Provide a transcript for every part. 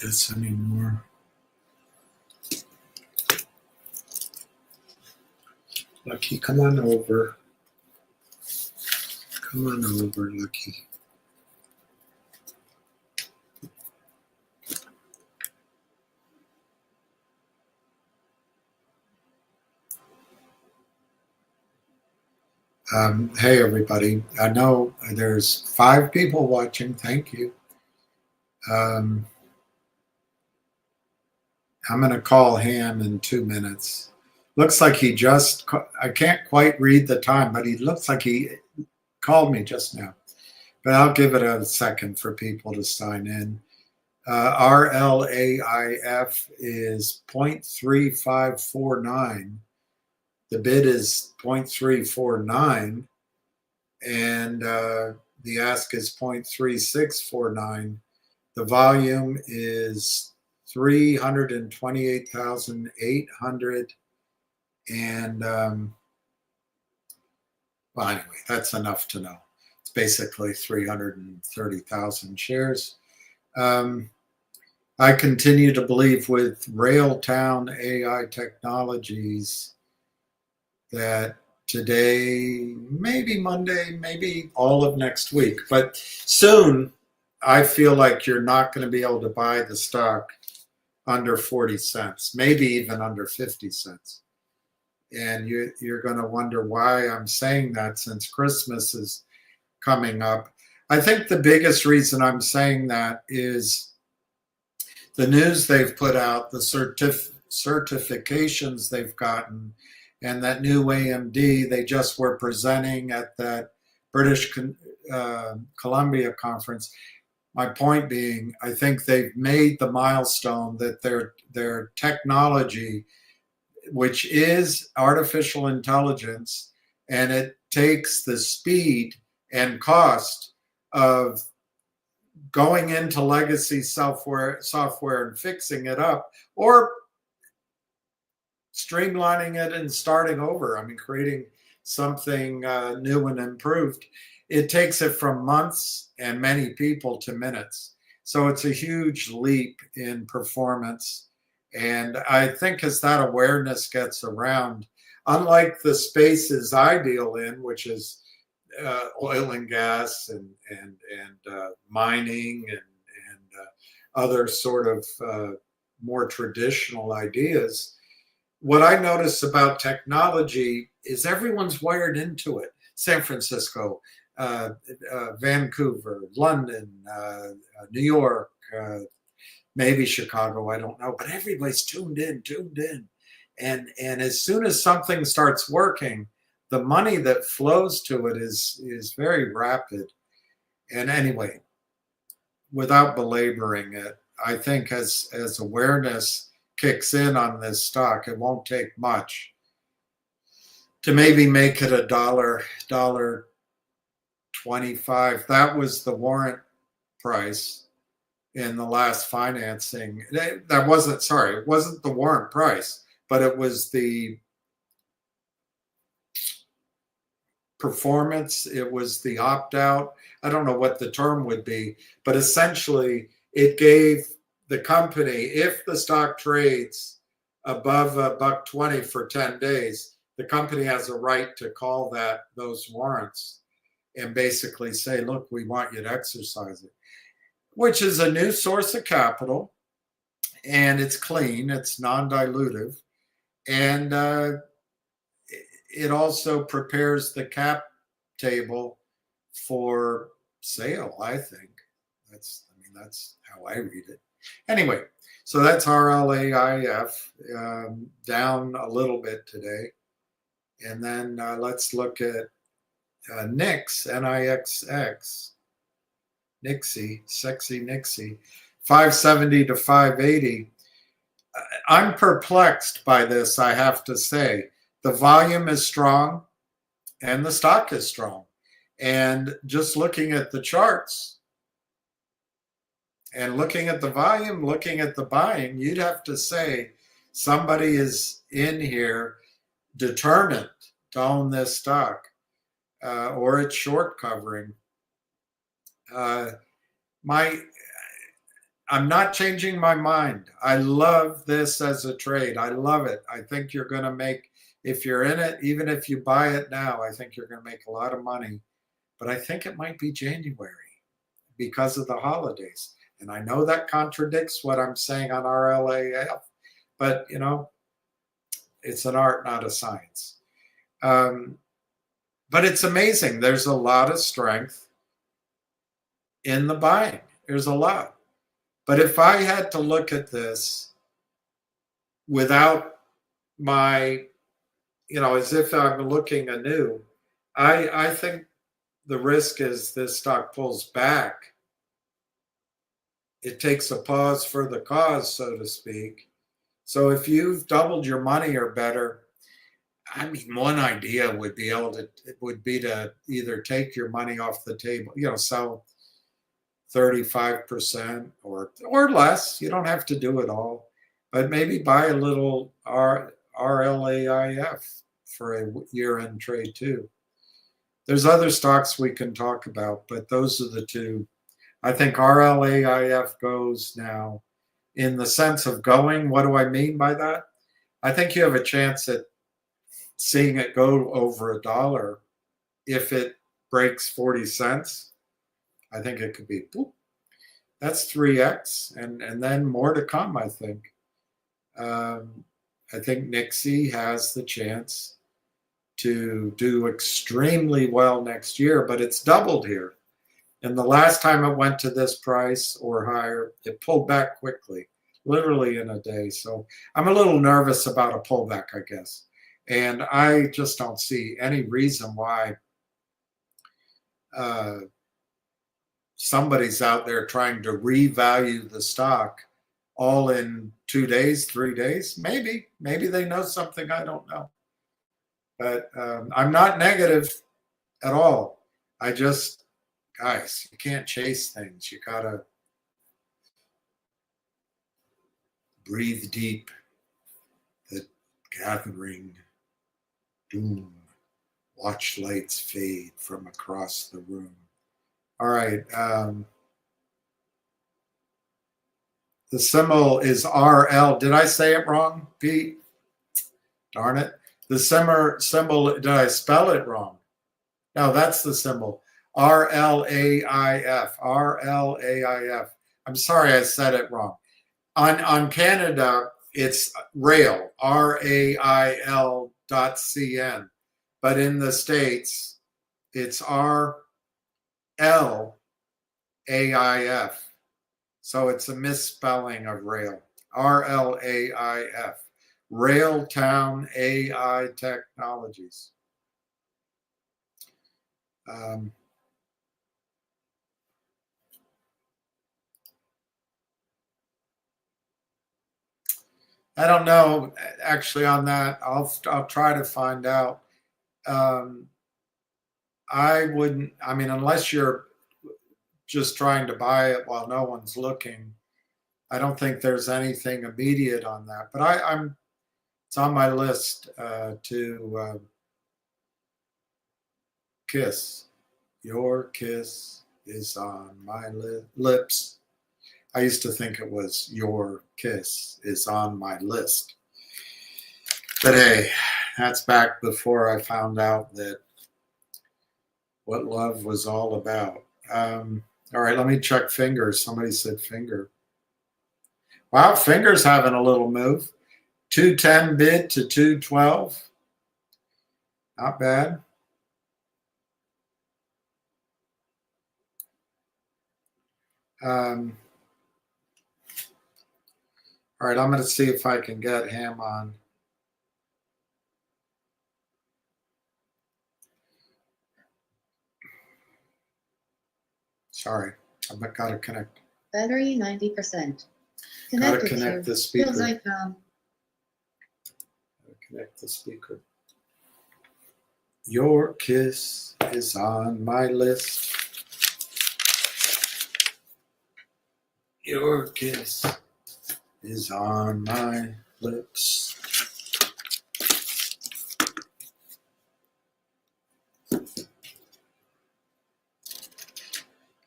this anymore. Lucky, come on over. Come on over, Lucky. Hey, everybody. I know there's 5 people watching. Thank you. I'm going to call Ham in 2 minutes. Looks like he just, I can't quite read the time, but he looks like he called me just now. But I'll give it a second for people to sign in. RLAIF is 0.3549. The bid is 0.349, and the ask is 0.3649. The volume is 328,800, and well, anyway, that's enough to know. It's basically 330,000 shares. I continue to believe with Railtown AI Technologies that today, maybe Monday, maybe all of next week, but soon, I feel like you're not going to be able to buy the stock under 40 cents, maybe even under 50 cents. And you're going to wonder why I'm saying that since Christmas is coming up. I think the biggest reason I'm saying that is the news they've put out, the certifications they've gotten, and that new AMD they just were presenting at that British Columbia conference. My point being, I think they've made the milestone that their technology, which is artificial intelligence, and it takes the speed and cost of going into legacy software and fixing it up, or streamlining it and starting over. I mean, creating something new and improved. It takes it from months and many people to minutes. So it's a huge leap in performance. And I think as that awareness gets around, unlike the spaces I deal in, which is oil and gas and mining and other sort of more traditional ideas, what I notice about technology is everyone's wired into it. San Francisco, Vancouver, London, New York, maybe Chicago, I don't know, but everybody's tuned in. And as soon as something starts working, the money that flows to it is very rapid. And anyway, without belaboring it, I think as awareness kicks in on this stock, it won't take much to maybe make it $1.25. That was the warrant price in the last financing. That wasn't, sorry, it wasn't the warrant price, but it was the performance, it was the opt-out. I don't know what the term would be, but essentially it gave the company, if the stock trades above $1.20 for 10 days, the company has a right to call those warrants and basically say, look, we want you to exercise it, which is a new source of capital, and it's clean, it's non-dilutive, and it also prepares the cap table for sale, I think. That's how I read it. Anyway, so that's RLAIF, down a little bit today. And then let's look at NIX, NIXX, Nixie, sexy Nixie, 570 to 580. I'm perplexed by this, I have to say. The volume is strong and the stock is strong. And just looking at the charts and looking at the volume, looking at the buying, you'd have to say somebody is in here determined to own this stock, or it's short covering. I'm not changing my mind. I love this as a trade. I love it. I think you're going to make, if you're in it, even if you buy it now, I think you're going to make a lot of money. But I think it might be January because of the holidays. And I know that contradicts what I'm saying on RLAIF, but you know, it's an art, not a science. But it's amazing. There's a lot of strength in the buying. There's a lot. But if I had to look at this without my, you know, as if I'm looking anew, I think the risk is this stock pulls back. It takes a pause for the cause, so to speak. So if you've doubled your money or better, I mean, one idea would be to either take your money off the table, you know, sell 35% or less. You don't have to do it all, but maybe buy a little RLAIF for a year-end trade too. There's other stocks we can talk about, but those are the two. I think RLAIF goes now in the sense of going. What do I mean by that? I think you have a chance at seeing it go over $1 if it breaks 40 cents. I think it could be, that's 3x, and then more to come, I think. I think Nixie has the chance to do extremely well next year, but it's doubled here. And the last time it went to this price or higher, it pulled back quickly, literally in a day. So I'm a little nervous about a pullback, I guess. And I just don't see any reason why somebody's out there trying to revalue the stock all in 2 days, 3 days. Maybe they know something I don't know. But I'm not negative at all. I just, guys, you can't chase things. You gotta breathe deep. The gathering doom. Watch lights fade from across the room. All right. The symbol is RL. Did I say it wrong, Pete? Darn it. The symbol, did I spell it wrong? No, that's the symbol. RLAIF. RLAIF. I'm sorry I said it wrong. On Canada, it's RAIL. RAIL.CN. But in the States, it's RLAIF. So it's a misspelling of rail. RLAIF. Railtown AI Technologies. I don't know actually on that. I'll try to find out. I wouldn't. I mean, unless you're just trying to buy it while no one's looking, I don't think there's anything immediate on that. But I'm. It's on my list to kiss. Your kiss is on my lips. I used to think it was your kiss is on my list. But hey, that's back before I found out that what love was all about. All right, let me check fingers. Somebody said finger. Wow, fingers having a little move. 210 bid to 212. Not bad. All right, I'm going to see if I can get Ham on. Sorry, I've got to connect. Battery 90%. Got to connect the speaker. Feels like Connect the speaker. Your kiss is on my list. Your kiss is on my lips.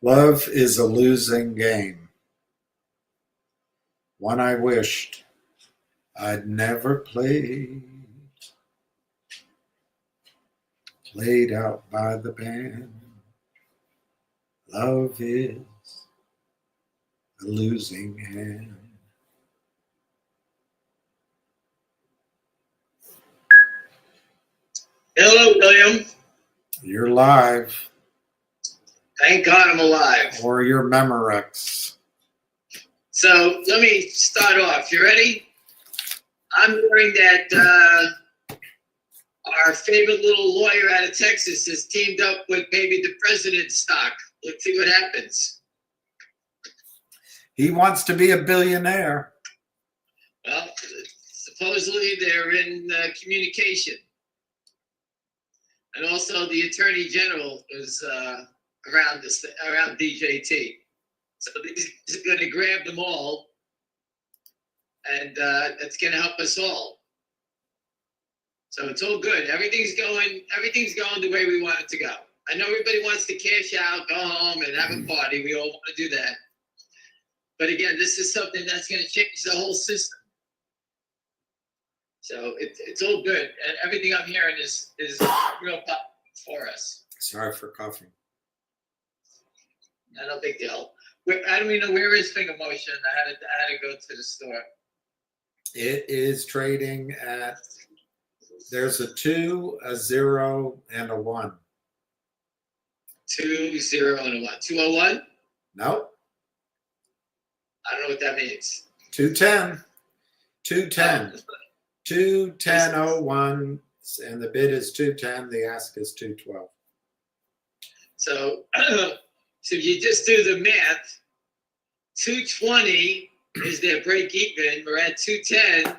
Love is a losing game. one I wished I'd never played. Played out by the band. Love is a losing hand. Hello, William. You're live. Thank God I'm alive. Or your Memorex. So let me start off. You ready? I'm hearing that our favorite little lawyer out of Texas has teamed up with maybe the president's stock. Let's see what happens. He wants to be a billionaire. Well, supposedly they're in communication. And also the attorney general is around DJT. So he's going to grab them all, and that's going to help us all. So it's all good. Everything's going the way we want it to go. I know everybody wants to cash out, go home, and have a party. We all want to do that. But again, this is something that's going to change the whole system. So it's all good, and everything I'm hearing is real for us. Sorry for coughing. No big deal. I don't even know where is Finger Motion. I had to go to the store. It is trading at. There's a 2, a 0, and a 1. 2, 0, and a 1. 201? Nope. I don't know what that means. 210. 210. 210.01, and the bid is 210. The ask is 212. So if you just do the math, 220 is their break even. We're at 210.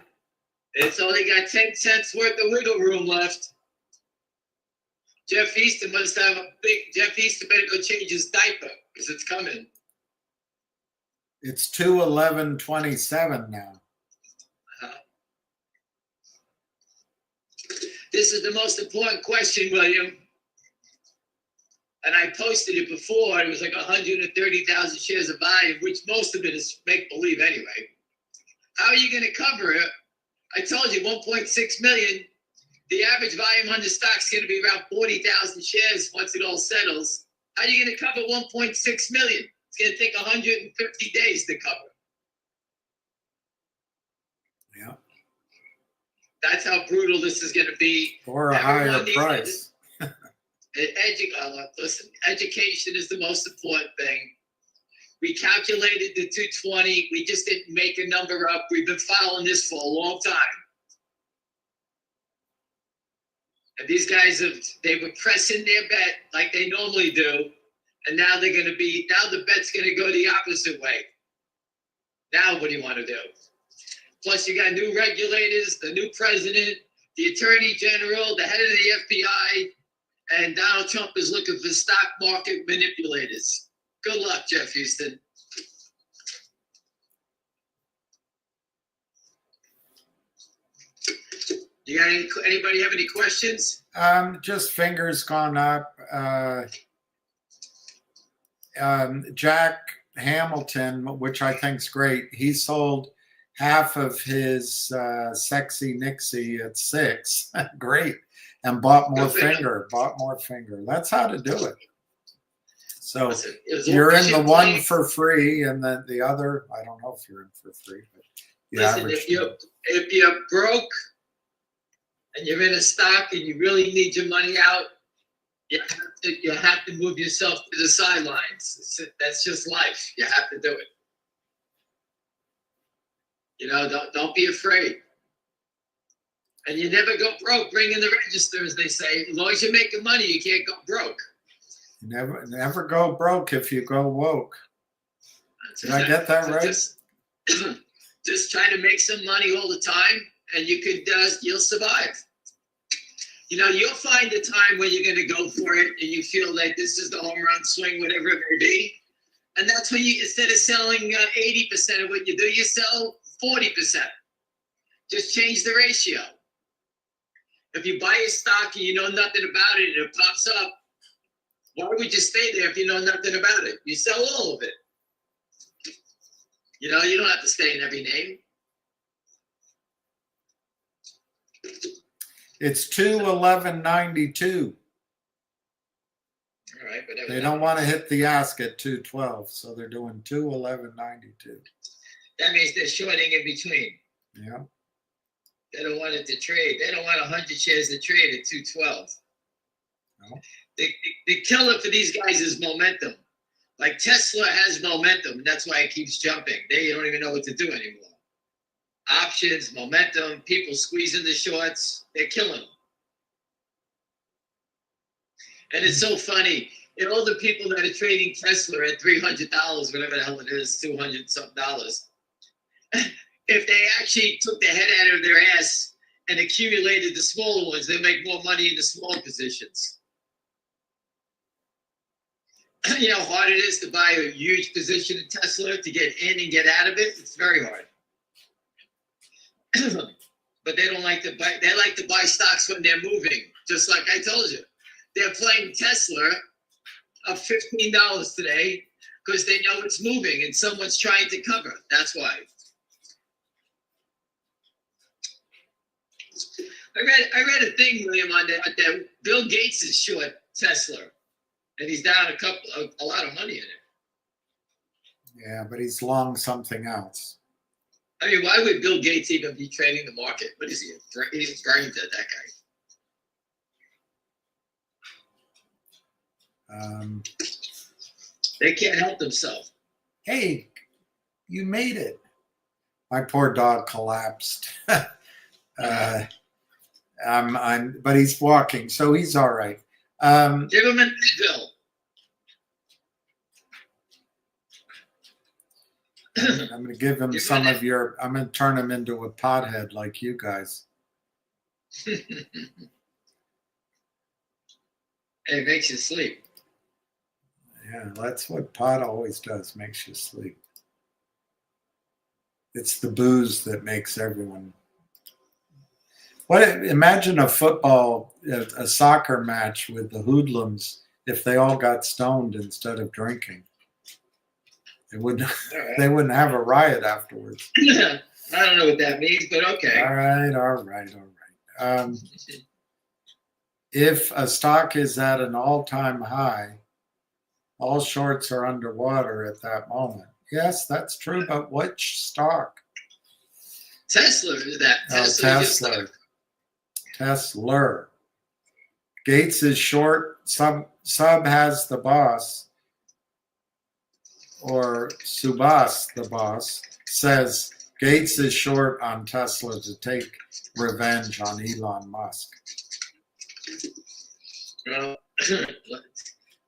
It's only got 10 cents worth of wiggle room left. Jeff Easton must have Jeff Easton better go change his diaper because it's coming. It's 211.27 now. This is the most important question, William. And I posted it before. It was like 130,000 shares of volume, which most of it is make-believe anyway. How are you going to cover it? I told you 1.6 million. The average volume on the stock is going to be around 40,000 shares once it all settles. How are you going to cover 1.6 million? It's going to take 150 days to cover. Yeah. That's how brutal this is going to be. Or a higher price. Listen, education is the most important thing. We calculated the 220. We just didn't make a number up. We've been following this for a long time. And these guys they were pressing their bet like they normally do. And now the bet's going to go the opposite way. Now what do you want to do? Plus you got new regulators, the new president, the attorney general, the head of the FBI, and Donald Trump is looking for stock market manipulators. Good luck, Jeff Houston. You got anybody have any questions? Just fingers gone up. Jack Hamilton, which I think is great, he sold half of his Sexy Nixie at 6. Great. And bought more finger. That's how to do it. So you're in the one for free, and then the other, I don't know if you're in for free. But listen, if you're broke and you're in a stock and you really need your money out, you have to move yourself to the sidelines. That's just life. You have to do it. You know, don't be afraid. And you never go broke. Bring in the register, as they say. As long as you're making money, you can't go broke. Never go broke if you go woke. Did I get that right? Just try to make some money all the time, and you'll survive. You know, you'll find a time when you're going to go for it, and you feel like this is the home run swing, whatever it may be. And that's when you, instead of selling 80% of what you do, you sell 40%. Just change the ratio. If you buy a stock and you know nothing about it and it pops up, why would you stay there if you know nothing about it? You sell all of it. You know, you don't have to stay in every name. It's 211.92. All right, whatever. They don't want to hit the ask at 212, so they're doing 211.92. That means they're shorting in between. Yeah. They don't want it to trade. They don't want 100 shares to trade at 212. No. The killer for these guys is momentum. Like Tesla has momentum, and that's why it keeps jumping. They don't even know what to do anymore. Options, momentum, people squeezing the shorts, they're killing them. And it's so funny. And all the people that are trading Tesla at $300, whatever the hell it is, 200 something dollars, if they actually took the head out of their ass and accumulated the smaller ones, they make more money in the small positions. You know how hard it is to buy a huge position in Tesla, to get in and get out of it? It's very hard. But they don't like to buy. They like to buy stocks when they're moving. Just like I told you, they're playing Tesla of $15 today because they know it's moving and someone's trying to cover. That's why. I read a thing, William, on that Bill Gates is short Tesla, and he's down a lot of money in it. Yeah, but he's long something else. I mean, why would Bill Gates even be trading the market? What is he? He's brain dead, that guy. They can't help themselves. Hey, you made it. My poor dog collapsed. But he's walking, so he's all right. Give him a bill. I'm going to give him some of your. I'm going to turn him into a pothead like you guys. It makes you sleep. Yeah, that's what pot always does, makes you sleep. It's the booze that makes everyone. Imagine a soccer match with the hoodlums if they all got stoned instead of drinking. They wouldn't have a riot afterwards. I don't know what that means, but okay. All right. If a stock is at an all-time high, all shorts are underwater at that moment. Yes, that's true, but which stock? Tesla is that. Tesla. Gates is short. Sub has the boss. Or Subhas, the boss, says Gates is short on Tesla to take revenge on Elon Musk.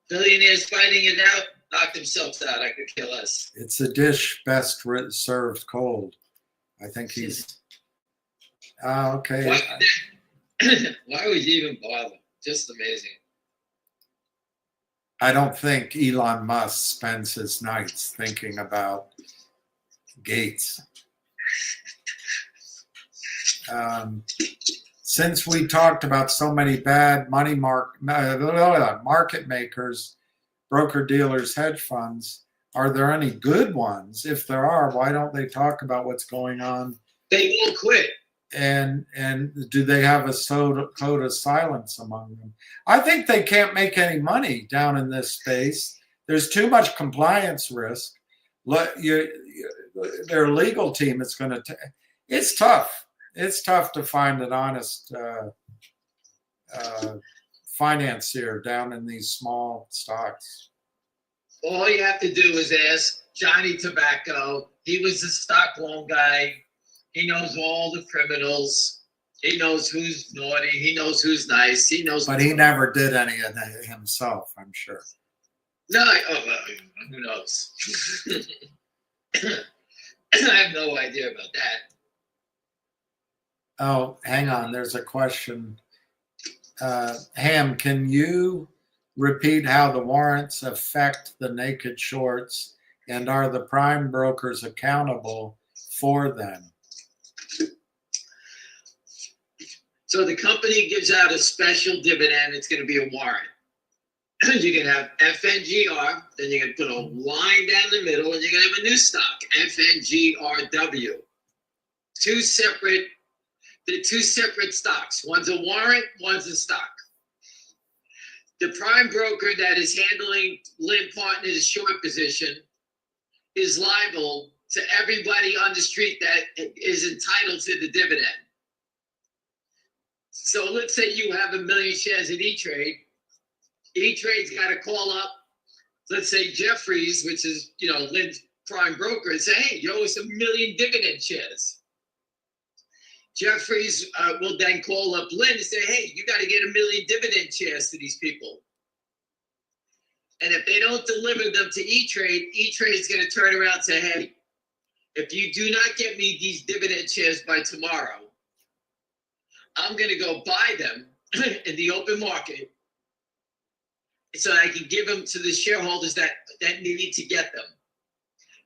Billionaires fighting it out, knock themselves out. I could kill us. It's a dish best served cold. I think he's... okay. Why would you even bother? Just amazing. I don't think Elon Musk spends his nights thinking about Gates. Since we talked about so many bad market makers, broker dealers, hedge funds, are there any good ones? If there are, why don't they talk about what's going on? They won't quit. And do they have a code of silence among them? I think they can't make any money down in this space. There's too much compliance risk. Their legal team is going to. It's tough. It's tough to find an honest financier down in these small stocks. All you have to do is ask Johnny Tobacco. He was the stock loan guy. He knows all the criminals. He knows who's naughty. He knows who's nice. He knows. But he never did any of that himself, I'm sure. No, who knows? I have no idea about that. Oh, hang on. There's a question. Ham, can you repeat how the warrants affect the naked shorts, and are the prime brokers accountable for them? So the company gives out a special dividend. It's going to be a warrant. You're gonna have FNGR, then you're gonna put a line down the middle, and you're gonna have a new stock, FNGRW. They're two separate stocks. One's a warrant, one's a stock. The prime broker that is handling Lynn Partners' short position is liable to everybody on the street that is entitled to the dividend. So let's say you have 1 million shares in E-Trade. E-Trade's got to call up, let's say Jeffries, which is, Lynn's prime broker, and say, hey, you owe us 1 million dividend shares. Jeffries will then call up Lynn and say, hey, you got to get 1 million dividend shares to these people. And if they don't deliver them to E-Trade, E-Trade is going to turn around and say, hey, if you do not get me these dividend shares by tomorrow, I'm going to go buy them in the open market so I can give them to the shareholders that need to get them.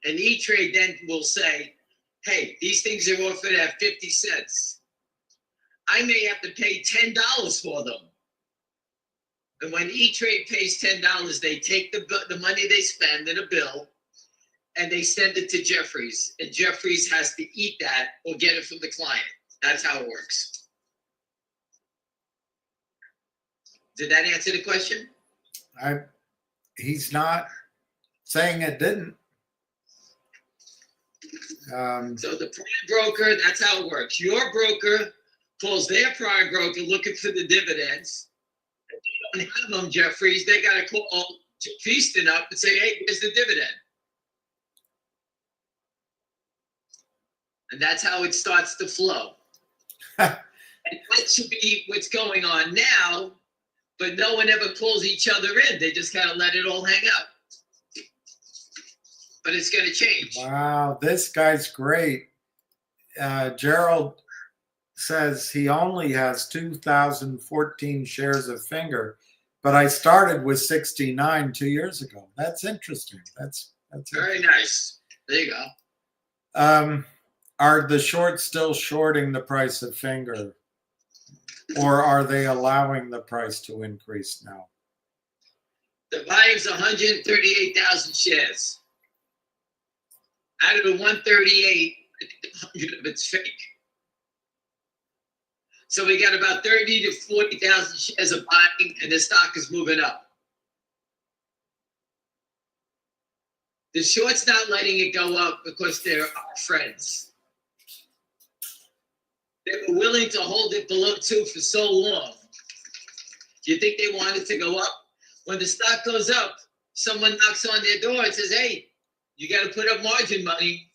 And E-Trade then will say, hey, these things are offered at 50 cents. I may have to pay $10 for them. And when E-Trade pays $10, they take the money they spend in a bill and they send it to Jeffries. And Jeffries has to eat that or get it from the client. That's how it works. Did that answer the question? He's not saying it didn't. So the prime broker, that's how it works. Your broker calls their prime broker looking for the dividends. If they don't have them, Jeffries, they got to call Feaston up and say, hey, where's the dividend? And that's how it starts to flow. And that should be what's going on now, but no one ever pulls each other in. They just kind of let it all hang out. But it's going to change. Wow, this guy's great. Gerald says he only has 2,014 shares of Finger, but I started with 69 2 years ago. That's interesting. That's very nice. There you go. Are the shorts still shorting the price of Finger, or are they allowing the price to increase now? The volume's 138,000 shares. Out of the 138, 100 of it's fake. So we got about 30 to 40,000 shares of buying, and the stock is moving up. The short's not letting it go up because they're our friends. They were willing to hold it below 2 for so long. Do you think they want it to go up? When the stock goes up, someone knocks on their door and says, hey, you got to put up margin money.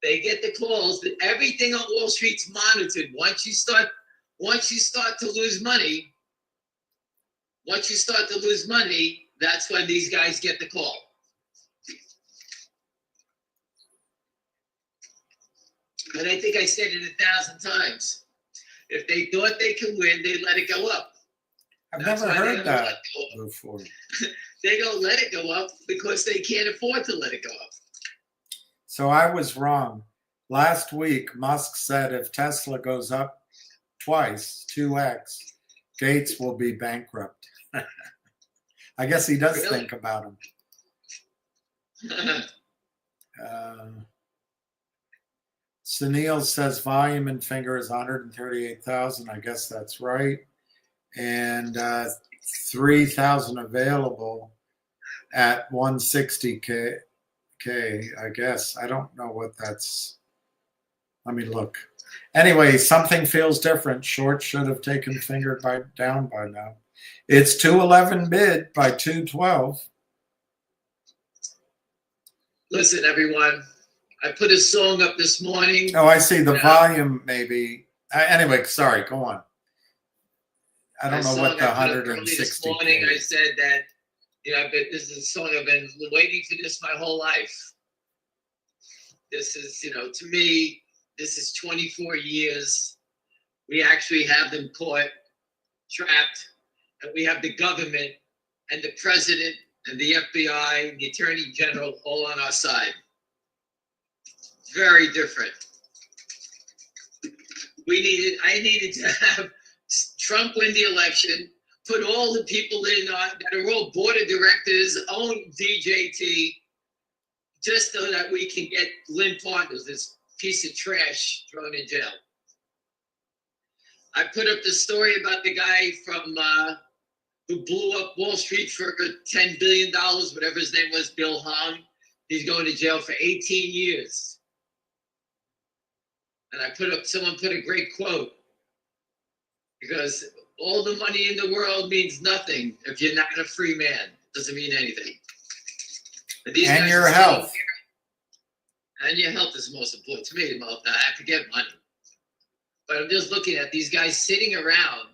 They get the calls. That everything on Wall Street's monitored. Once you start to lose money, that's when these guys get the call. And I think I said it 1,000 times. If they thought they could win, they let it go up. I've never heard that before. They don't let it go up because they can't afford to let it go up. So I was wrong. Last week, Musk said if Tesla goes up twice, 2x, Gates will be bankrupt. I guess he does think about him. Sunil says volume in Finger is 138,000. I guess that's right. And 3,000 available at 160K, I guess. I don't know what that's. Let me look. Anyway, something feels different. Short should have taken Finger down by now. It's 211 bid by 212. Listen, everyone. I put a song up this morning. Oh, I see. The volume maybe. Anyway, sorry. Go on. I don't know what the 160. This morning I said that, this is a song I've been waiting for this my whole life. This is, to me, this is 24 years. We actually have them caught, trapped, and we have the government and the president and the FBI and the attorney general all on our side. Very different. I needed to have Trump win the election. put all the people in that are all board of directors, own DJT, just so that we can get Lynn Partners, this piece of trash, thrown in jail. I put up the story about the guy from who blew up Wall Street for $10 billion, whatever his name was, Bill Hong. He's going to jail for 18 years. And someone put a great quote, because all the money in the world means nothing if you're not a free man. It doesn't mean anything. And your health. And your health is most important to me. I forget money. But I'm just looking at these guys sitting around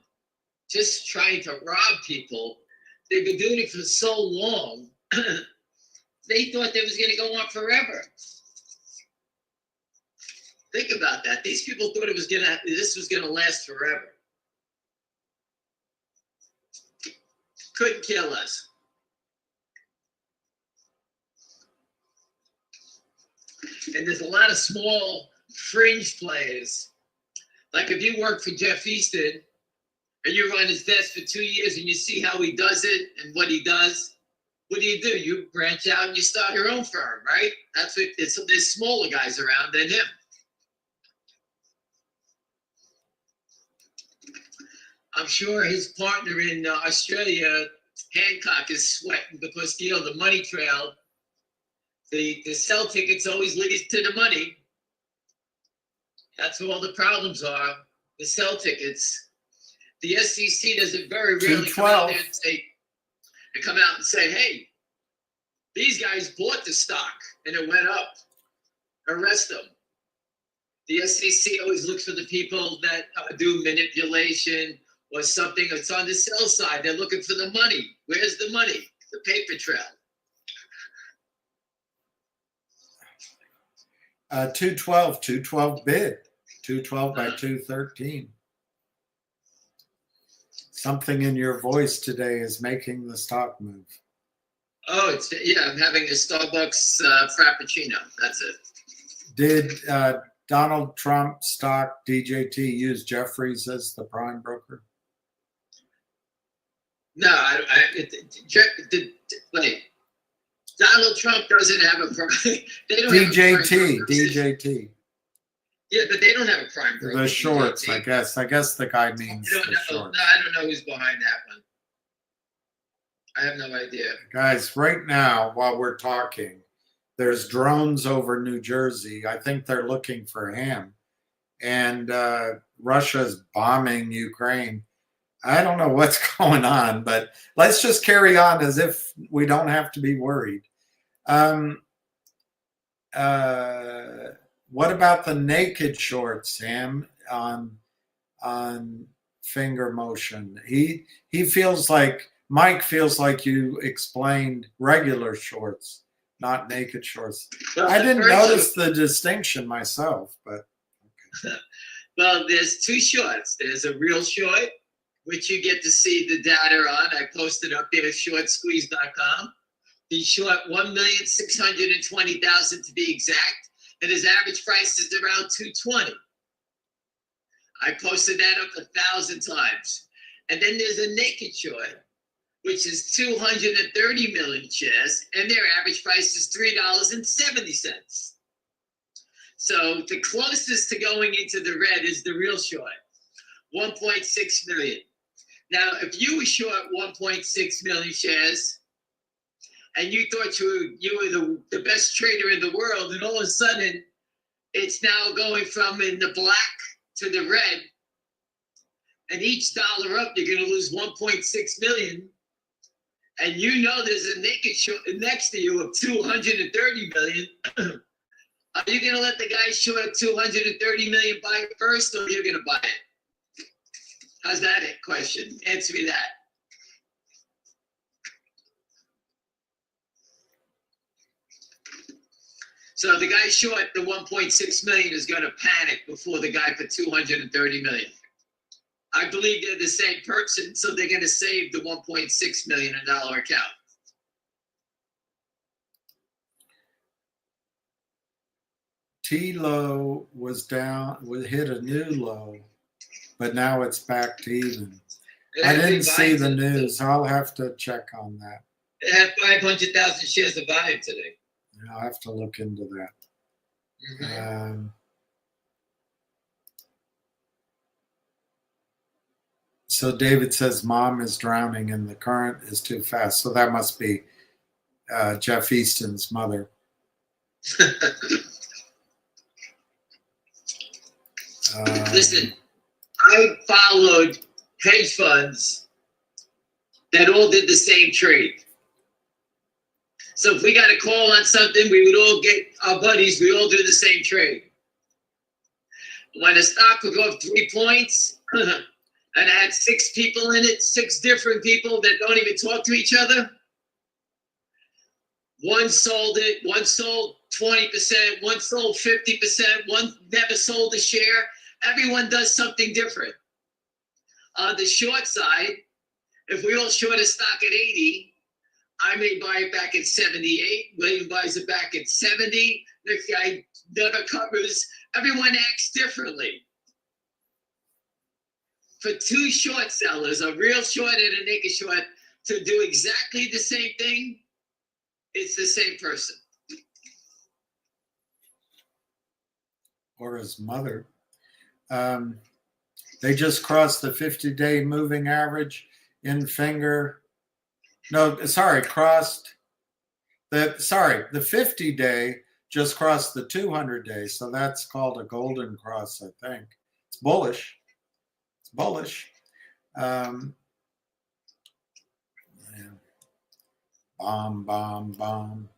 just trying to rob people. They've been doing it for so long. They thought they was going to go on forever. Think about that. These people thought this was going to last forever. Couldn't kill us. And there's a lot of small fringe players. Like if you work for Jeff Easton and you're on his desk for 2 years and you see how he does it and what he does, what do? You branch out and you start your own firm, right? That's what there's smaller guys around than him. I'm sure his partner in Australia, Hancock, is sweating because the money trail, the sell tickets always leads to the money. That's where all the problems are. The sell tickets. The SEC doesn't very rarely come out there and come out and say, hey, these guys bought the stock and it went up. Arrest them. The SEC always looks for the people that do manipulation or something that's on the sell side. They're looking for the money. Where's the money? The paper trail. 212 bid. 212 by 213. Something in your voice today is making the stock move. Oh, I'm having a Starbucks Frappuccino. That's it. Did Donald Trump stock DJT use Jeffries as the prime broker? No, wait. Donald Trump doesn't have a prime. They don't DJT. Yeah, but they don't have a prime broker. The shorts, DJT. I guess the guy means the shorts. No, I don't know who's behind that one. I have no idea. Guys, right now, while we're talking, there's drones over New Jersey. I think they're looking for him. And Russia's bombing Ukraine. I don't know what's going on, but let's just carry on as if we don't have to be worried. What about the naked shorts, Sam, on finger motion? He feels like, Mike feels like you explained regular shorts, not naked shorts. Well, I didn't notice the distinction myself, but. Okay. Well, there's two shorts. There's a real short, which you get to see the data on. I posted up there at shortsqueeze.com. He's short 1,620,000 to be exact, and his average price is around 220. I posted that up 1,000 times. And then there's a naked short, which is 230 million shares, and their average price is $3.70. So the closest to going into the red is the real short, 1.6 million. Now, if you were short 1.6 million shares, and you thought you were the best trader in the world, and all of a sudden, it's now going from in the black to the red, and each dollar up, you're going to lose 1.6 million. And you know there's a naked short next to you of 230 million. Are you going to let the guy short 230 million buy it first, or are you going to buy it? How's that a question? Answer me that. So the guy short the 1.6 million is going to panic before the guy for 230 million. I believe they're the same person, so they're going to save the $1.6 million account. T-low was down, hit a new low, but now it's back to even. It I had didn't big see the volume today. news. I'll have to check on that. It had 500,000 shares of volume today. I'll have to look into that. So David says mom is drowning and the current is too fast. So that must be Jeff Easton's mother. Listen, I followed hedge funds that all did the same trade. So if we got a call on something, we would all get our buddies, we all do the same trade. When a stock would go up 3 points, and it had 6 people in it, 6 different people that don't even talk to each other, one sold it, one sold 20%, one sold 50%, one never sold a share. Everyone does something different. On the short side, if we all short a stock at 80, I may buy it back at 78. William buys it back at 70. Next guy never covers. Everyone acts differently. For 2 short sellers, a real short and a naked short, to do exactly the same thing, it's the same person. Or his mother. They just crossed the 50-day moving average in finger. No, sorry, crossed the 50-day just crossed the 200-day. So that's called a golden cross, I think. It's bullish. It's bullish. Yeah. Bomb.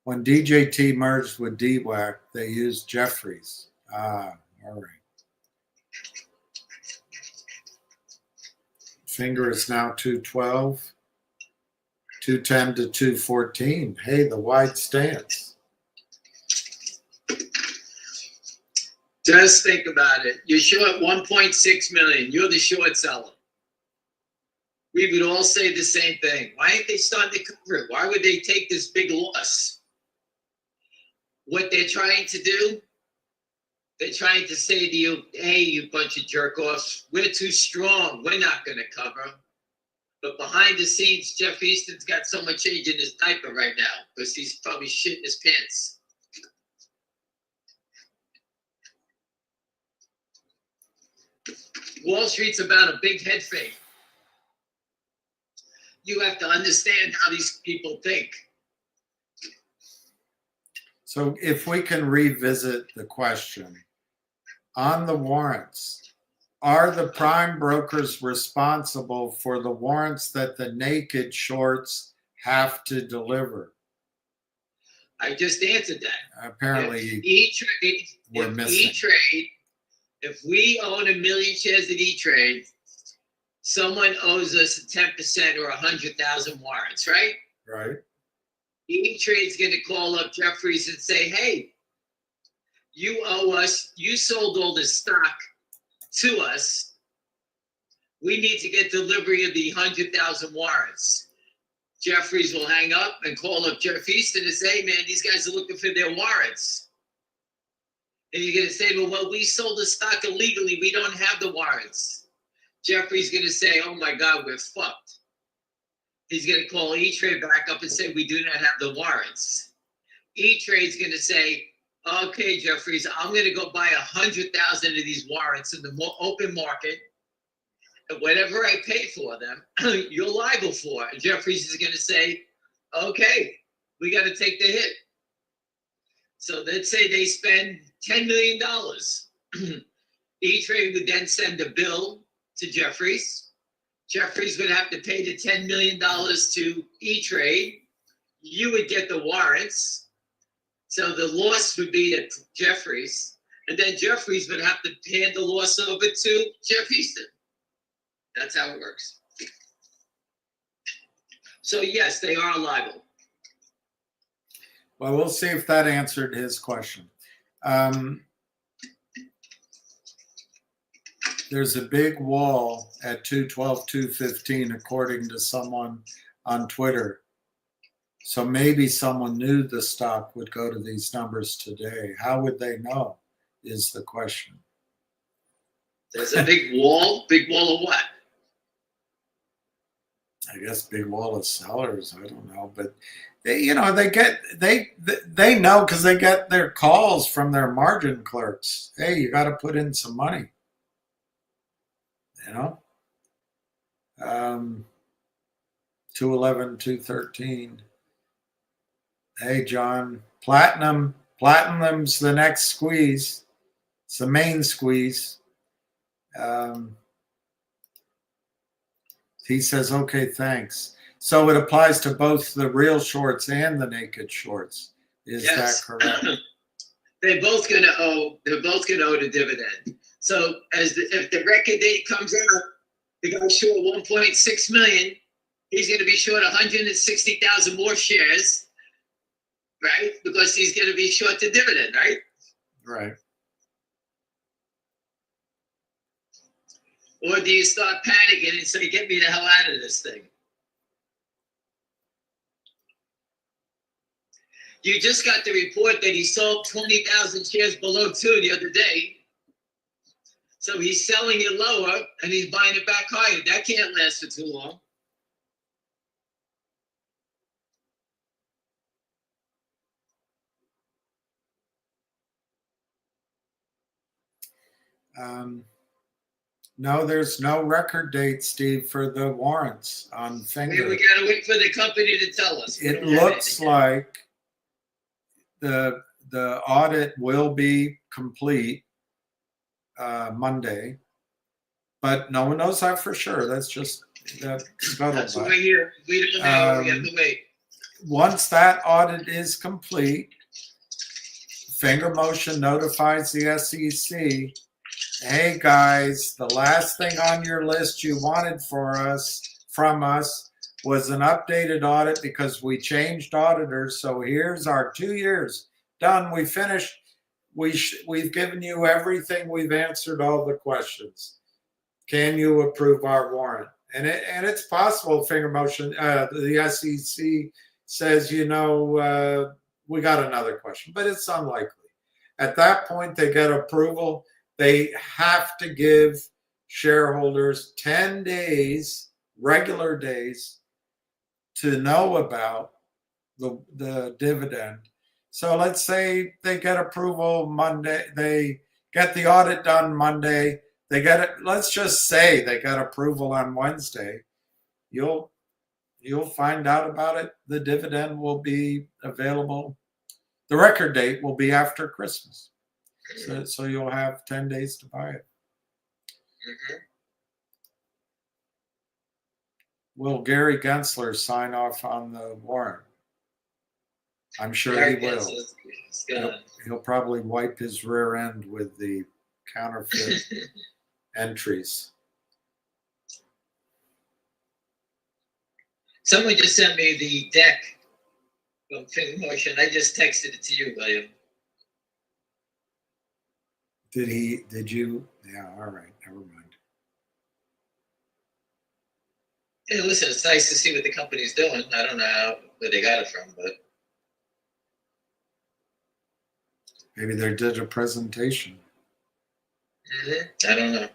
When DJT merged with DWAC, they used Jeffries. All right. Finger is now 212, 210 to 214. Hey, the wide stance. Just think about it. You're short 1.6 million. You're the short seller. We would all say the same thing. Why ain't they starting to cover it? Why would they take this big loss? What they're trying to do, they're trying to say to you, hey, you bunch of jerk-offs, we're too strong. We're not going to cover. But behind the scenes, Jeff Easton's got so much change in his diaper right now because he's probably shitting his pants. Wall Street's about a big head fake. You have to understand how these people think. So if we can revisit the question, on the warrants, are the prime brokers responsible for the warrants that the naked shorts have to deliver? I just answered that. Apparently, we're missing. If we own 1 million shares at E-Trade, someone owes us 10% or 100,000 warrants, right? Right. E-Trade's going to call up Jeffries and say, hey, you owe us, you sold all this stock to us. We need to get delivery of the 100,000 warrants. Jeffries will hang up and call up Jeff Easton and say, hey, man, these guys are looking for their warrants. And you're going to say, well, we sold the stock illegally. We don't have the warrants. Jeffrey's going to say, oh, my God, we're fucked. He's going to call E-Trade back up and say, we do not have the warrants. E-Trade's going to say, okay, Jeffries, I'm going to go buy 100,000 of these warrants in the open market. And whatever I pay for them, you're liable for. And Jeffries is going to say, okay, we got to take the hit. So let's say they spend $10 million. E-Trade would then send a bill to Jeffries. Jeffries would have to pay the $10 million to E-Trade. You would get the warrants. So the loss would be at Jeffries. And then Jeffries would have to hand the loss over to Jeff Easton. That's how it works. So yes, they are liable. Well, we'll see if that answered his question. There's a big wall at 212, 215, according to someone on Twitter. So maybe someone knew the stock would go to these numbers today. How would they know is the question. There's a big wall. Big wall of what? I guess big wall of sellers. I don't know, but they know because they get their calls from their margin clerks. Hey, you got to put in some money. You know, 211, 213. Hey, John, platinum's the next squeeze. It's the main squeeze. He says, okay, thanks. So it applies to both the real shorts and the naked shorts. Is that correct? They're both going to owe the dividend. So if the record date comes out, the guy's short 1.6 million, he's going to be short 160,000 more shares, right? Because he's going to be short the dividend, right? Right. Or do you start panicking and say, get me the hell out of this thing? You just got the report that he sold 20,000 shares below 2 the other day. So he's selling it lower and he's buying it back higher. That can't last for too long. No, there's no record date, Steve, for the warrants on Finger. We got to wait for the company to tell us. It looks like the audit will be complete Monday, but no one knows that for sure. That's just scuttlebutt. That's why here we don't know. We have to wait. Once that audit is complete, Finger Motion notifies the SEC. Hey guys, the last thing on your list you wanted from us was an updated audit because we changed auditors. So here's our 2 years done. We finished. We've given you everything. We've answered all the questions. Can you approve our warrant? And it's possible. Finger Motion, the SEC says, we got another question, but it's unlikely. At that point, they get approval. They have to give shareholders 10 days, regular days, to know about the dividend. So let's say they get approval Monday. They get the audit done Monday. They get it. Let's just say they got approval on Wednesday. You'll find out about it. The dividend will be available. The record date will be after Christmas. So you'll have 10 days to buy it. Mm-hmm. Will Gary Gensler sign off on the warrant? I'm sure he will. He'll probably wipe his rear end with the counterfeit entries. Someone just sent me the deck from Finger Motion. I just texted it to you, William. Did you? Yeah, all right, never mind. Yeah, listen, it's nice to see what the company's doing. I don't know where they got it from, but maybe they did a presentation. I don't know.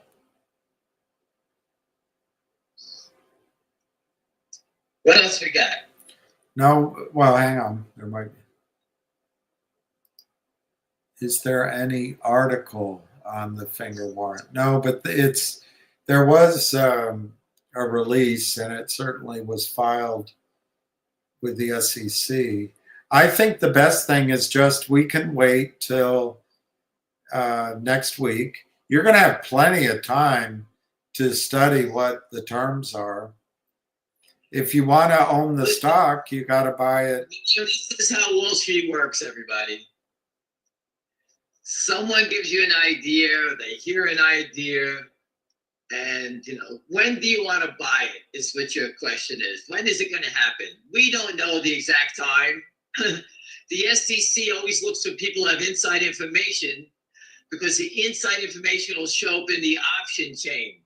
What else we got? No, well, hang on. There might be. Is there any article on the Finger warrant? No, but there was a release, and it certainly was filed with the SEC. I think the best thing is just we can wait till next week. You're going to have plenty of time to study what the terms are. If you want to own the stock, you got to buy it. This is how Wall Street works, everybody. Someone gives you an idea, they hear an idea, and when do you want to buy it is what your question is. When is it going to happen? We don't know the exact time. The SEC always looks for people who have inside information because the inside information will show up in the option chain.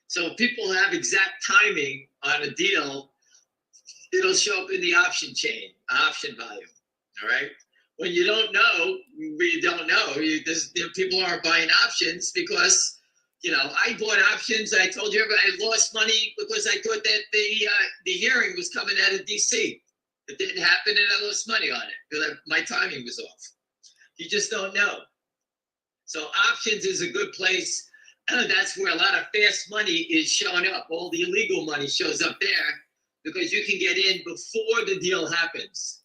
So if people have exact timing on a deal, it'll show up in the option chain, option value, all right? When you don't know, we don't know. People aren't buying options because I bought options. I told you I lost money because I thought that the hearing was coming out of DC. It didn't happen, and I lost money on it because my timing was off. You just don't know. So options is a good place. That's where a lot of fast money is showing up. All the illegal money shows up there because you can get in before the deal happens.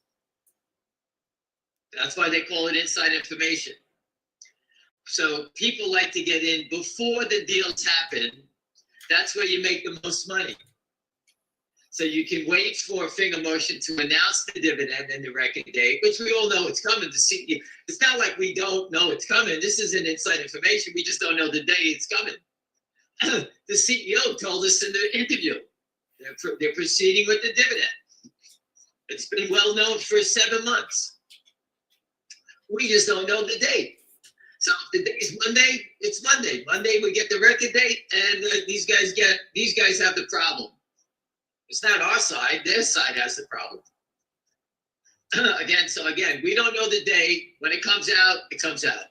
That's why they call it inside information. So people like to get in before the deals happen. That's where you make the most money. So you can wait for a finger motion to announce the dividend and the record date, which we all know it's coming. It's not like we don't know it's coming. This isn't inside information. We just don't know the day it's coming. The CEO told us in the interview they're proceeding with the dividend. It's been well known for 7 months. We just don't know the date. So if the day's Monday, it's Monday. Monday we get the record date, and these guys have the problem. It's not our side; their side has the problem. Again, we don't know the day. When it comes out, it comes out.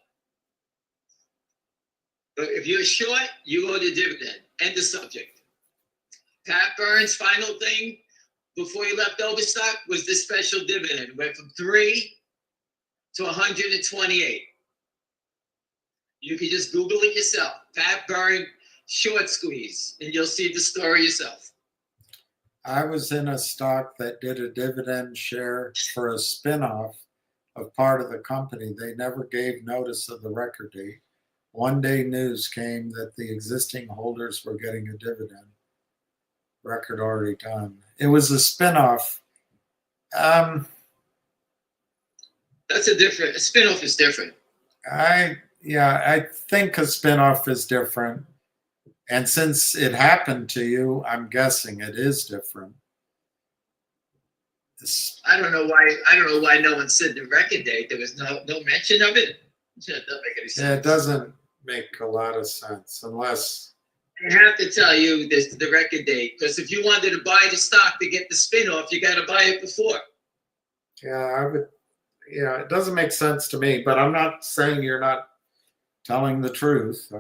But if you're short, you go to dividend. End of subject. Pat Burns' final thing before he left Overstock was the special dividend. It went from 3 to 128. You can just Google it yourself. Pat Burns short squeeze, and you'll see the story yourself. I was in a stock that did a dividend share for a spinoff of part of the company. They never gave notice of the record date. One day news came that the existing holders were getting a dividend. Record already done. It was a spinoff. That's a spinoff is different. I think a spinoff is different. And since it happened to you, I'm guessing it is different. I don't know why no one said the record date. There was no mention of it. It doesn't make any sense. Yeah, it doesn't make a lot of sense unless I have to tell you this, the record date, because if you wanted to buy the stock to get the spinoff, you got to buy it before. It doesn't make sense to me, but I'm not saying you're not telling the truth.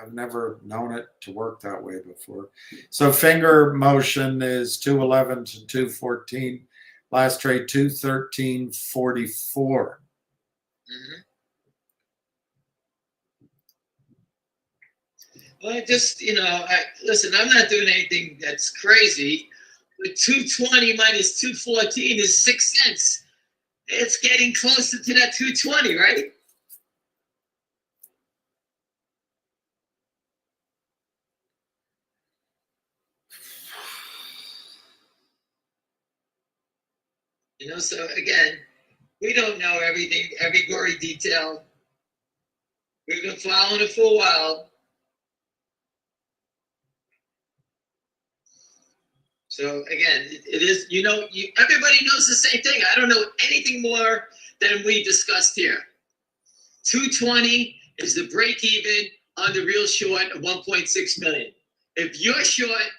I've never known it to work that way before. So finger motion is 211 to 214. Last trade 213.44. Mm-hmm. Well, listen, I'm not doing anything that's crazy. But 220 minus 214 is 6 cents. It's getting closer to that 220, right? So again, we don't know everything, every gory detail. We've been following it for a while. So again, it is, everybody knows the same thing. I don't know anything more than we discussed here. 220 is the break even on the real short of 1.6 million. If you're short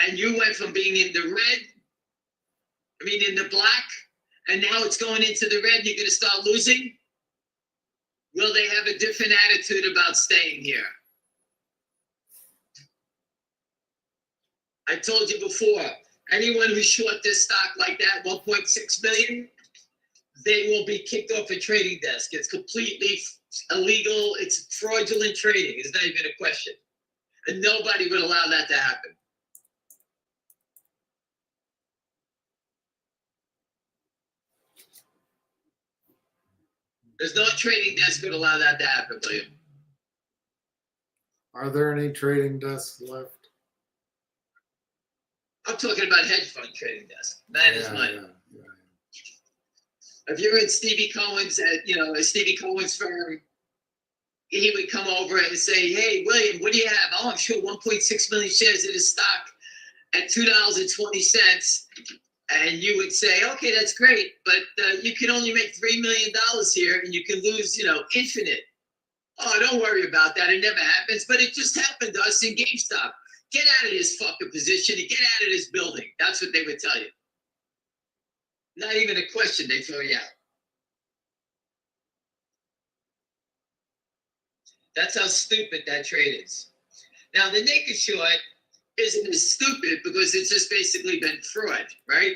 and you went from being in the black, and now it's going into the red, you're going to start losing. Will they have a different attitude about staying here? I told you before, anyone who short this stock like that, 1.6 million, they will be kicked off a trading desk. It's completely illegal. It's fraudulent trading. It's not even a question. And nobody would allow that to happen. There's no trading desk that would allow that to happen, William. Are there any trading desks left? I'm talking about hedge fund trading desk. Managed money. Yeah. If you're in Stevie Cohen's firm, he would come over and say, "Hey, William, what do you have?" "Oh, I'm sure 1.6 million shares of this stock at $2.20. And you would say, "Okay, that's great, but you can only make $3 million here, and you can lose, infinite." "Oh, don't worry about that. It never happens, but it just happened to us in GameStop. Get out of this fucking position and get out of this building." That's what they would tell you. Not even a question, they throw you out. That's how stupid that trade is. Now, the naked short isn't as stupid because it's just basically been fraud, right?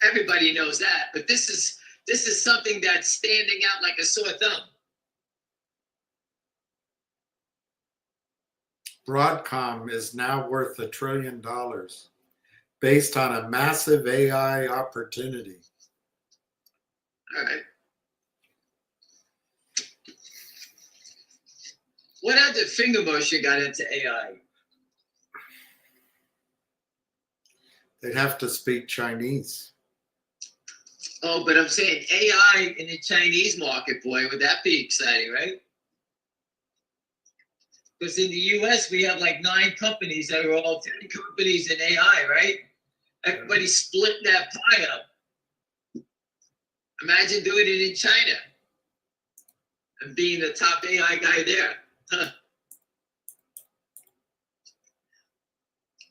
Everybody knows that, but this is something that's standing out like a sore thumb. Broadcom is now worth $1 trillion based on a massive AI opportunity. All right. What other finger motion got into AI? They'd have to speak Chinese. Oh, but I'm saying AI in the Chinese market, boy, would that be exciting, right? Because in the US, we have like 9 companies that are all 10 companies in AI, right? Everybody's splitting that pie up. Imagine doing it in China and being the top AI guy there. Huh.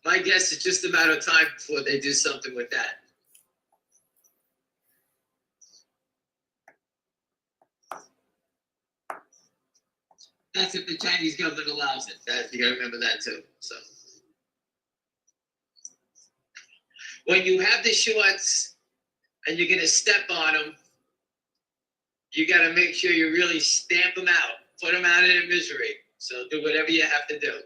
My guess it's just a matter of time before they do something with that. That's if the Chinese government allows it. You gotta remember that too. So when you have the shorts and you're gonna step on them, you gotta make sure you really stamp them out, put them out of their misery. So do whatever you have to do.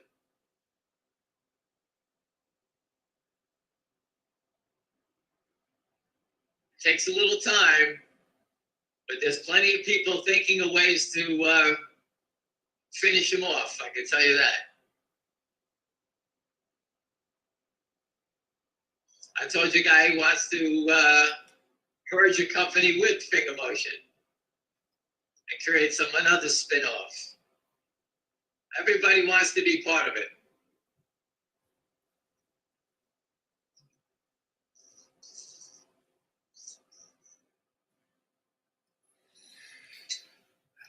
Takes a little time, but there's plenty of people thinking of ways to finish him off. I can tell you that. I told you a guy who wants to merge a company with finger motion and create another spin-off. Everybody wants to be part of it.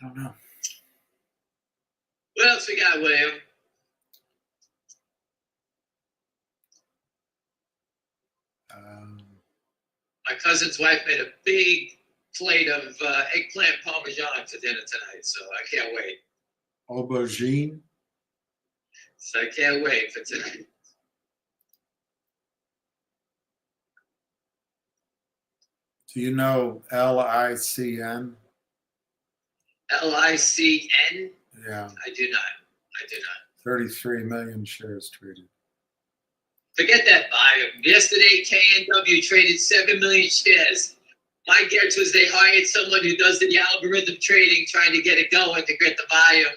I don't know. What else we got, William? My cousin's wife made a big plate of eggplant parmesan for dinner tonight, so I can't wait. Aubergine. So I can't wait for tonight. Do you know LICN? LICN? Yeah. I do not. 33 million shares traded. Forget that volume. Yesterday, KNW traded 7 million shares. My guess was they hired someone who does the algorithm trading, trying to get it going to get the volume.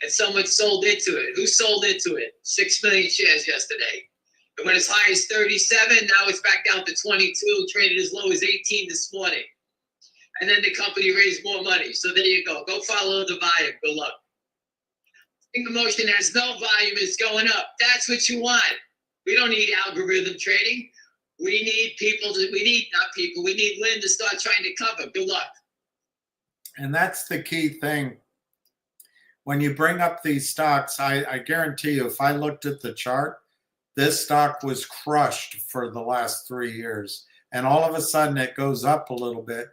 And someone sold into it. Who sold into it? 6 million shares yesterday. It went as high as 37. Now it's back down to 22, traded as low as 18 this morning. And then the company raised more money. So there you go. Go follow the volume. Good luck. Finger motion has no volume. It's going up. That's what you want. We don't need algorithm trading. We need we need Lynn to start trying to cover. Good luck. And that's the key thing. When you bring up these stocks, I guarantee you, if I looked at the chart, this stock was crushed for the last 3 years. And all of a sudden it goes up a little bit.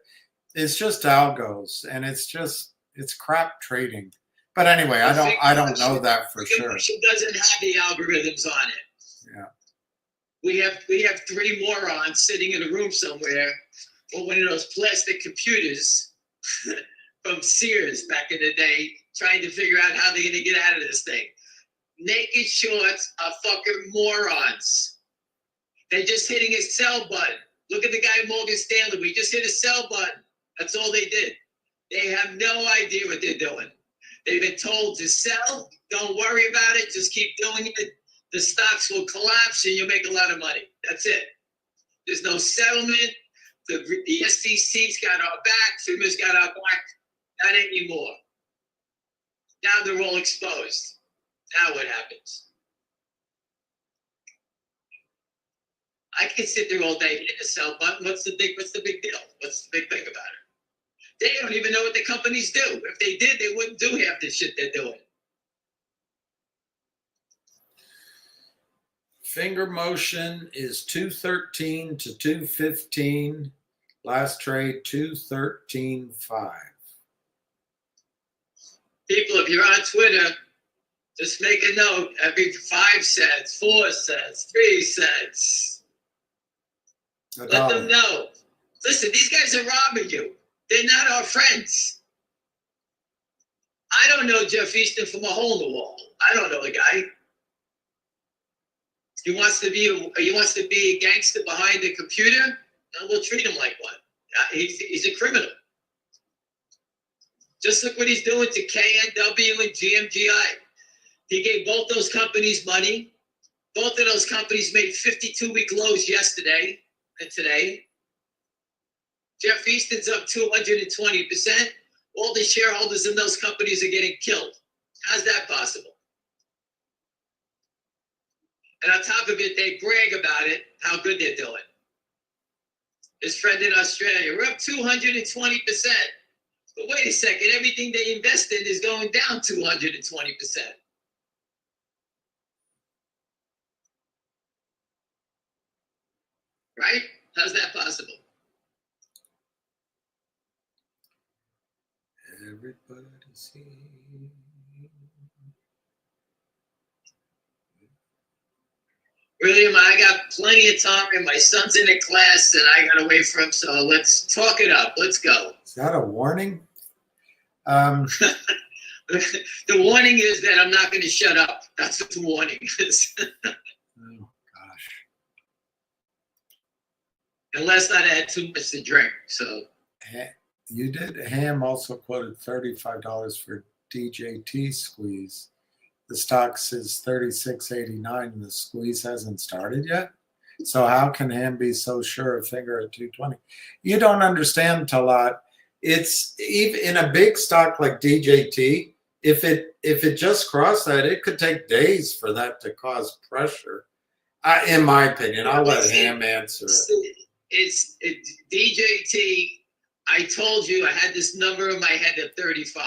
It's just algos, and it's crap trading. But anyway, I don't know that for sure. She doesn't have the algorithms on it. Yeah. We have 3 morons sitting in a room somewhere with one of those plastic computers from Sears back in the day, trying to figure out how they're gonna get out of this thing. Naked shorts are fucking morons. They're just hitting a sell button. Look at the guy at Morgan Stanley. We just hit a sell button. That's all they did. They have no idea what they're doing. They've been told to sell. Don't worry about it. Just keep doing it. The stocks will collapse and you'll make a lot of money. That's it. There's no settlement. The SEC's got our back. FINRA's got our back. Not anymore. Now they're all exposed. Now what happens? I can sit there all day hitting the sell button. What's the big deal? What's the big thing about it? They don't even know what the companies do. If they did, they wouldn't do half the shit they're doing. Finger motion is 213 to 215. Last trade 213.5. People, if you're on Twitter, just make a note every 5 cents, 4 cents, 3 cents. Let them know. Listen, these guys are robbing you. They're not our friends. I don't know Jeff Easton from a hole in the wall. I don't know the guy. He wants to be a gangster behind the computer, and we'll treat him like one. He's a criminal. Just look what he's doing to KNW and GMGI. He gave both those companies money. Both of those companies made 52-week lows yesterday and today. Jeff Easton's up 220%. All the shareholders in those companies are getting killed. How's that possible? And on top of it, they brag about it, how good they're doing. His friend in Australia, we're up 220%. But wait a second, everything they invest in is going down 220%. Right? How's that possible? Everybody see. William, I got plenty of time, and my son's in a class, and I got to wait for him. So let's talk it up. Let's go. Is that a warning? The warning is that I'm not going to shut up. That's what the warning is. Oh, gosh. Unless I had too much to drink. So You did. Ham also quoted $35 for DJT squeeze. The stock says 36.89 and the squeeze hasn't started yet. So how can Ham be so sure of finger at 220? You don't understand, Talat. It's even in a big stock like DJT, if it just crossed that, it could take days for that to cause pressure. In my opinion, I'll let Ham answer it. DJT. I told you I had this number in my head at 35.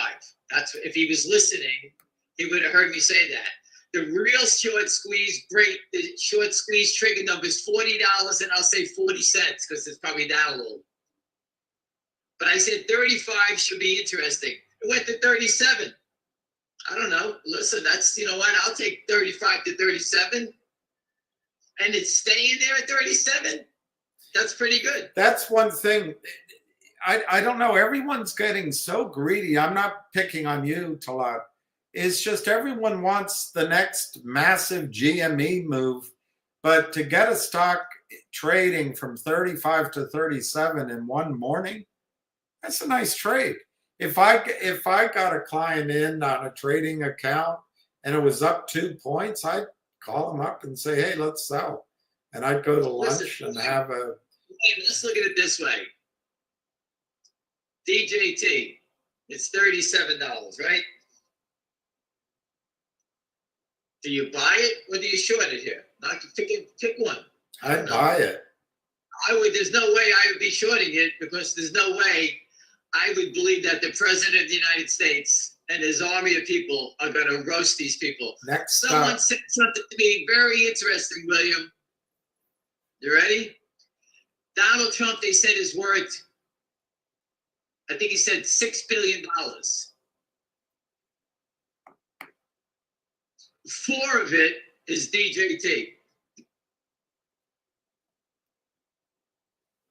That's if he was listening, he would have heard me say that. The real short squeeze break, the short squeeze trigger number is $40, and I'll say 40 cents because it's probably down a little. But I said 35 should be interesting. It went to 37. I don't know. Listen, that's, you know what? I'll take 35 to 37. And it's staying there at 37. That's pretty good. That's one thing. I don't know. Everyone's getting so greedy. I'm not picking on you, Talat. It's just everyone wants the next massive GME move. But to get a stock trading from 35 to 37 in one morning, that's a nice trade. If I got a client in on a trading account and it was up 2 points, I'd call them up and say, hey, let's sell. And I'd go to lunch and have a... Let's look at it this way. DJT, it's $37, right? Do you buy it or do you short it here? Pick one. I'd buy it. There's no way I would be shorting it because there's no way I would believe that the president of the United States and his army of people are going to roast these people. Someone said something to me very interesting, William. You ready? Donald Trump, they said, is worth, I think he said $6 billion. 4 of it is DJT.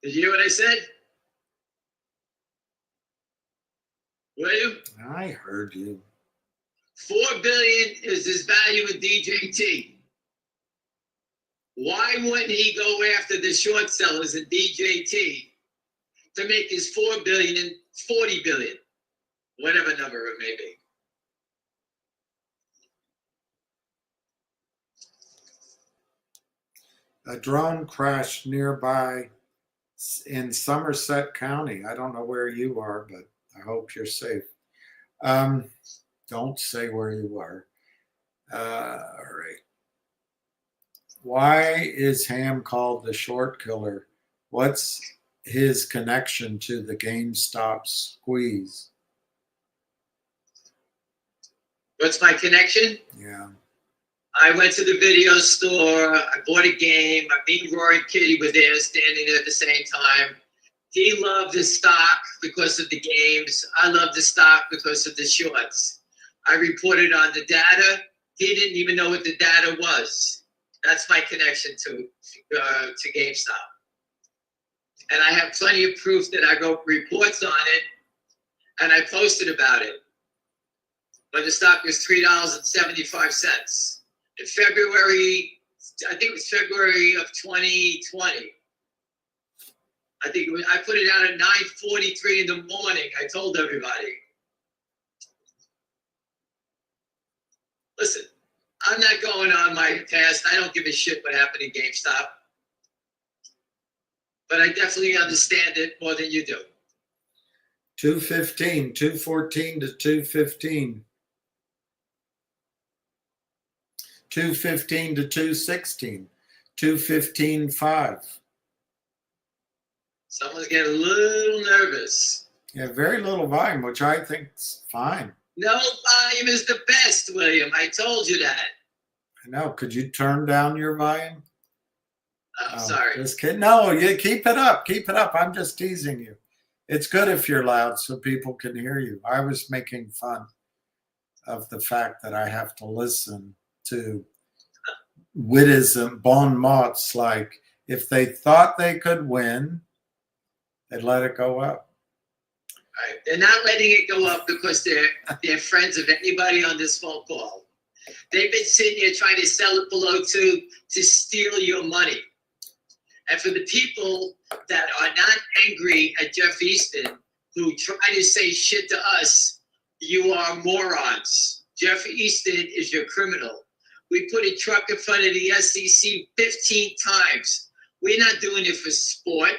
Did you hear what I said? William? I heard you. $4 billion is his value in DJT. Why wouldn't he go after the short sellers in DJT to make his $4 billion and $40 billion, whatever number it may be? A drone crashed nearby in Somerset County. I don't know where you are, but I hope you're safe. Don't say where you are. All right. Why is Ham called the short killer? What's his connection to the GameStop squeeze? What's my connection? Yeah. I went to the video store. I bought a game. Me and Rory and Kitty were there standing there at the same time. He loved the stock because of the games. I love the stock because of the shorts. I reported on the data. He didn't even know what the data was. That's my connection to GameStop. And I have plenty of proof that I wrote reports on it, and I posted about it when the stock was $3.75. In February, I think it was February of 2020. I think I put it out at 9:43 in the morning. I told everybody. Listen, I'm not going on my past. I don't give a shit what happened in GameStop. But I definitely understand it more than you do. 215, 214 to 215. 215 to 216. 215.5. Someone's getting a little nervous. Yeah, very little volume, which I think's fine. No volume is the best, William. I told you that. I know. Could you turn down your volume? I'm sorry. Just kidding. No, you keep it up. Keep it up. I'm just teasing you. It's good if you're loud so people can hear you. I was making fun of the fact that I have to listen to wittism, bon mots, like if they thought they could win, they'd let it go up. Right. They're not letting it go up because they're friends of anybody on this phone call. They've been sitting here trying to sell it below 2 to steal your money. And for the people that are not angry at Jeff Easton, who try to say shit to us, you are morons. Jeff Easton is your criminal. We put a truck in front of the SEC 15 times. We're not doing it for sport.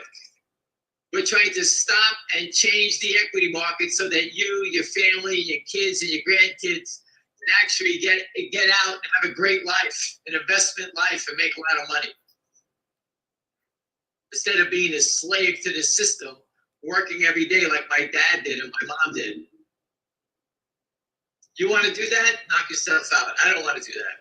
We're trying to stop and change the equity market so that you, your family, your kids, and your grandkids can actually get out and have a great life, an investment life, and make a lot of money. Instead of being a slave to the system, working every day like my dad did and my mom did. You want to do that? Knock yourself out. I don't want to do that.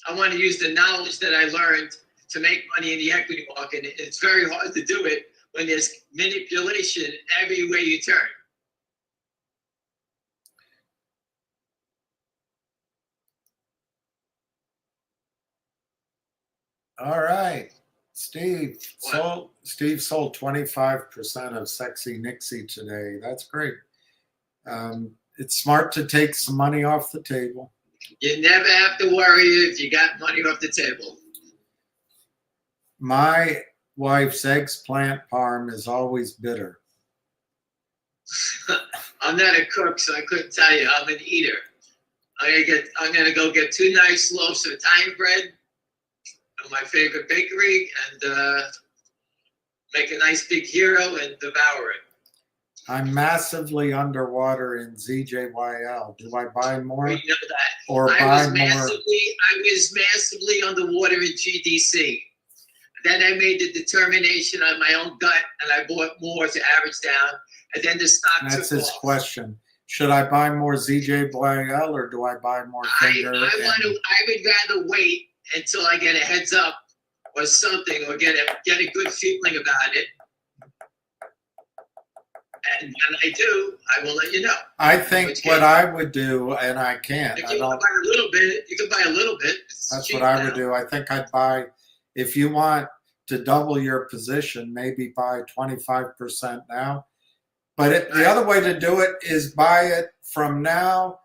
I want to use the knowledge that I learned to make money in the equity market. It's very hard to do it when there's manipulation every way you turn. All right. Steve sold 25% of Sexy Nixie today. That's great. It's smart to take some money off the table. You never have to worry if you got money off the table. My wife's eggplant parm is always bitter. I'm not a cook, so I couldn't tell you. I'm an eater. I'm gonna go get 2 nice loaves of Italian bread from my favorite bakery and make a nice big hero and devour it. I'm massively underwater in ZJYL. Do I buy more? You know that. Or I buy was more? massively underwater in GDC. Then I made the determination on my own gut, and I bought more to average down. And then the stock That's took his off. question. Should I buy more ZJYL or do I buy more Finger? I would rather wait until I get a heads up or something, or get a good feeling about it. And when I do, I will let you know. I think what I would do, and I can't. If you can buy a little bit, you can buy a little bit. That's what I would do. I think I'd buy, if you want to double your position, maybe buy 25% now. But the other way to do it is buy it from now,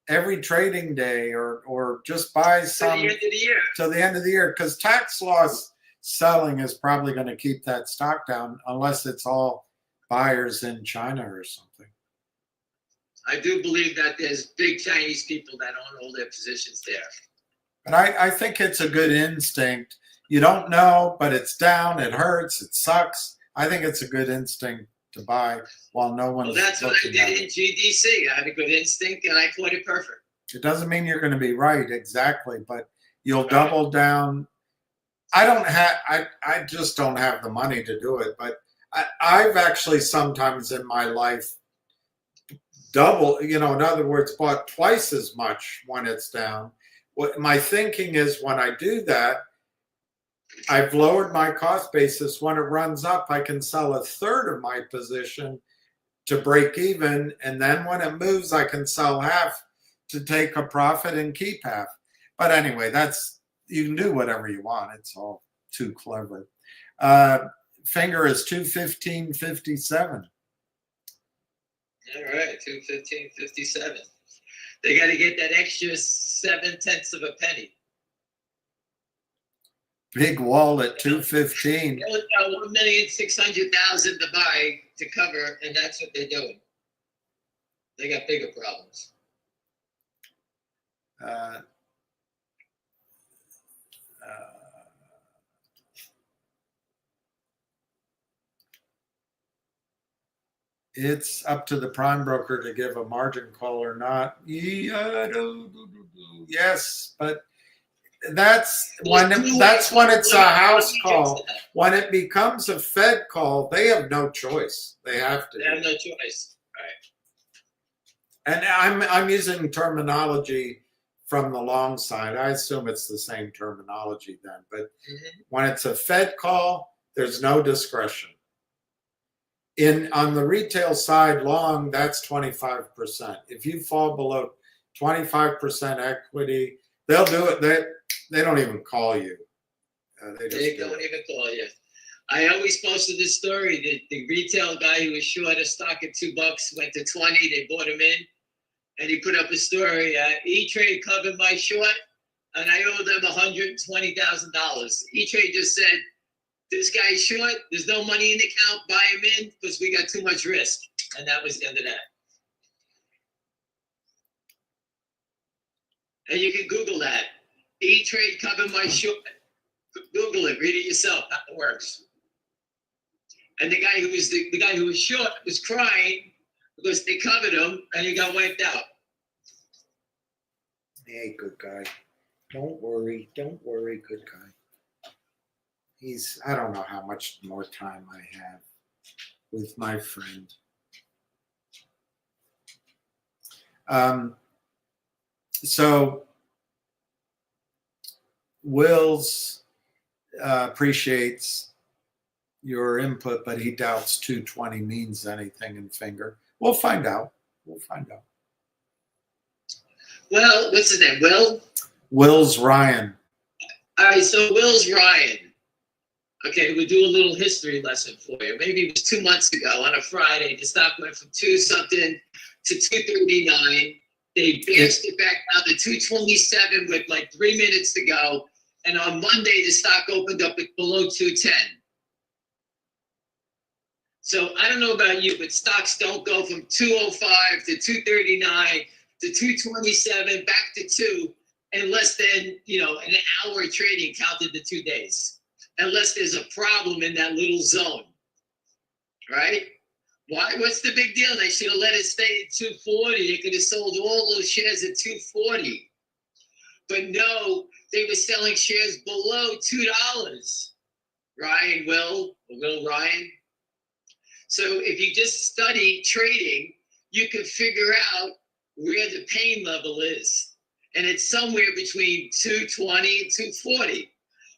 every trading day, or just buy some to the end of the year. Till the end of the year, because tax loss selling is probably going to keep that stock down unless it's all buyers in China or something. I do believe that there's big Chinese people that own all their positions there. But I think it's a good instinct. You don't know, but it's down, it hurts, it sucks. I think it's a good instinct to buy while no one's Well, that's what I looking at did in it. GDC. I had a good instinct and I caught it perfect. It doesn't mean you're going to be right exactly, but you'll double down. I just don't have the money to do it, but I've actually sometimes in my life double, in other words, bought twice as much when it's down. What my thinking is, when I do that, I've lowered my cost basis. When it runs up, I can sell a third of my position to break even. And then when it moves, I can sell half to take a profit and keep half. But anyway, you can do whatever you want. It's all too clever. Finger is 215.57. All right, 215.57. They got to get that extra 7/10 of a penny. Big wall at 215. 1,600,000 to buy to cover, and that's what they're doing. They got bigger problems. It's up to the prime broker to give a margin call or not. Yes, but that's when it's a house call. When it becomes a Fed call, they have no choice. They have to. They have no choice. Right. And I'm using terminology from the long side. I assume it's the same terminology then. But when it's a Fed call, there's no discretion. On the retail side, long, that's 25%. If you fall below 25% equity, they'll do it. They don't even call you. They don't even call you. I always posted this story that the retail guy who was short a stock at $2 went to 20. They bought him in, and he put up a story. E-Trade covered my short, and I owe them $120,000. E-Trade just said, "This guy's short. There's no money in the account. Buy him in because we got too much risk." And that was the end of that. And you can Google that. E-Trade covered my short. Google it. Read it yourself. How it works. And the guy who was the guy who was short was crying because they covered him and he got wiped out. Hey, good guy. Don't worry. Don't worry, good guy. I don't know how much more time I have with my friend. So Wills appreciates your input, but he doubts 220 means anything in finger. We'll find out. Well, what's his name? Wills Ryan. All right, so Wills Ryan. Okay, we'll do a little history lesson for you. Maybe it was 2 months ago on a Friday. The stock went from 2-something to 239. They bashed it back down to 227 with like 3 minutes to go. And on Monday, the stock opened up at below 210. So I don't know about you, but stocks don't go from 205 to 239 to 227 back to 2 in less than, an hour trading counted the 2 days. Unless there's a problem in that little zone, right? Why? What's the big deal? They should have let it stay at 240. They could have sold all those shares at 240. But no, they were selling shares below $2. Will Ryan. So if you just study trading, you can figure out where the pain level is. And it's somewhere between 220 and 240.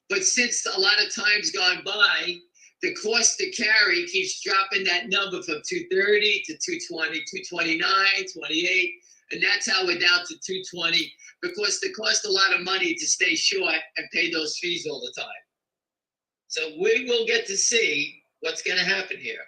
But since a lot of time's gone by, the cost to carry keeps dropping that number from 230 to 220, 229, 28. And that's how we're down to 220 because it costs a lot of money to stay short and pay those fees all the time. So we will get to see what's going to happen here.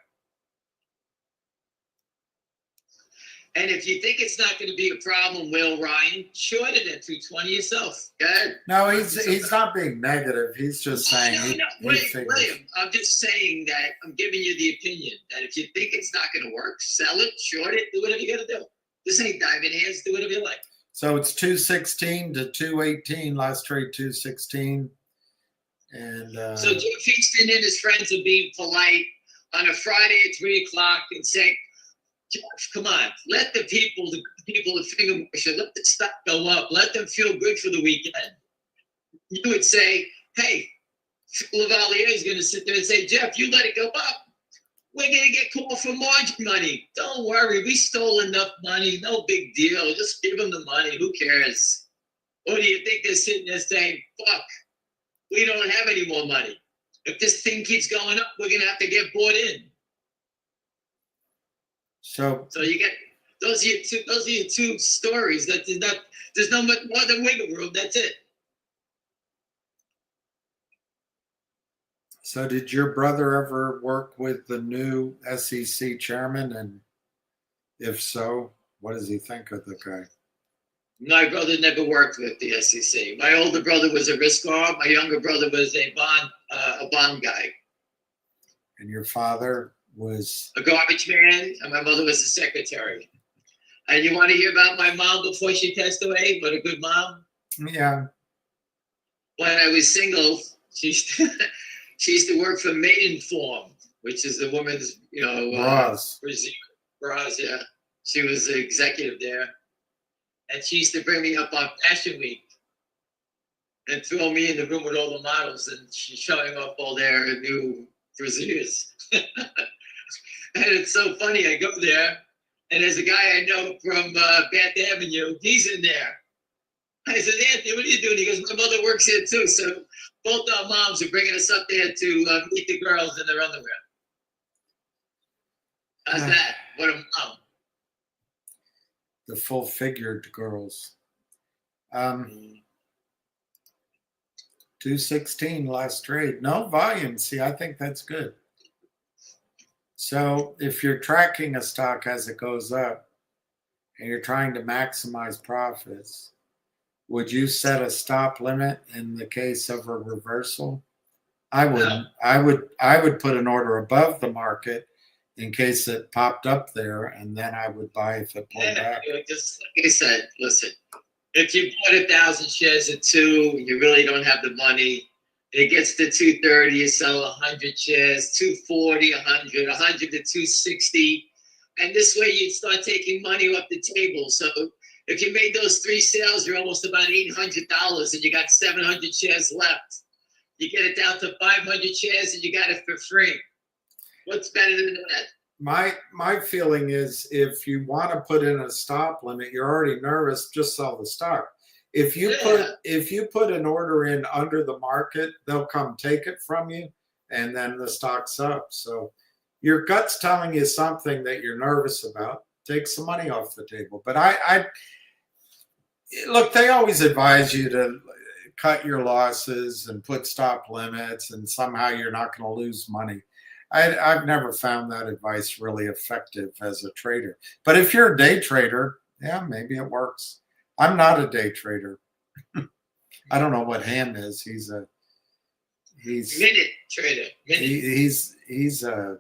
And if you think it's not going to be a problem, Will Ryan, short it at 220 yourself. Go ahead. No, he's not being negative. He's just saying. William, I'm just saying that I'm giving you the opinion that if you think it's not going to work, sell it, short it, do whatever you got to do. This ain't diving hands. Do whatever you like. So it's 216 to 218. Last trade 216. And so Jeff Easton and his friends are being polite on a Friday at 3:00 and saying, "Come on, let the people at Finger Motion, let the stock go up. Let them feel good for the weekend." You would say, "Hey, Lavalier is going to sit there and say, Jeff, you let it go up. We're going to get called for margin money. Don't worry, we stole enough money. No big deal. Just give them the money. Who cares?" Or do you think they're sitting there saying, "Fuck, we don't have any more money. If this thing keeps going up, we're going to have to get bought in"? So So you get those are your two. Those are your two stories. That is not. There's no more than wiggle room. That's it. So did your brother ever work with the new SEC chairman? And if so, what does he think of the guy? My brother never worked with the SEC. My older brother was a risk guard. My younger brother was a bond guy, And your father was? a garbage man, and my mother was a secretary. And you want to hear about my mom before she passed away? What a good mom. Yeah. When I was single, she used to work for Maiden Form, which is the woman's, Ross. bras, yeah. She was the executive there. And she used to bring me up on Fashion Week and throw me in the room with all the models, and she's showing off all their new brassieres. And it's so funny. I go there, and there's a guy I know from Bath Avenue. He's in there. I said, Anthony, what are you doing? He goes, my mother works here too. So both our moms are bringing us up there to meet the girls in their underwear. How's that? What a mom. The full-figured girls. 216 last trade. No volume. See, I think that's good. So if you're tracking a stock as it goes up and you're trying to maximize profits, would you set a stop limit in the case of a reversal? I wouldn't. I would put an order above the market in case it popped up there, and then I would buy if it pulled back. Just like I said, listen, if you bought 1,000 shares at 2, you really don't have the money. It gets to 230, you sell 100 shares, 240, 100, 100 to 260. And this way you'd start taking money off the table. So if you made those 3 sales, you're almost about $800 and you got 700 shares left. You get it down to 500 shares and you got it for free. What's better than that? My feeling is if you want to put in a stop limit, you're already nervous, just sell the stock. If you put an order in under the market, they'll come take it from you, and then the stock's up. So your gut's telling you something that you're nervous about. Take some money off the table. But I look, they always advise you to cut your losses and put stop limits, and somehow you're not going to lose money. I've never found that advice really effective as a trader. But if you're a day trader, yeah, maybe it works. I'm not a day trader. I don't know what Ham is. He's minute trader. He's a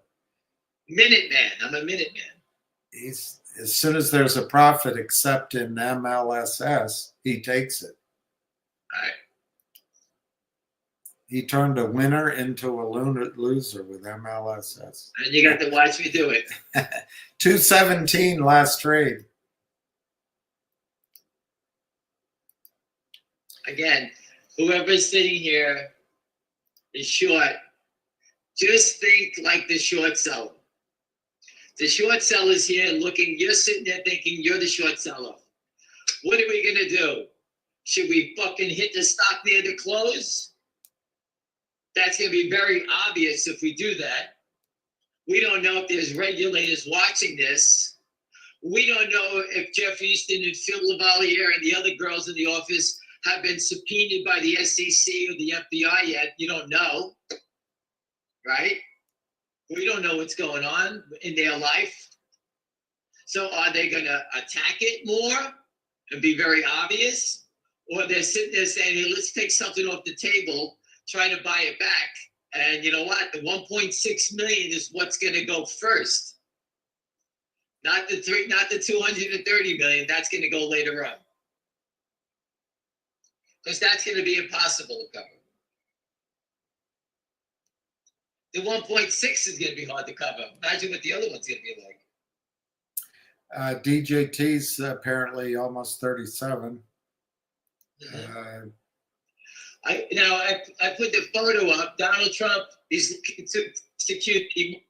minute man. I'm a minute man. He's, as soon as there's a profit, except in MLSS, he takes it. All right. He turned a winner into a loser with MLSS. And you got to watch me do it. 217 last trade. Again, whoever's sitting here is short. Just think like the short seller. The short seller's here looking, you're sitting there thinking you're the short seller. What are we going to do? Should we fucking hit the stock near the close? That's going to be very obvious if we do that. We don't know if there's regulators watching this. We don't know if Jeff Easton and Phil Lavalier and the other girls in the office have been subpoenaed by the SEC or the FBI yet. You don't know, right? We don't know what's going on in their life. So are they going to attack it more and be very obvious? Or they're sitting there saying, hey, let's take something off the table, try to buy it back. And you know what? The 1.6 million is what's going to go first. Not the 230 million. That's going to go later on. Because that's going to be impossible to cover. The 1.6 is going to be hard to cover. Imagine what the other one's going to be like. DJT's apparently almost 37. Mm-hmm. I put the photo up. Donald Trump is looking to execute the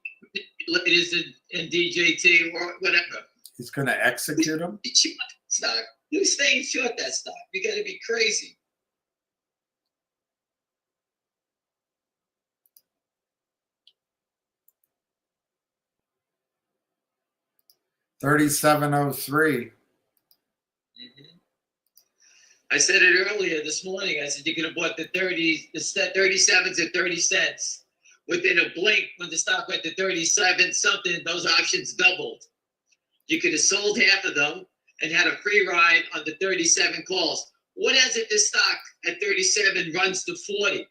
ladies in DJT or whatever. He's going to execute them? Stock. Who's staying short that stock? You got to be crazy. 37.03. I said it earlier this morning. I said you could have bought the 37s at 30 cents. Within a blink, when the stock went to 37 something, those options doubled. You could have sold half of them and had a free ride on the 37 calls. What is it this stock at 37 runs to 40?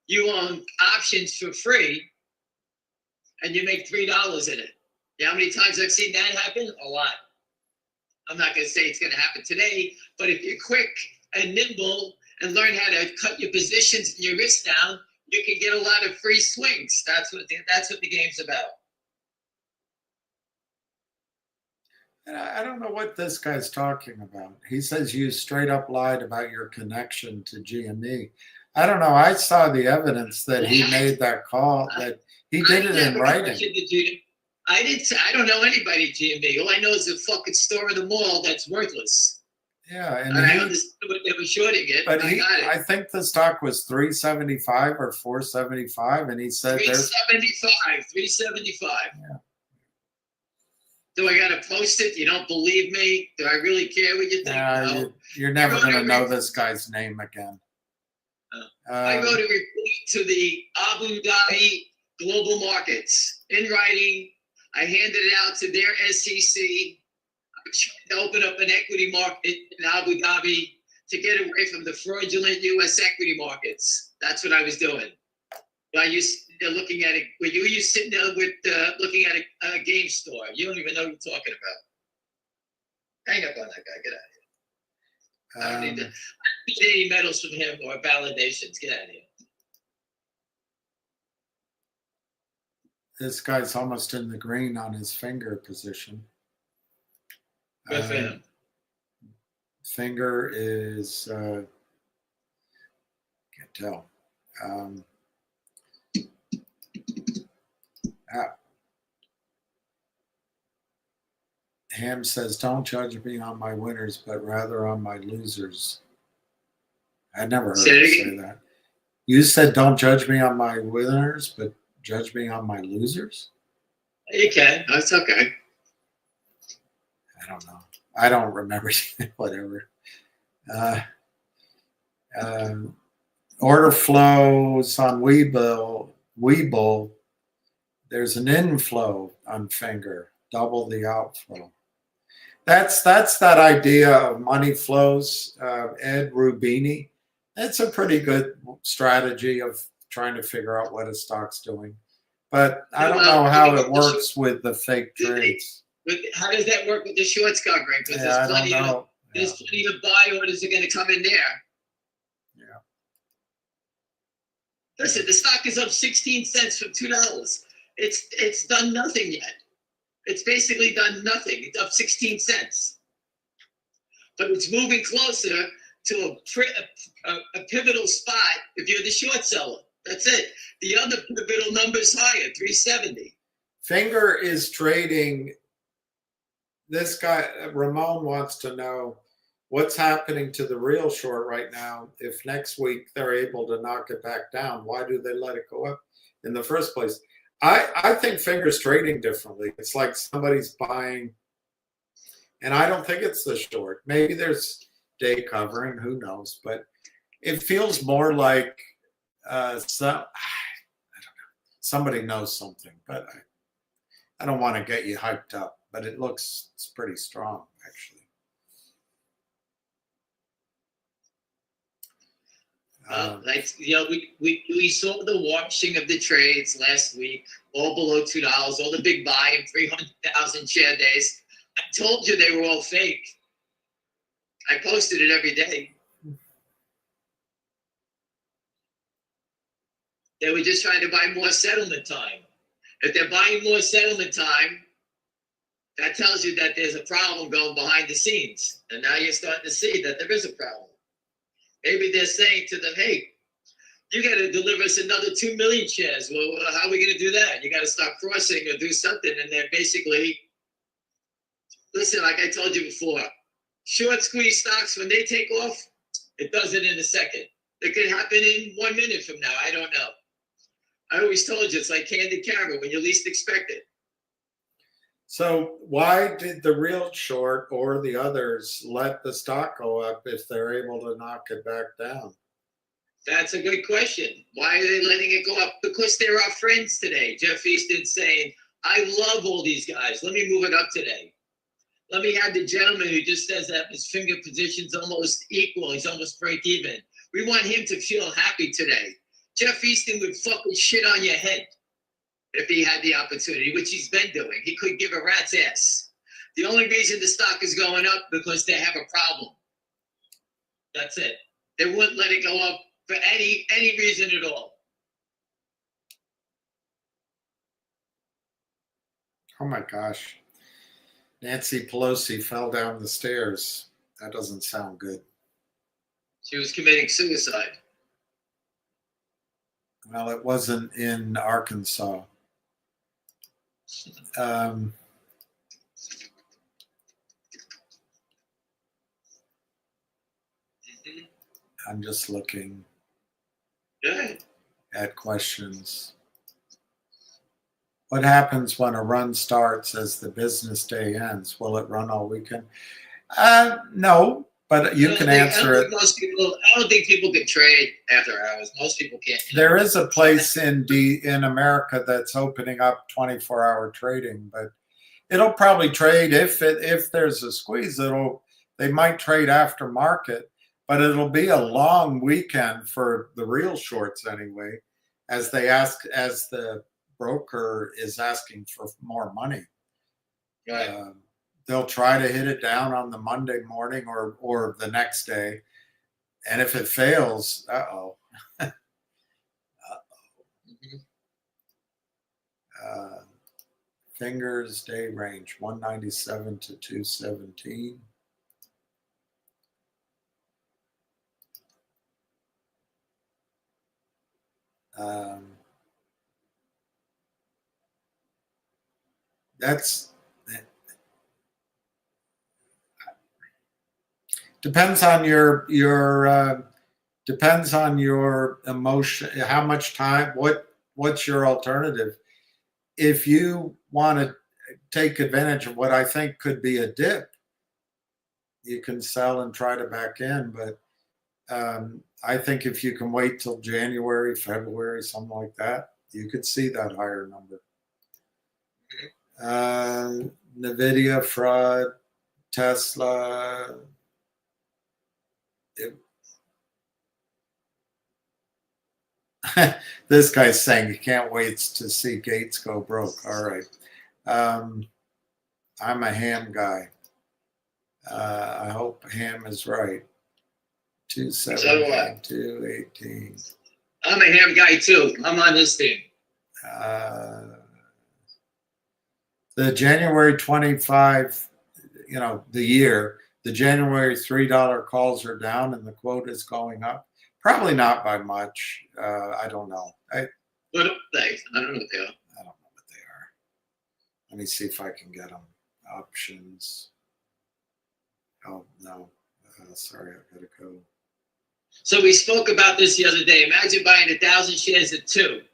You own options for free and you make $3 in it. You know how many times I've seen that happen? A lot. I'm not going to say it's going to happen today, but if you're quick and nimble and learn how to cut your positions and your risk down, you can get a lot of free swings. That's what the game's about. And I don't know what this guy's talking about. He says you straight up lied about your connection to GME. I don't know. I saw the evidence that he made that call, that he did it in writing. I didn't say, I don't know anybody at GME. All I know is a fucking store in the mall that's worthless. Yeah, and I understood what they were shorting it. But I think the stock was 375 or 475, and he said 375, 375. Yeah. Do I gotta post it? You don't believe me? Do I really care what you think? No. You're never going to know this guy's name again. I wrote a report to the Abu Dhabi Global Markets in writing. I handed it out to their SEC. I'm trying to open up an equity market in Abu Dhabi to get away from the fraudulent U.S. equity markets. That's what I was doing. While they're looking at it, were you sitting there with looking at a game store? You don't even know what you're talking about. Hang up on that guy. Get out of here. I don't need any medals from him or validations. Get out of here. This guy's almost in the green on his finger position. Good for him. Finger is, can't tell. Ham says, don't judge me on my winners, but rather on my losers. I never heard him say that. You said, don't judge me on my winners, but judge me on my losers? You can. That's okay. I don't know. I don't remember. Whatever. Order flows on Webull. There's an inflow on Finger, double the outflow. That's that idea of money flows. Ed Rubini. It's a pretty good strategy of trying to figure out what a stock's doing. But I don't know how it works with the fake trades. How does that work with the shorts covering? Because there's plenty of buy orders that are going to come in there. Yeah. Listen, the stock is up 16 cents from $2. It's done nothing yet. It's basically done nothing. It's up 16 cents. But it's moving closer to a pivotal spot if you're the short seller. That's it. The other pivotal number is higher, 370. Finger is trading. This guy, Ramon, wants to know what's happening to the real short right now. If next week they're able to knock it back down, why do they let it go up in the first place? I think Finger's trading differently. It's like somebody's buying, and I don't think it's the short. Maybe there's day covering, who knows? But it feels more like I don't know. Somebody knows something, but I don't want to get you hyped up. But it's pretty strong, actually. We saw the washing of the trades last week, all below $2, all the big buy and 300,000 share days. I told you they were all fake. I posted it every day. They were just trying to buy more settlement time. If they're buying more settlement time, that tells you that there's a problem going behind the scenes. And now you're starting to see that there is a problem. Maybe they're saying to them, hey, you got to deliver us another 2 million shares. Well, how are we going to do that? You got to start crossing or do something. And they're basically, listen, like I told you before, short squeeze stocks, when they take off, it does it in a second. It could happen in 1 minute from now. I don't know. I always told you, it's like candid camera when you least expect it. So why did the real short or the others let the stock go up if they're able to knock it back down? That's a good question. Why are they letting it go up? Because they're our friends today. Jeff Easton saying, I love all these guys. Let me move it up today. Let me have the gentleman who just says that his finger position's almost equal. He's almost break even. We want him to feel happy today. Jeff Easton would fucking shit on your head if he had the opportunity, which he's been doing. He could give a rat's ass. The only reason the stock is going up because they have a problem. That's it. They wouldn't let it go up for any reason at all. Oh my gosh. Nancy Pelosi fell down the stairs. That doesn't sound good. She was committing suicide. Well, it wasn't in Arkansas. I'm just looking Good. at questions. What happens when a run starts as the business day ends? Will it run all weekend? No, but you can answer it. I don't think people can trade after hours. Most people can't. There is a place in America that's opening up 24-hour trading, but it'll probably trade if there's a squeeze. They might trade after market, but it'll be a long weekend for the real shorts anyway, as the broker is asking for more money. Right. They'll try to hit it down on the Monday morning or the next day, and if it fails, fingers day range 197 to 217. That's depends on your depends on your emotion, how much time, what's your alternative. If you want to take advantage of what I think could be a dip, you can sell and try to back in, but I think if you can wait till January, February, something like that, you could see that higher number. NVIDIA fraud, Tesla. This guy's saying he can't wait to see Gates go broke. All right. I'm a ham guy. I hope ham is right. 217, 218. I'm a ham guy too. I'm on this team. The January 25, the year, the January $3 calls are down and the quote is going up. Probably not by much. I don't know. What are they? I don't know what they are. I don't know what they are. Let me see if I can get them. Options. Oh, no. Sorry, I've got to go. So we spoke about this the other day. Imagine buying 1,000 shares at 2.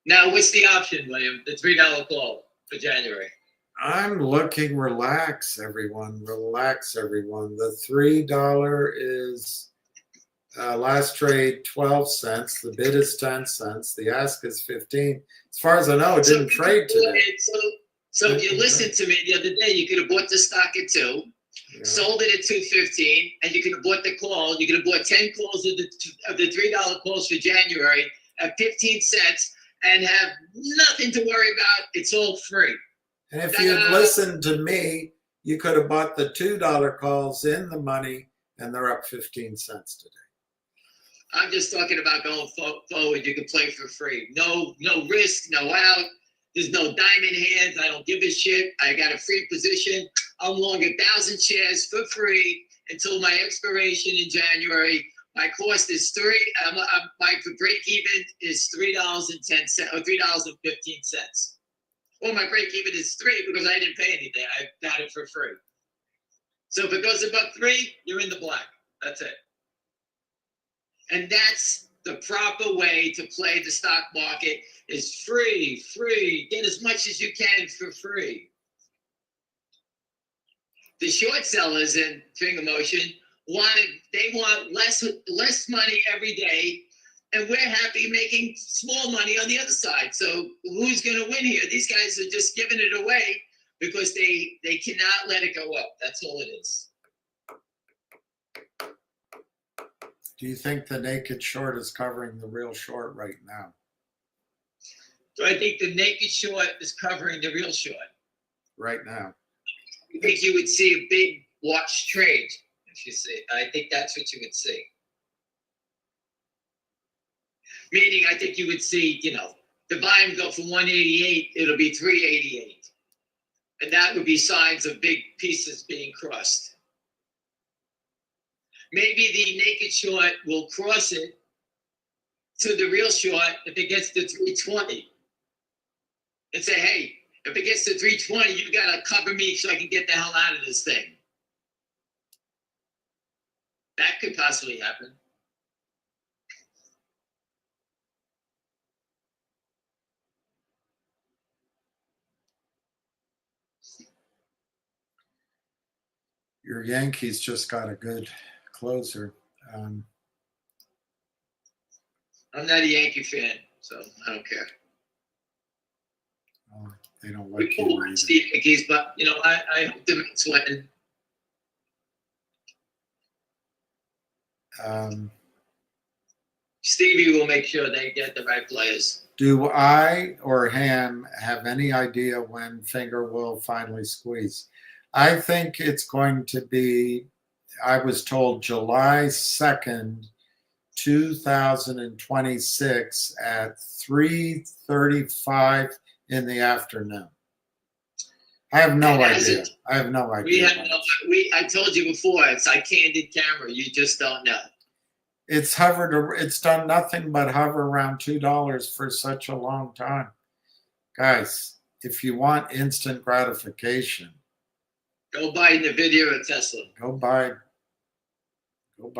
Now, what's the option, William? The $3 call for January. I'm looking. Relax, everyone. Relax, everyone. The $3 is last trade 12 cents. The bid is 10 cents. The ask is 15. As far as I know, it didn't trade today. So if you listened to me the other day, you could have bought the stock at 2. Yeah. Sold it at 215, and you could have bought the call. You could have bought 10 calls of the $3 calls for January at 15 cents, and have nothing to worry about. It's all free. And if you'd listened to me, you could have bought the $2 calls in the money, and they're up 15 cents today. I'm just talking about going forward. You can play for free. No risk, no out. There's no diamond hands. I don't give a shit. I got a free position. I'm long 1,000 shares for free until my expiration in January. My cost is my break even is $3.10 or $3.15. Well, my break even is $3 because I didn't pay anything. I got it for free. So if it goes above 3, you're in the black. That's it. And that's the proper way to play the stock market. Is free. Get as much as you can for free. the short sellers in finger motion they want less money every day, and we're happy making small money on the other side. So who's going to win here? These guys are just giving it away because they cannot let it go up. That's all it is. Do you think the naked short is covering the real short right now? So I think the naked short is covering the real short. Right now. I think you would see a big watch trade if you see. I think that's what you would see. Meaning, I think you would see, the volume go from 188, it'll be 388. And that would be signs of big pieces being crossed. Maybe the naked short will cross it to the real short if it gets to 320. And say, hey, if it gets to 320, you got to cover me so I can get the hell out of this thing. That could possibly happen. Your Yankees just got a good closer. I'm not a Yankee fan, so I don't care. They don't We like don't you watch either. the Yankees, but I hope the Mets win. Stevie will make sure they get the right players. Do I or Ham have any idea when Finger will finally squeeze? I think it's going to be, I was told July 2nd, 2026 at 3:35 in the afternoon. I have no idea. I have no idea. I told you before, it's like candid camera. You just don't know. It's done nothing but hover around $2 for such a long time. Guys, if you want instant gratification, go buy NVIDIA or Tesla. Go buy Go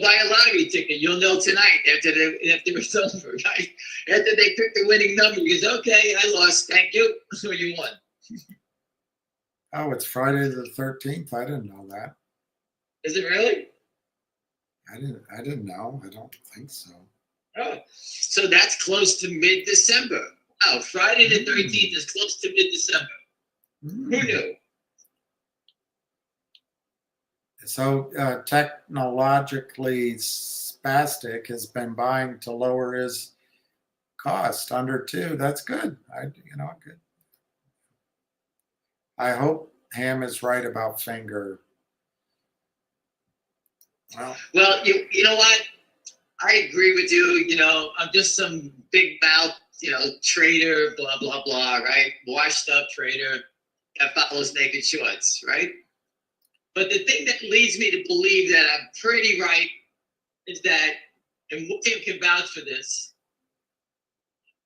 buy a lottery ticket. You'll know tonight after it's over, right? After they pick the winning number, you go, okay, I lost. Thank you. So you won. Oh, it's Friday the 13th. I didn't know that. Is it really? I didn't know. I don't think so. Oh, so that's close to mid-December. Oh, Friday the 13th is close to mid-December. Who knew? So technologically spastic has been buying to lower his cost under 2. That's good. Good. I hope Ham is right about Finger. Well, you know what? I agree with you. I'm just some big mouth, trader, blah, blah, blah, right? Washed up trader that follows naked shorts, right? But the thing that leads me to believe that I'm pretty right is that, and William can vouch for this,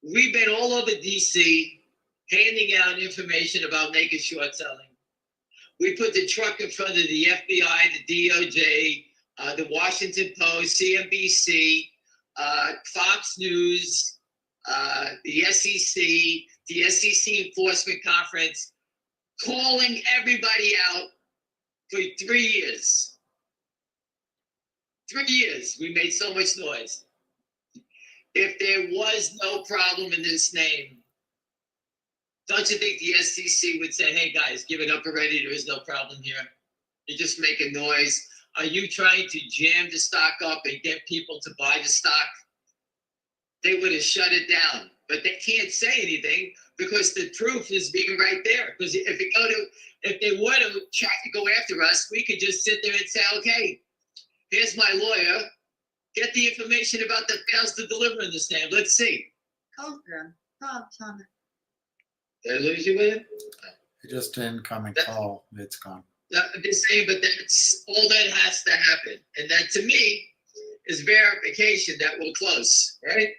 we've been all over DC handing out information about naked short selling. We put the truck in front of the FBI, the DOJ, the Washington Post, CNBC, Fox News, the SEC, the SEC Enforcement Conference, calling everybody out for 3 years. 3 years, we made so much noise. If there was no problem in this name, don't you think the SEC would say, hey guys, give it up already, there is no problem here? You're just making noise. Are you trying to jam the stock up and get people to buy the stock? They would have shut it down, but they can't say anything because the proof is being right there. Because if they were to try to go after us, we could just sit there and say, okay, here's my lawyer. Get the information about the fails to deliver in this name. Let's see. Call from Rob Thomas. Did I lose you with it? Just an incoming call. It's gone. I'm just saying, but that's all that has to happen. And that to me is verification that we're close, right?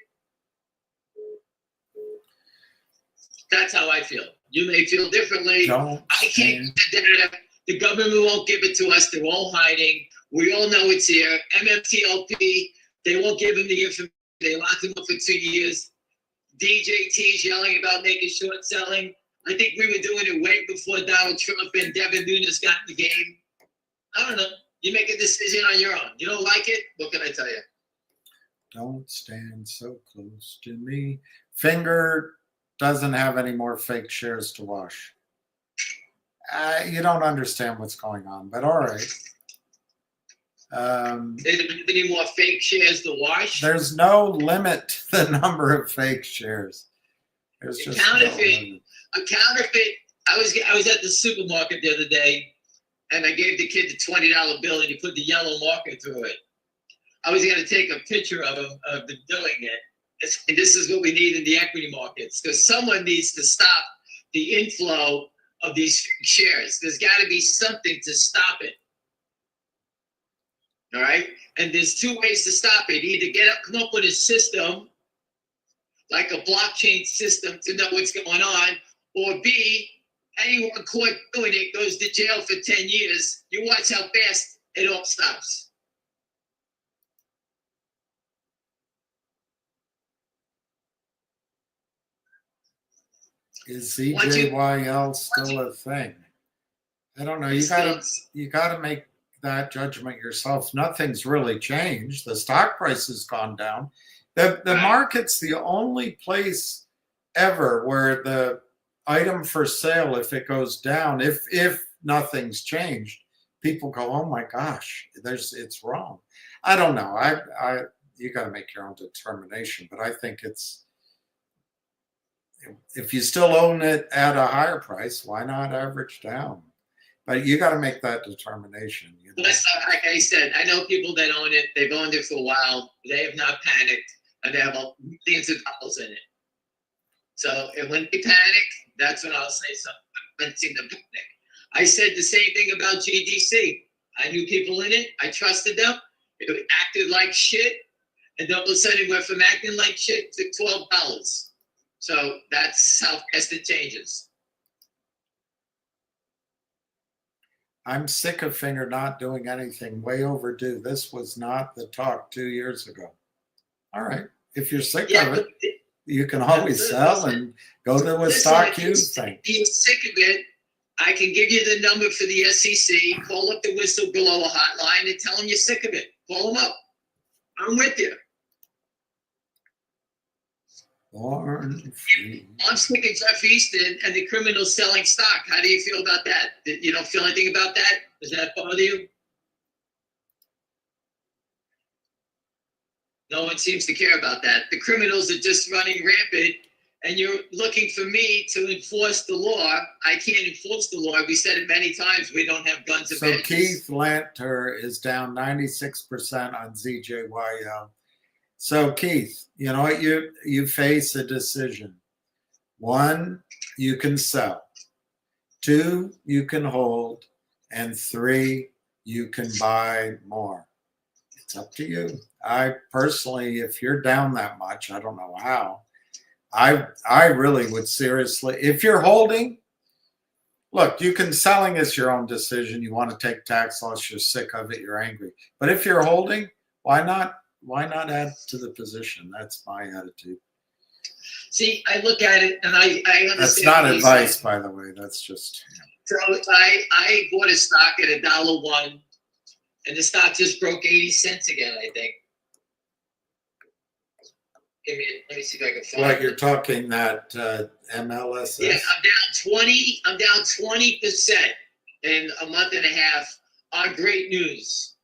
That's how I feel. You may feel differently. I can't get the data. The government won't give it to us. They're all hiding. We all know it's here. MMTLP, they won't give them the information. They locked them up for 2 years. DJT's yelling about naked short selling. I think we were doing it way before Donald Trump and Devin Nunes got in the game. I don't know. You make a decision on your own. You don't like it? What can I tell you? Don't stand so close to me. Finger doesn't have any more fake shares to wash. You don't understand what's going on, but all right. They don't have any more fake shares to wash. There's no limit to the number of fake shares. There's just Counterfeit. A counterfeit. I was at the supermarket the other day, and I gave the kid the $20 bill, and he put the yellow marker through it. I was going to take a picture of him of them doing it. And this is what we need in the equity markets, because someone needs to stop the inflow of these shares. There's got to be something to stop it. All right, and there's two ways to stop it: either come up with a system, like a blockchain system, to know what's going on, or B, anyone caught doing it goes to jail for 10 years. You watch how fast it all stops. Is CJYL still a thing? I don't know. You gotta make that judgment yourself. Nothing's really changed. The stock price has gone down. The market's the only place ever where the item for sale, if it goes down, if nothing's changed, people go, oh my gosh, it's wrong. I don't know. You got to make your own determination, but I think if you still own it at a higher price, why not average down? But you got to make that determination. You know? Like I said, I know people that own it. They've owned it for a while. They have not panicked, and they have millions of dollars in it. So when they panic, that's when I'll say something. I haven't seen them panic. I said the same thing about GDC. I knew people in it. I trusted them. It acted like shit, and all of a sudden it went from acting like shit to $12. So that's how fast it changes. I'm sick of Finger not doing anything. Way overdue. This was not the talk 2 years ago. All right. If you're sick of it, you can always sell and go to a stock Q thing. If you're sick of it, I can give you the number for the SEC. Call up the whistleblower hotline and tell them you're sick of it. Call them up. I'm with you. I'm sick of Jeff Easton and the criminals selling stock. How do you feel about that? You don't feel anything about that? Does that bother you? No one seems to care about that. The criminals are just running rampant, and you're looking for me to enforce the law. I can't enforce the law. We said it many times. We don't have guns and So badges. Keith Lanter is down 96% on ZJYL. So Keith, you know what? You face a decision. 1, you can sell. 2, you can hold. And 3, you can buy more. It's up to you. I personally, if you're down that much, I don't know how. I really would seriously, if you're holding, look, you can selling is your own decision. You want to take tax loss, you're sick of it, you're angry. But if you're holding, why not add to the position? That's my attitude. See, I look at it and I understand. That's not advice, by the way. That's just. So I bought a stock at $1.01, and the stock just broke 80 cents again, I think. Let me see if I can find Like you're talking that MLSS? Yeah, I'm down 20% in a month and a half on great news.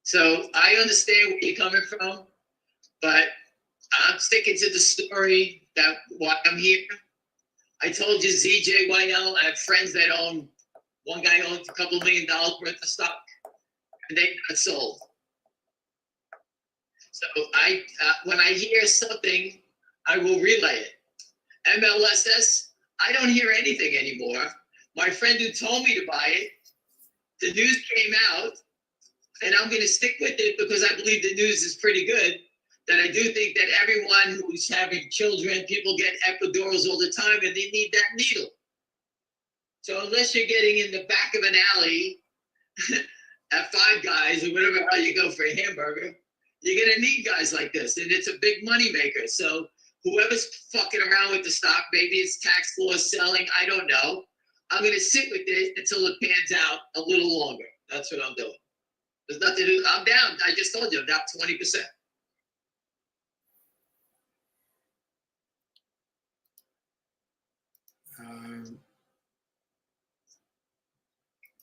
So I understand where you're coming from, but I'm sticking to the story that why I'm here. I told you ZJYL, I have friends that own, one guy owns a couple $1 million worth of stock, and they got sold. So when I hear something, I will relay it. MLSS, I don't hear anything anymore. My friend who told me to buy it, the news came out, and I'm going to stick with it because I believe the news is pretty good. That I do think that everyone who's having children, people get epidurals all the time, and they need that needle. So unless you're getting in the back of an alley at Five Guys or whatever how you go for a hamburger, you're going to need guys like this, and it's a big money maker. So whoever's fucking around with the stock, maybe it's tax law selling, I don't know. I'm going to sit with it until it pans out a little longer. That's what I'm doing. There's nothing to do. I'm down. I just told you, I'm down 20%.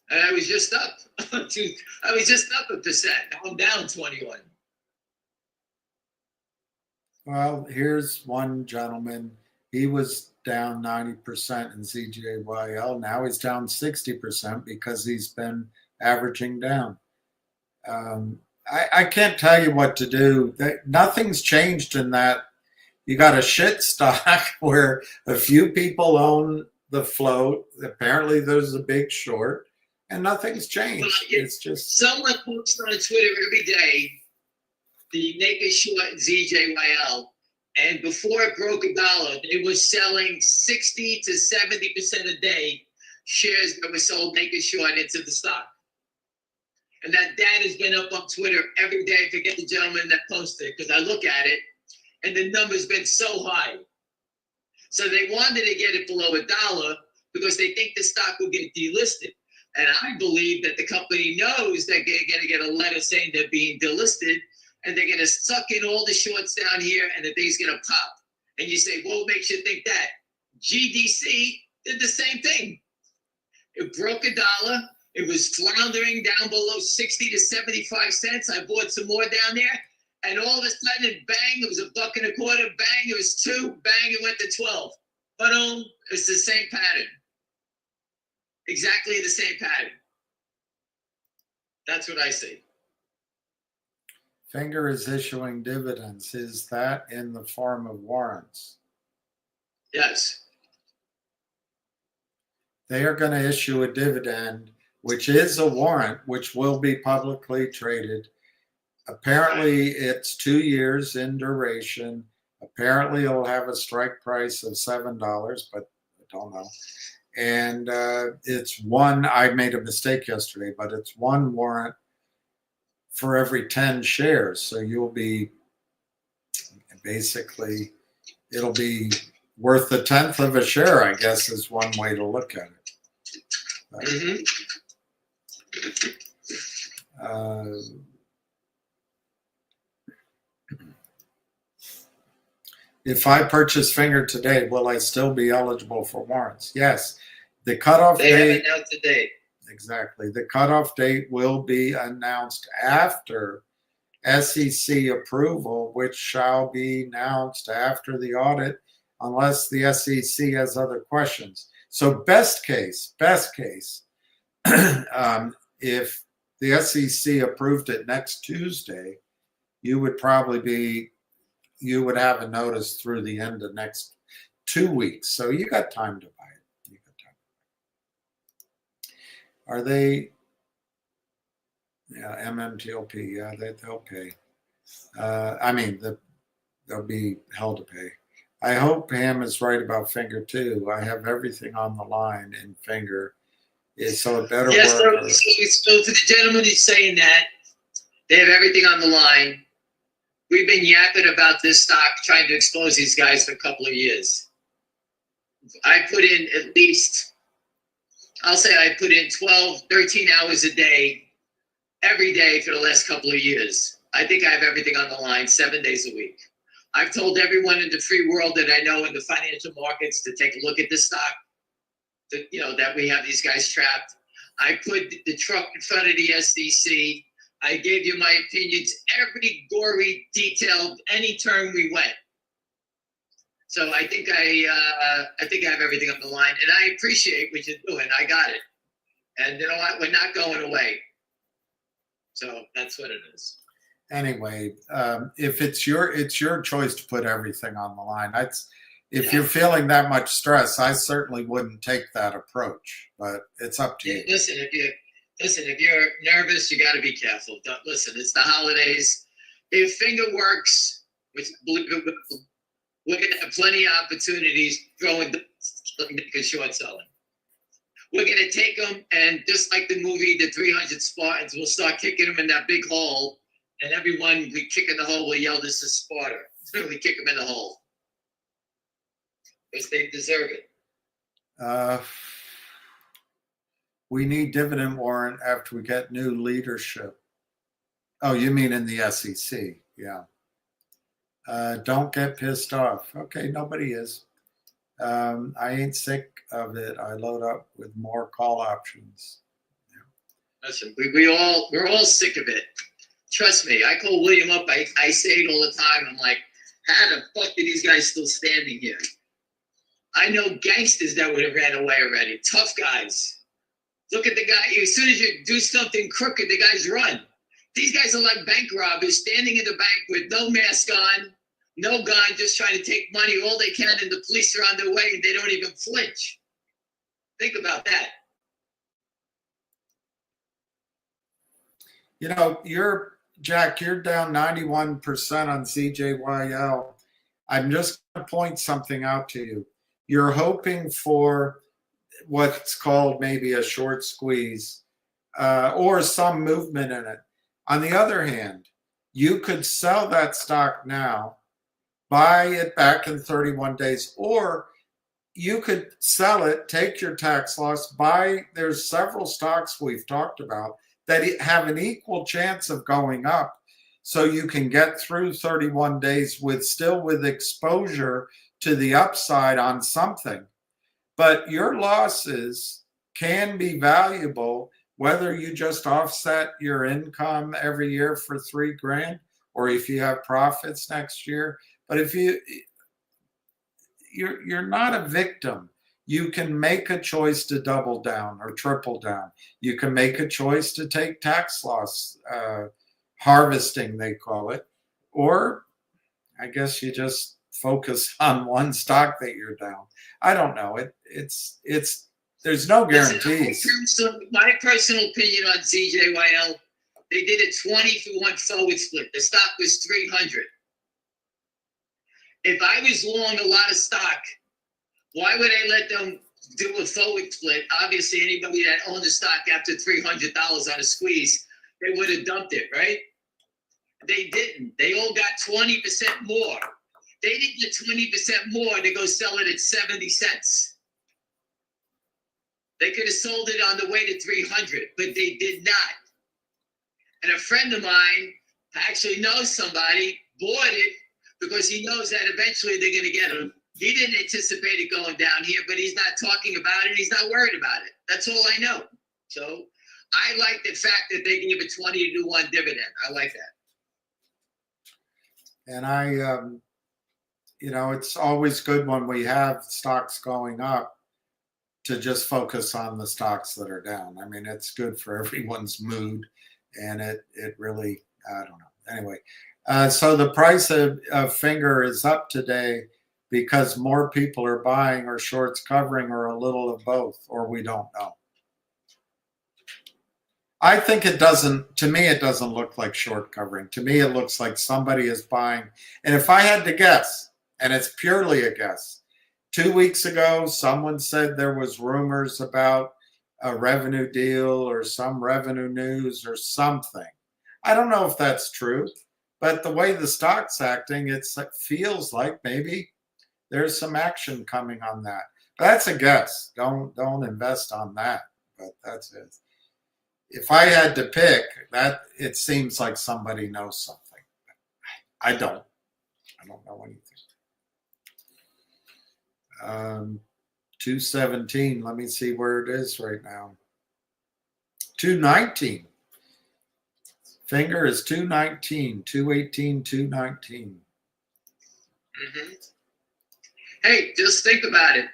And I was just up. I was just up 1%. Now I'm down 21. Well, here's one gentleman. He was down 90% in ZJYL. Now he's down 60% because he's been averaging down. I can't tell you what to do. Nothing's changed in that. You got a shit stock where a few people own the float. Apparently there's a big short and nothing's changed. Well, it's just someone posts on Twitter every day the naked short in ZJYL, and before it broke $1, they were selling 60 to 70% a day shares that were sold naked short into the stock. And that data has been up on Twitter every day. I forget the gentleman that posted it because I look at it, and the number's been so high. So they wanted to get it below $1 because they think the stock will get delisted. And I believe that the company knows they're going to get a letter saying they're being delisted, and they're going to suck in all the shorts down here, and the thing's going to pop. And you say, well, what makes you think that? GDC did the same thing. It broke $1. It was floundering down below 60 to 75 cents. I bought some more down there. And all of a sudden, bang, it was $1.25. Bang, it was 2. Bang, it went to 12. But it's the same pattern. Exactly the same pattern. That's what I see. Finger is issuing dividends. Is that in the form of warrants? Yes. They are going to issue a dividend, which is a warrant, which will be publicly traded. Apparently, it's 2 years in duration. Apparently, it'll have a strike price of $7, but I don't know. And it's one, I made a mistake yesterday, but it's one warrant for every 10 shares. So you'll be basically, it'll be worth a tenth of a share, I guess, is one way to look at it. If I purchase Finger today, will I still be eligible for warrants? Yes. The cutoff date. They haven't announced the date. Exactly. The cutoff date will be announced after SEC approval, which shall be announced after the audit, unless the SEC has other questions. So best case, if the SEC approved it next Tuesday, you would have a notice through the end of next 2 weeks. So you got time to buy it. Are they? Yeah, MMTLP. Yeah, they'll pay. They'll be held to pay. I hope Pam is right about Finger too. I have everything on the line in Finger, so it better work. So for the gentleman who's saying that, they have everything on the line. We've been yapping about this stock, trying to expose these guys for a couple of years. I put in at least, I'll say I put in 12, 13 hours a day, every day for the last couple of years. I think I have everything on the line 7 days a week. I've told everyone in the free world that I know in the financial markets to take a look at this stock, that we have these guys trapped. I put the truck in front of the SEC. I gave you my opinions, every gory, detailed, any turn we went. So I think I have everything on the line, and I appreciate what you're doing. I got it, and you know what? We're not going away. So that's what it is. Anyway, if it's your choice to put everything on the line. If you're feeling that much stress, I certainly wouldn't take that approach. But it's up to you. Listen, if you're nervous, you got to be careful. Listen, it's the holidays. If Finger works, which we're going to have plenty of opportunities throwing short selling. We're going to take them, and just like the movie, The 300 Spartans, we'll start kicking them in that big hole, and everyone we kick in the hole will yell, "This is Sparta." We kick them in the hole. because they deserve it. We need dividend warrant after we get new leadership. Oh, you mean in the SEC? Yeah. Don't get pissed off. Okay, nobody is. I ain't sick of it. I load up with more call options. Listen, we're all sick of it. Trust me. I call William up. I say it all the time. I'm like, how the fuck are these guys still standing here? I know gangsters that would have ran away already. Tough guys. Look at the guy. As soon as you do something crooked, the guys run. These guys are like bank robbers standing in the bank with no mask on, no gun, just trying to take money all they can, and the police are on their way and they don't even flinch. Think about that. You know, Jack, you're down 91% on CJYL. I'm just going to point something out to you. You're hoping for what's called maybe a short squeeze or some movement in it. On the other hand, you could sell that stock now, buy it back in 31 days, or you could sell it, take your tax loss, buy. There's several stocks we've talked about that have an equal chance of going up, so you can get through 31 days with exposure to the upside on something. But your losses can be valuable, whether you just offset your income every year for $3,000 or if you have profits next year. But if you're not a victim, you can make a choice to double down or triple down. You can make a choice to take tax loss harvesting, they call it, or I guess you just focus on one stock that you're down. I don't know. It's there's no guarantees. My personal opinion on CJYL, they did a 20-for-1 forward split. The stock was 300. If I was long a lot of stock, why would I let them do a forward split? Obviously, anybody that owned the stock after $300 on a squeeze, they would have dumped it, right? They didn't. They all got 20% more. They didn't get 20% more to go sell it at 70 cents. They could have sold it on the way to 300, but they did not. And a friend of mine actually knows somebody, bought it because he knows that eventually they're going to get them. He didn't anticipate it going down here, but he's not talking about it. He's not worried about it. That's all I know. So I like the fact that they gave a 20-to-1 dividend. I like that. And I, you know, it's always good when we have stocks going up to just focus on the stocks that are down. I mean, it's good for everyone's mood, and it really, I don't know. Anyway, so the price of Finger is up today because more people are buying or shorts covering or a little of both, or we don't know. I think it doesn't, to me, it doesn't look like short covering. To me, it looks like somebody is buying. And if I had to guess, and it's purely a guess, 2 weeks ago, someone said there was rumors about a revenue deal or some revenue news or something. I don't know if that's true, but the way the stock's acting, it feels like maybe there's some action coming on that. That's a guess. Don't invest on that, but that's it. If I had to pick, that it seems like somebody knows something. I don't know anything. 217. Let me see where it is right now. 219. Finger is 219, 218, 219. Mm-hmm. Hey, just think about it.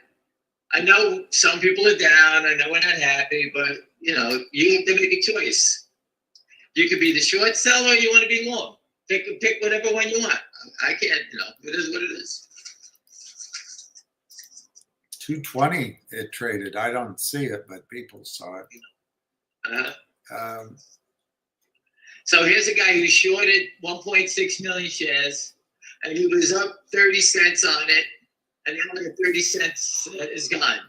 I know some people are down. I know we're not happy, but you know, you have to make a choice. You could be the short seller, or you want to be long. Pick whatever one you want. I can't, you know, it is what it is. 220 it traded. I don't see it, but people saw it. So here's a guy who shorted 1.6 million shares, and he was up 30 cents on it, and the other 30 cents is gone.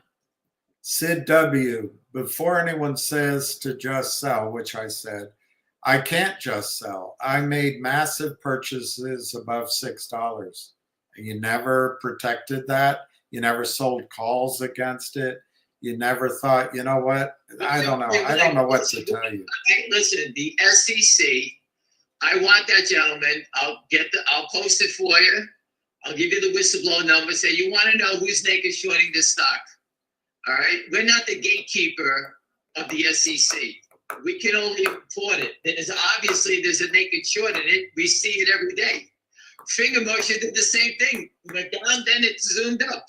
Sid W., before anyone says to just sell, which I said, I can't just sell. I made massive purchases above $6. You never protected that. You never sold calls against it. You never thought, you know what? I don't know. I don't know what to tell you. Hey, listen, the SEC, I want that gentleman. I'll post it for you. I'll give you the whistleblower number. Say, you want to know who's naked shorting this stock. All right? We're not the gatekeeper of the SEC. We can only report it. There's a naked short in it. We see it every day. Finger Motion did the same thing. Went down, then it zoomed up.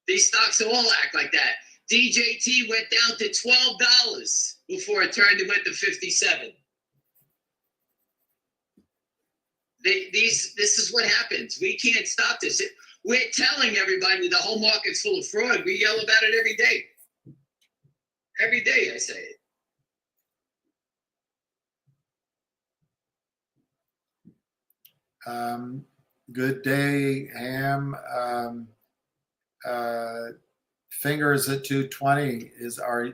These stocks all act like that. DJT went down to $12 before it turned and went to 57. This is what happens. We can't stop this. We're telling everybody the whole market's full of fraud. We yell about it every day. Every day I say it. Good day, Ham. Fingers at 220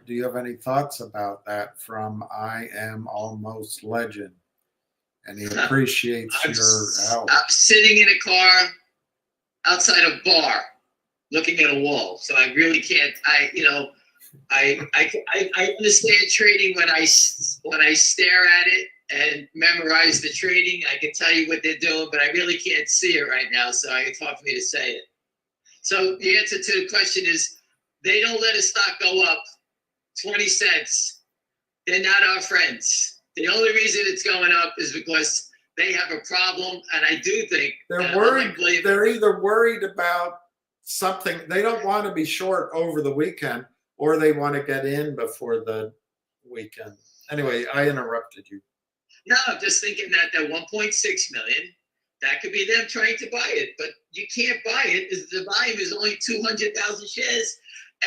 do you have any thoughts about that from I Am Almost Legend? And he appreciates your help. I'm sitting in a car outside a bar looking at a wall. So I really can't, I understand trading when I stare at it and memorize the trading. I can tell you what they're doing, but I really can't see it right now. So it's hard for me to say it. So the answer to the question is, they don't let a stock go up 20 cents. They're not our friends. The only reason it's going up is because they have a problem. And I do think they're worried. They're either worried about something. They don't want to be short over the weekend, or they want to get in before the weekend. Anyway, I interrupted you. No, I'm just thinking that 1.6 million, that could be them trying to buy it, but you can't buy it because the volume is only 200,000 shares,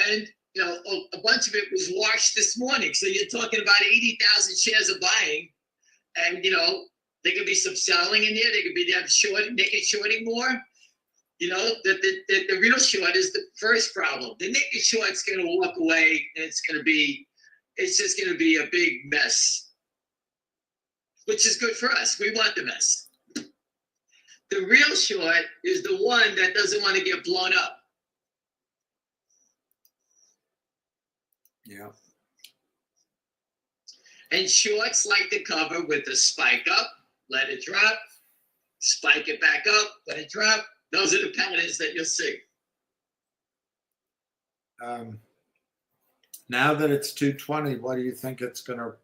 and a bunch of it was washed this morning. So you're talking about 80,000 shares of buying, and there could be some selling in there. There could be them shorting, naked shorting more. The real short is the first problem. The naked short's going to walk away, and it's just going to be a big mess, which is good for us. We want the mess. The real short is the one that doesn't want to get blown up. Yeah. And shorts like to cover with a spike up, let it drop, spike it back up, let it drop. Those are the patterns that you'll see. Now that it's 220, what do you think it's going to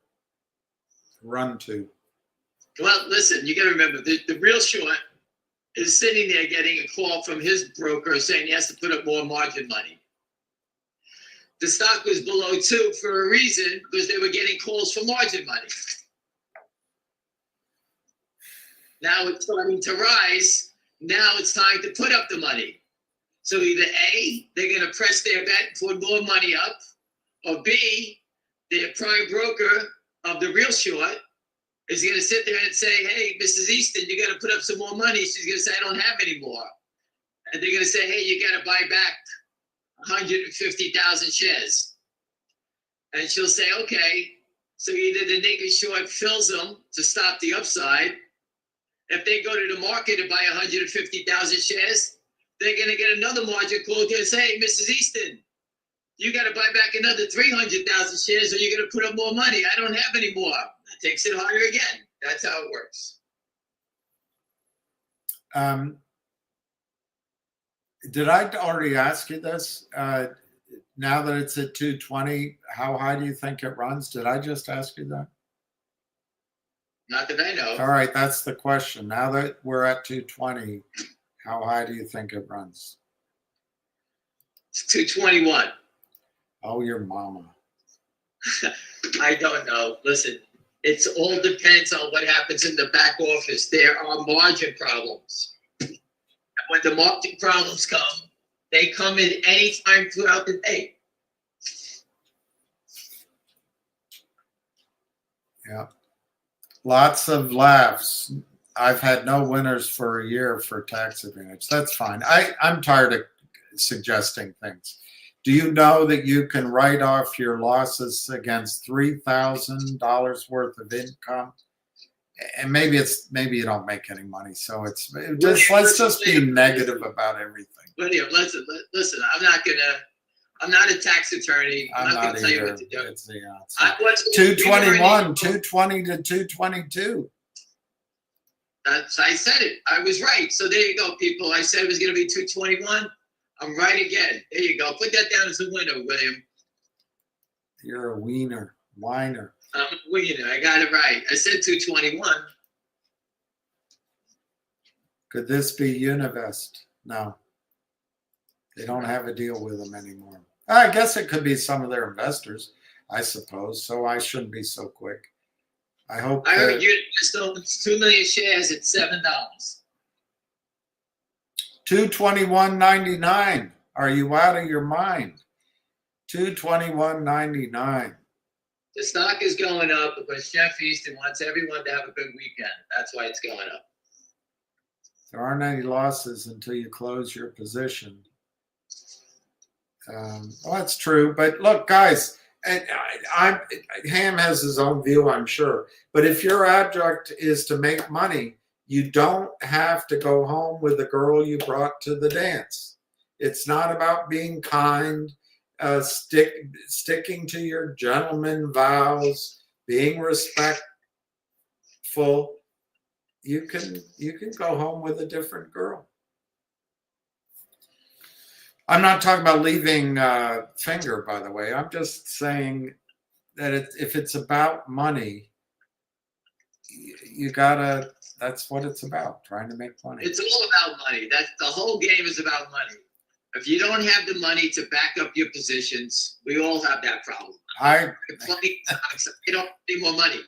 run to? Well, listen, you got to remember, the real short is sitting there getting a call from his broker saying he has to put up more margin money. The stock was below 2 for a reason, because they were getting calls for margin money. Now it's starting to rise. Now it's time to put up the money. So either A, they're going to press their bet and put more money up, or B, their prime broker of the real short is going to sit there and say, hey, Mrs. Easton, you got to put up some more money. She's going to say, I don't have any more. And they're going to say, hey, you got to buy back 150,000 shares. And she'll say, okay. So either the naked short fills them to stop the upside. If they go to the market and buy 150,000 shares, they're going to get another margin call to say, hey, Mrs. Easton, you got to buy back another 300,000 shares, or you're going to put up more money. I don't have any more. That takes it higher again. That's how it works. Did I already ask you this? Now that it's at 220, how high do you think it runs? Did I just ask you that? Not that I know. All right, that's the question. Now that we're at 220, how high do you think it runs? It's 221. Oh, your mama. I don't know. Listen, it all depends on what happens in the back office. There are margin problems. And when the margin problems come, they come in any time throughout the day. Yeah. Lots of laughs. I've had no winners for a year for tax advantage. That's fine. I'm tired of suggesting things. Do you know that you can write off your losses against $3,000 worth of income and maybe you don't make any money, so it's just let's just be negative about everything. William, listen. I'm not a tax attorney. I'm not gonna tell you what to do. It's, I was 221, 220 to 222. That's I said it. I was right. So there you go, people. I said it was gonna be 221. I'm right again. There you go. Put that down as a winner, William. You're a whiner. I'm a wiener. I got it right. I said 221. Could this be Univest? No. They don't have a deal with them anymore. I guess it could be some of their investors, I suppose. So I shouldn't be so quick. I hope. I heard Univest owns 2 million shares at $7. $221.99. Are you out of your mind? $221.99. The stock is going up because Jeff Easton wants everyone to have a good weekend. That's why it's going up. There aren't any losses until you close your position. Well, that's true. But look, guys, Ham has his own view, I'm sure. But if your object is to make money, you don't have to go home with the girl you brought to the dance. It's not about being kind, sticking to your gentleman vows, being respectful. You can go home with a different girl. I'm not talking about leaving finger, by the way. I'm just saying that if it's about money, you gotta. That's what it's about, trying to make money. It's all about money. That's the whole game is about money. If you don't have the money to back up your positions, we all have that problem. You don't need more money.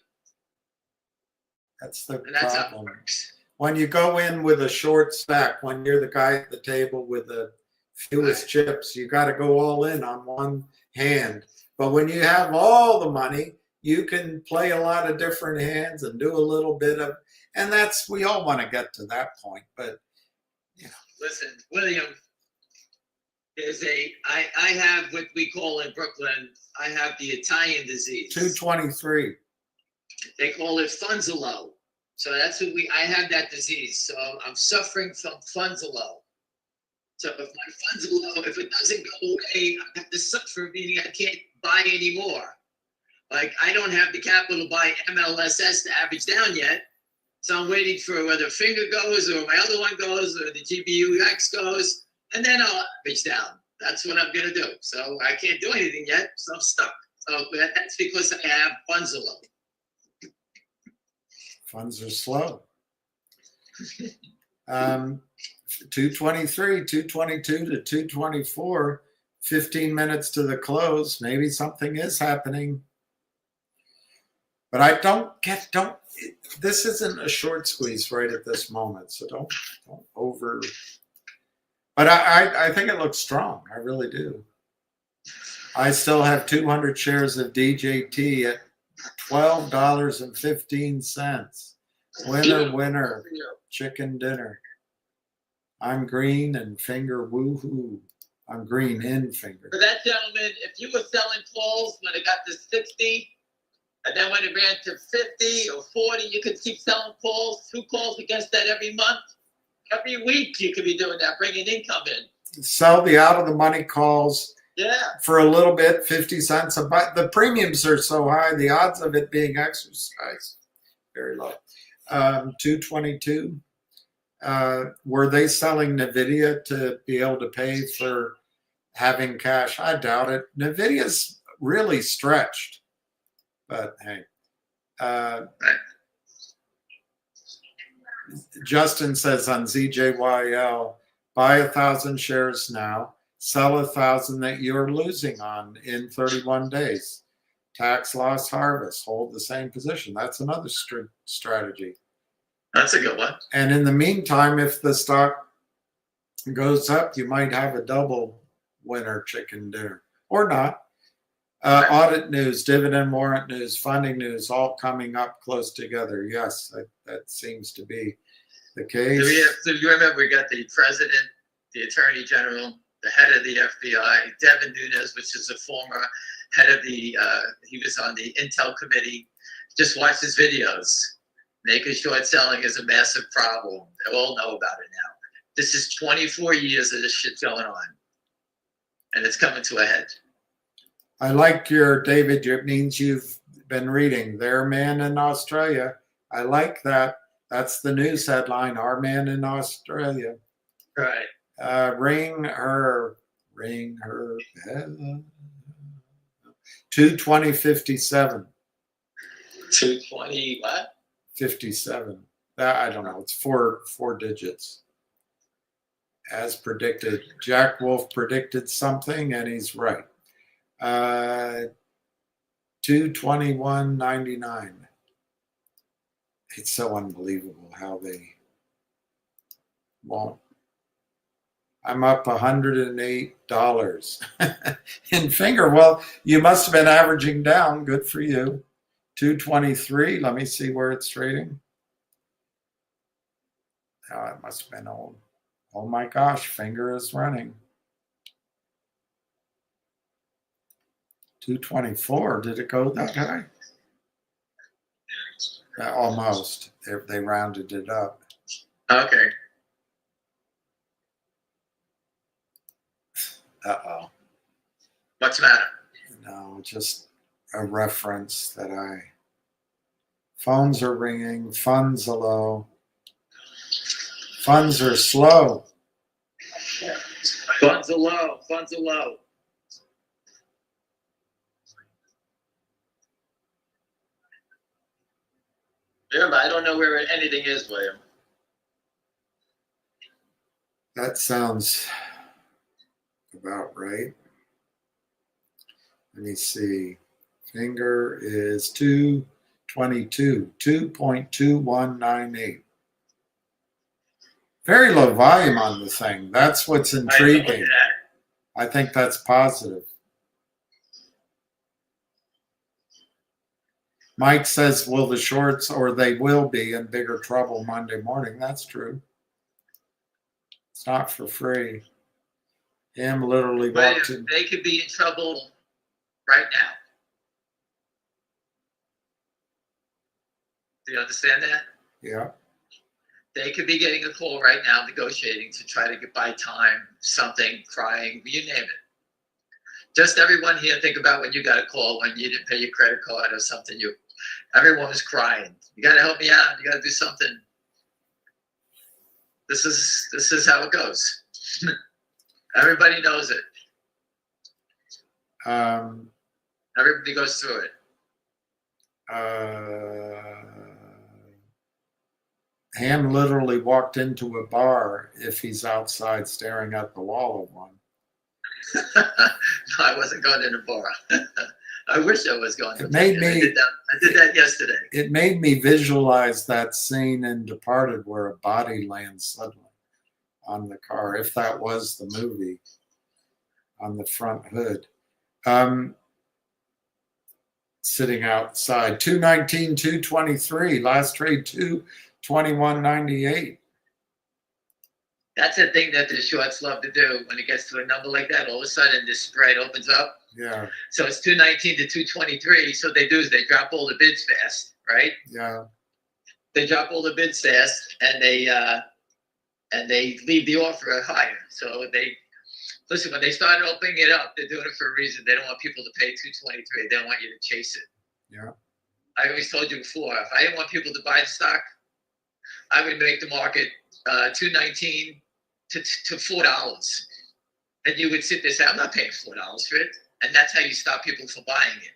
That's the And that's how it problem. works. When you go in with a short stack, when you're the guy at the table with the fewest chips, you got to go all in on one hand. But when you have all the money, you can play a lot of different hands and do a little bit of, and we all want to get to that point. But Listen, William, I have what we call in Brooklyn, I have the Italian disease. 223. They call it Funzalo. So that's what I have that disease. So I'm suffering from Funzalo. So if my Funzalo, if it doesn't go away, I have to suffer, meaning I can't buy anymore. Like I don't have the capital to buy MLSS to average down yet. So I'm waiting for whether Finger goes or my other one goes or the GBUX goes, and then I'll average down. That's what I'm going to do. So I can't do anything yet, so I'm stuck. So that's because I have Funzalo. Funds are slow. 223, 222 to 224, 15 minutes to the close. Maybe something is happening. But this isn't a short squeeze right at this moment. So don't over. But I think it looks strong. I really do. I still have 200 shares of DJT at $12.15. Winner, chicken dinner. I'm green and finger woohoo. I'm green in finger. For that gentleman, if you were selling calls when it got to 60, and then when it ran to 50 or 40, you could keep selling calls, 2 calls against that every month. Every week you could be doing that, bringing income in. Sell the out of the money calls. Yeah. For a little bit, 50 cents a buy. The premiums are so high, the odds of it being exercised very low. 222. Were they selling NVIDIA to be able to pay for having cash? I doubt it. NVIDIA's really stretched. But hey. Justin says on ZJYL, buy 1,000 shares now. Sell 1,000 that you're losing on in 31 days. Tax loss harvest. Hold the same position. That's another strategy. That's a good one. And in the meantime, if the stock goes up, you might have a double winner chicken dinner or not. Audit news, dividend warrant news, funding news, all coming up close together. Yes, that seems to be the case. So you remember we got the president, the attorney general, the head of the FBI, Devin Nunes, which is a former head of he was on the Intel committee. Just watch his videos. Making short selling is a massive problem. They all know about it now. This is 24 years of this shit going on. And it's coming to a head. I like your, David, it means you've been reading Their Man in Australia. I like that. That's the news headline, Our Man in Australia. Right. Ring her bell. 22057. 220 what? 57. I don't know. It's four digits. As predicted. Jack Wolf predicted something and he's right. 221.99. It's so unbelievable how they won't. I'm up $108 in finger. Well, you must have been averaging down. Good for you. 223. Let me see where it's trading. Oh, it must have been old. Oh my gosh, finger is running. 224. Did it go that high? Almost. They rounded it up. Okay. Uh-oh. What's the matter? No, just a reference that phones are ringing, funds are low. Funds are slow. Funds are low. Funds are low. Yeah, but I don't know where anything is, William. That sounds about right. Let me see. Finger is 222, 2.2198. Very low volume on the thing. That's what's intriguing. I think that's positive. Mike says, will the shorts, or they will be in bigger trouble Monday morning. That's true. It's not for free. Him literally walked in. They could be in trouble right now. Do you understand that? Yeah. They could be getting a call right now negotiating to try to get by time, something, crying, you name it. Just everyone here, think about when you got a call when you didn't pay your credit card or something. Everyone was crying. You got to help me out. You got to do something. This is how it goes. Everybody knows it. Everybody goes through it. Ham literally walked into a bar if he's outside staring at the wall of one. No, I wasn't going in a bar. I wish I was going to a bar. I did that yesterday. It made me visualize that scene in Departed where a body lands suddenly on the car, if that was the movie, on the front hood. Sitting outside. 219, 223. Last trade 221.98. That's the thing that the shorts love to do. When it gets to a number like that, all of a sudden this spread opens up. Yeah. So it's 219 to 223. So what they do is they drop all the bids fast, right? Yeah. They drop all the bids fast, and they leave the offer higher. So listen, when they started opening it up, they're doing it for a reason. They don't want people to pay 223. They don't want you to chase it. Yeah. I always told you before, if I didn't want people to buy the stock, I would make the market $2.19 to $4. And you would sit there and say, I'm not paying $4 for it. And that's how you stop people from buying it.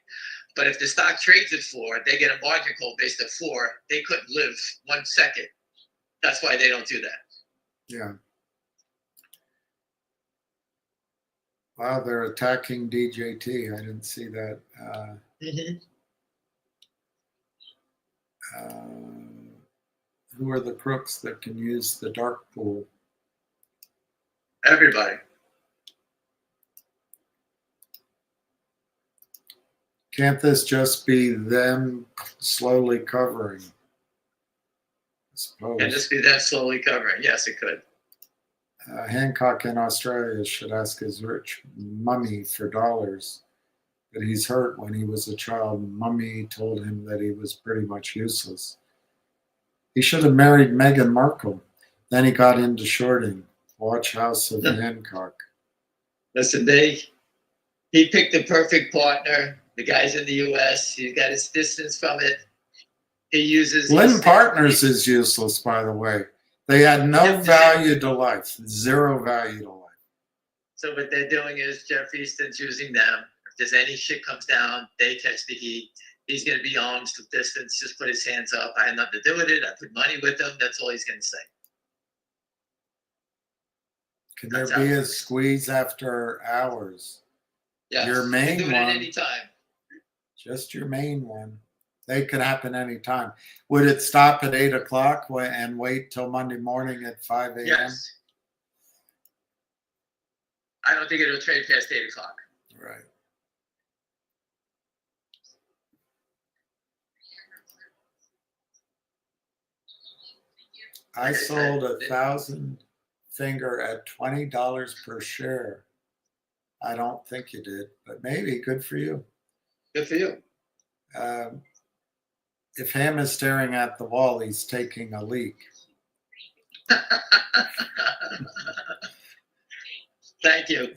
But if the stock trades at $4, they get a margin call based at $4. They couldn't live 1 second. That's why they don't do that. Yeah. Wow, they're attacking DJT. I didn't see that. Who are the crooks that can use the dark pool? Everybody. Can't this just be them slowly covering? I suppose. Can this be them slowly covering? Yes, it could. Hancock in Australia should ask his rich mummy for dollars, but he's hurt when he was a child. Mummy told him that he was pretty much useless. He should have married Meghan Markle. Then he got into shorting. Watch House of Hancock. Listen, he picked the perfect partner. The guy's in the U.S. He's got his distance from it. He uses Lynn Partners is useless, by the way. They had no value to life, zero value to life. So what they're doing is Jeff Easton's using them. If there's any shit comes down, they catch the heat. He's going to be arms distance, just put his hands up. I had nothing to do with it. I put money with him. That's all he's going to say. Can there be a squeeze after hours? Yeah, your main do it one. at any time. Just your main one. They could happen anytime. Would it stop at 8 o'clock and wait till Monday morning at 5 a.m.? Yes. I don't think it'll trade past 8 o'clock. Right. I sold 1,000 finger at $20 per share. I don't think you did, but maybe. Good for you. Good for you. If Ham is staring at the wall, he's taking a leak. Thank you.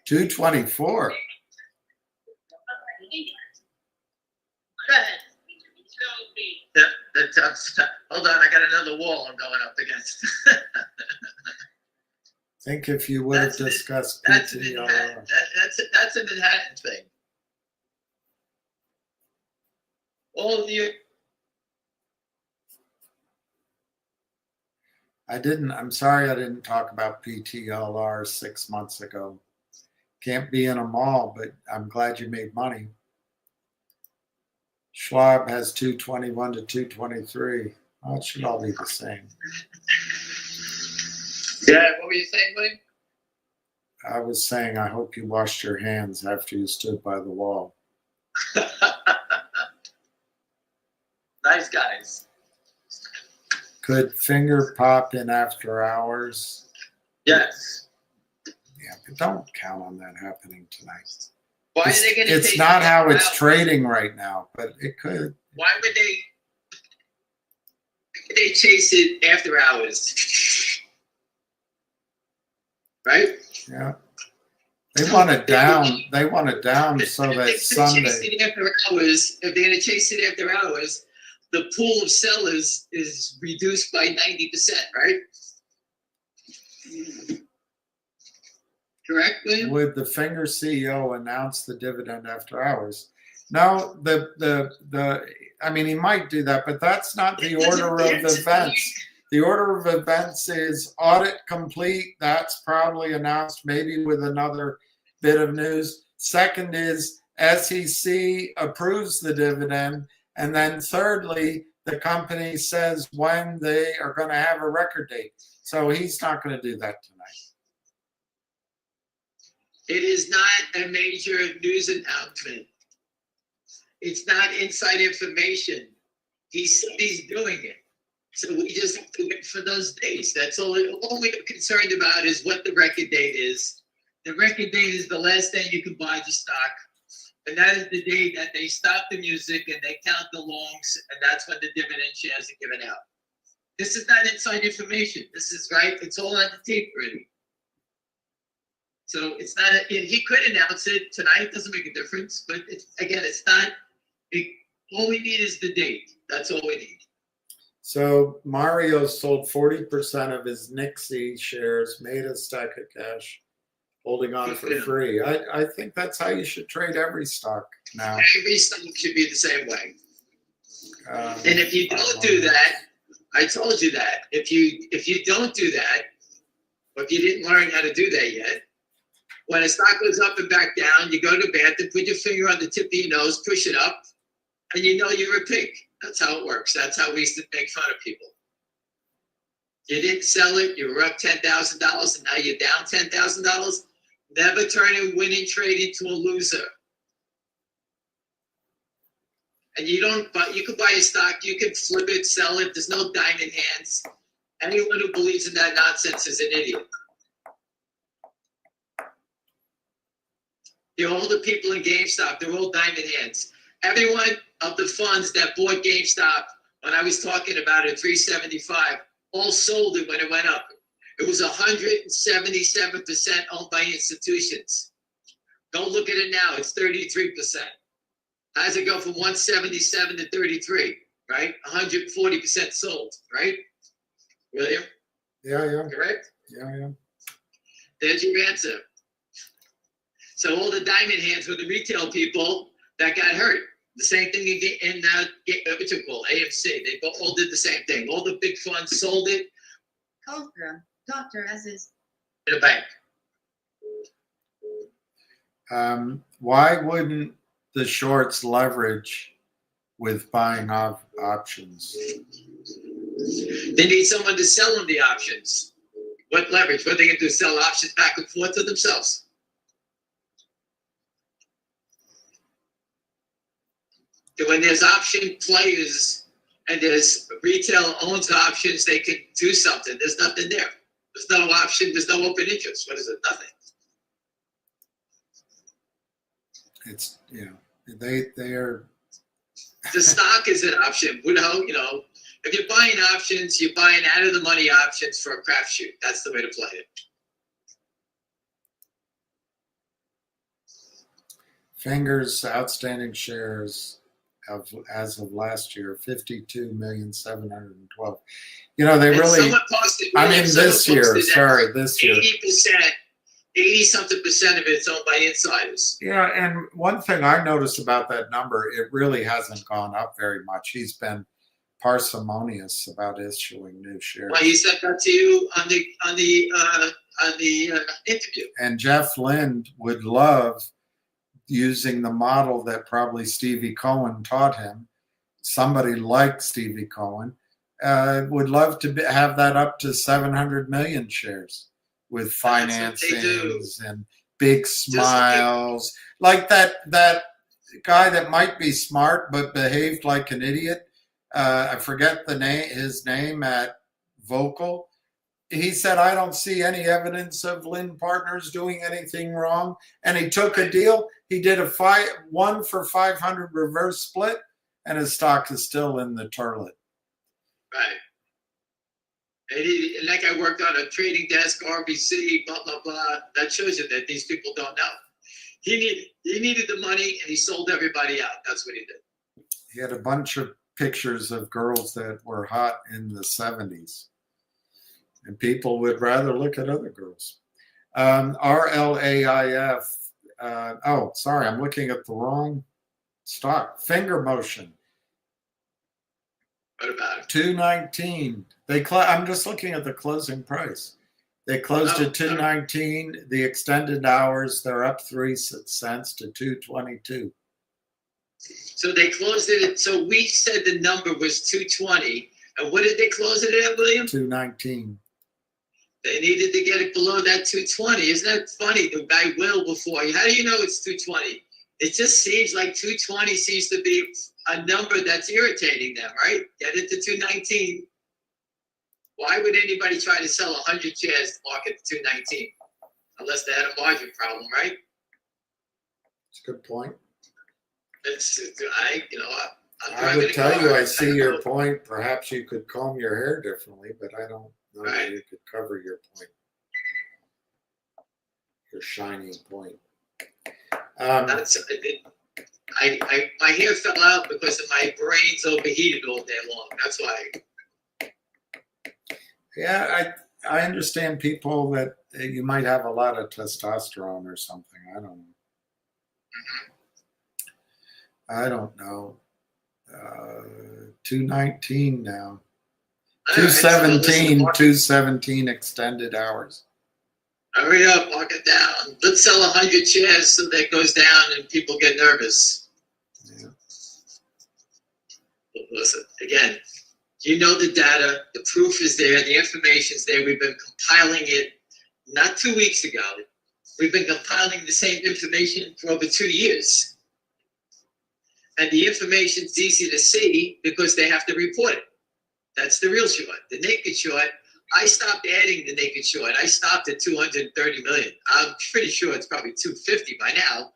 224. Go ahead. Hold on, I got another wall I'm going up against. Think if you would have discussed That's a PTR. Manhattan. That's a Manhattan thing. All of you. I'm sorry I didn't talk about PTLR 6 months ago. Can't be in a mall, but I'm glad you made money. Schwab has 221 to 223. Oh, it should all be the same. Yeah, what were you saying, William? I was saying I hope you washed your hands after you stood by the wall. Nice guys. Could finger pop in after hours? Yes. Yeah, but don't count on that happening tonight. Why are they going to It's not how it's trading right now, but it could. Why would they chase it after hours? Right? Yeah. They want it down. They want it down so that Sunday. If they're going to chase it after hours, the pool of sellers is reduced by 90%, right? Correct, William? Would the Finger CEO announce the dividend after hours? No, I mean, he might do that, but that's not the order of events. The order of events is audit complete. That's probably announced maybe with another bit of news. Second is SEC approves the dividend. And then thirdly, the company says when they are going to have a record date. So he's not going to do that tonight. It is not a major news announcement. It's not inside information. He's doing it. So we just have to wait for those dates. That's all. All we're concerned about is what the record date is. The record date is the last day you can buy the stock. And that is the day that they stop the music and they count the longs, and that's when the dividend shares are given out. This is not inside information. This is right. It's all on the tape already. So it's not. He could announce it tonight. Doesn't make a difference. But it's not. All we need is the date. That's all we need. So Mario sold 40% of his Nixie shares, made a stack of cash, holding on for free. I think that's how you should trade every stock now. Every stock should be the same way. And if you don't do that, I told you that. If you don't do that, or if you didn't learn how to do that yet, when a stock goes up and back down, you go to the bathroom, put your finger on the tip of your nose, push it up, and you know you're a pig. That's how it works. That's how we used to make fun of people. You didn't sell it. You were up $10,000, and now you're down $10,000. Never turn a winning trade into a loser. And you could buy a stock, you can flip it, sell it. There's no diamond hands. Anyone who believes in that nonsense is an idiot. All the people in GameStop, they're all diamond hands. Every one of the funds that bought GameStop when I was talking about it, 375, all sold it when it went up. It was 177% owned by institutions. Don't look at it now, it's 33%. How does it go from 177 to 33, right? 140% sold, right? William, Yeah. correct? Yeah. There's your answer. So all the diamond hands were the retail people that got hurt. The same thing in what's it called, AMC. They all did the same thing. All the big funds sold it Colfer, Dr. as is. in a bank. Why wouldn't the shorts leverage with buying options? They need someone to sell them the options. What leverage? What are they going to do? Sell options back and forth to themselves? When there's option players and there's retail owns options, they can do something. There's nothing there. There's no option. There's no open interest. What is it? Nothing. It's, they are. The stock is an option. You know, if you're buying options, you're buying out of the money options for a crapshoot. That's the way to play it. Fingers outstanding shares as of last year, 52,712,000. They And really. someone posted, I mean, this year. this year. 80-something% of it's owned by insiders. Yeah, and one thing I noticed about that number, it really hasn't gone up very much. He's been parsimonious about issuing new shares. Well, he said that to you on the interview. And Jeff Lind would love using the model that probably Stevie Cohen taught him. Somebody like Stevie Cohen would love to have that up to 700 million shares with financings and big smiles, like that guy that might be smart but behaved like an idiot. I forget his name at Vocal. He said, I don't see any evidence of Lind Partners doing anything wrong. And he took a deal. He did a 1 for 500 reverse split, and his stock is still in the toilet. Right. And that guy worked on a trading desk, RBC, blah, blah, blah. That shows you that these people don't know. He needed the money, and he sold everybody out. That's what he did. He had a bunch of pictures of girls that were hot in the 70s. And people would rather look at other girls. RLAIF. Sorry, I'm looking at the wrong stock. Finger motion. What about it? 219. I'm just looking at the closing price. They closed at 219. The extended hours, they're up 3 cents to 222. So they closed it. So we said the number was 220. And what did they close it at, William? 219. They needed to get it below that 220. Isn't that funny? The guy will before you. How do you know it's 220? It just seems like 220 seems to be a number that's irritating them, right? Get it to 219. Why would anybody try to sell 100 shares to market to 219? Unless they had a margin problem, right? That's a good point. I'm I would tell you, I see your point. Perhaps you could comb your hair differently, but I don't know that you could cover your point. Your shining point. My hair fell out because of my brain's overheated all day long. That's why. Yeah, I understand people that you might have a lot of testosterone or something. I don't know. I don't know. 219 now. 217, 217 extended hours. Hurry up, mark it down. Let's sell 100 shares so that goes down and people get nervous. Yeah. Listen, again, you know the data, the proof is there, the information's there. We've been compiling it not 2 weeks ago. We've been compiling the same information for over 2 years. And the information's easy to see because they have to report it. That's the real short. The naked short, I stopped adding the naked short. I stopped at 230 million. I'm pretty sure it's probably 250 by now.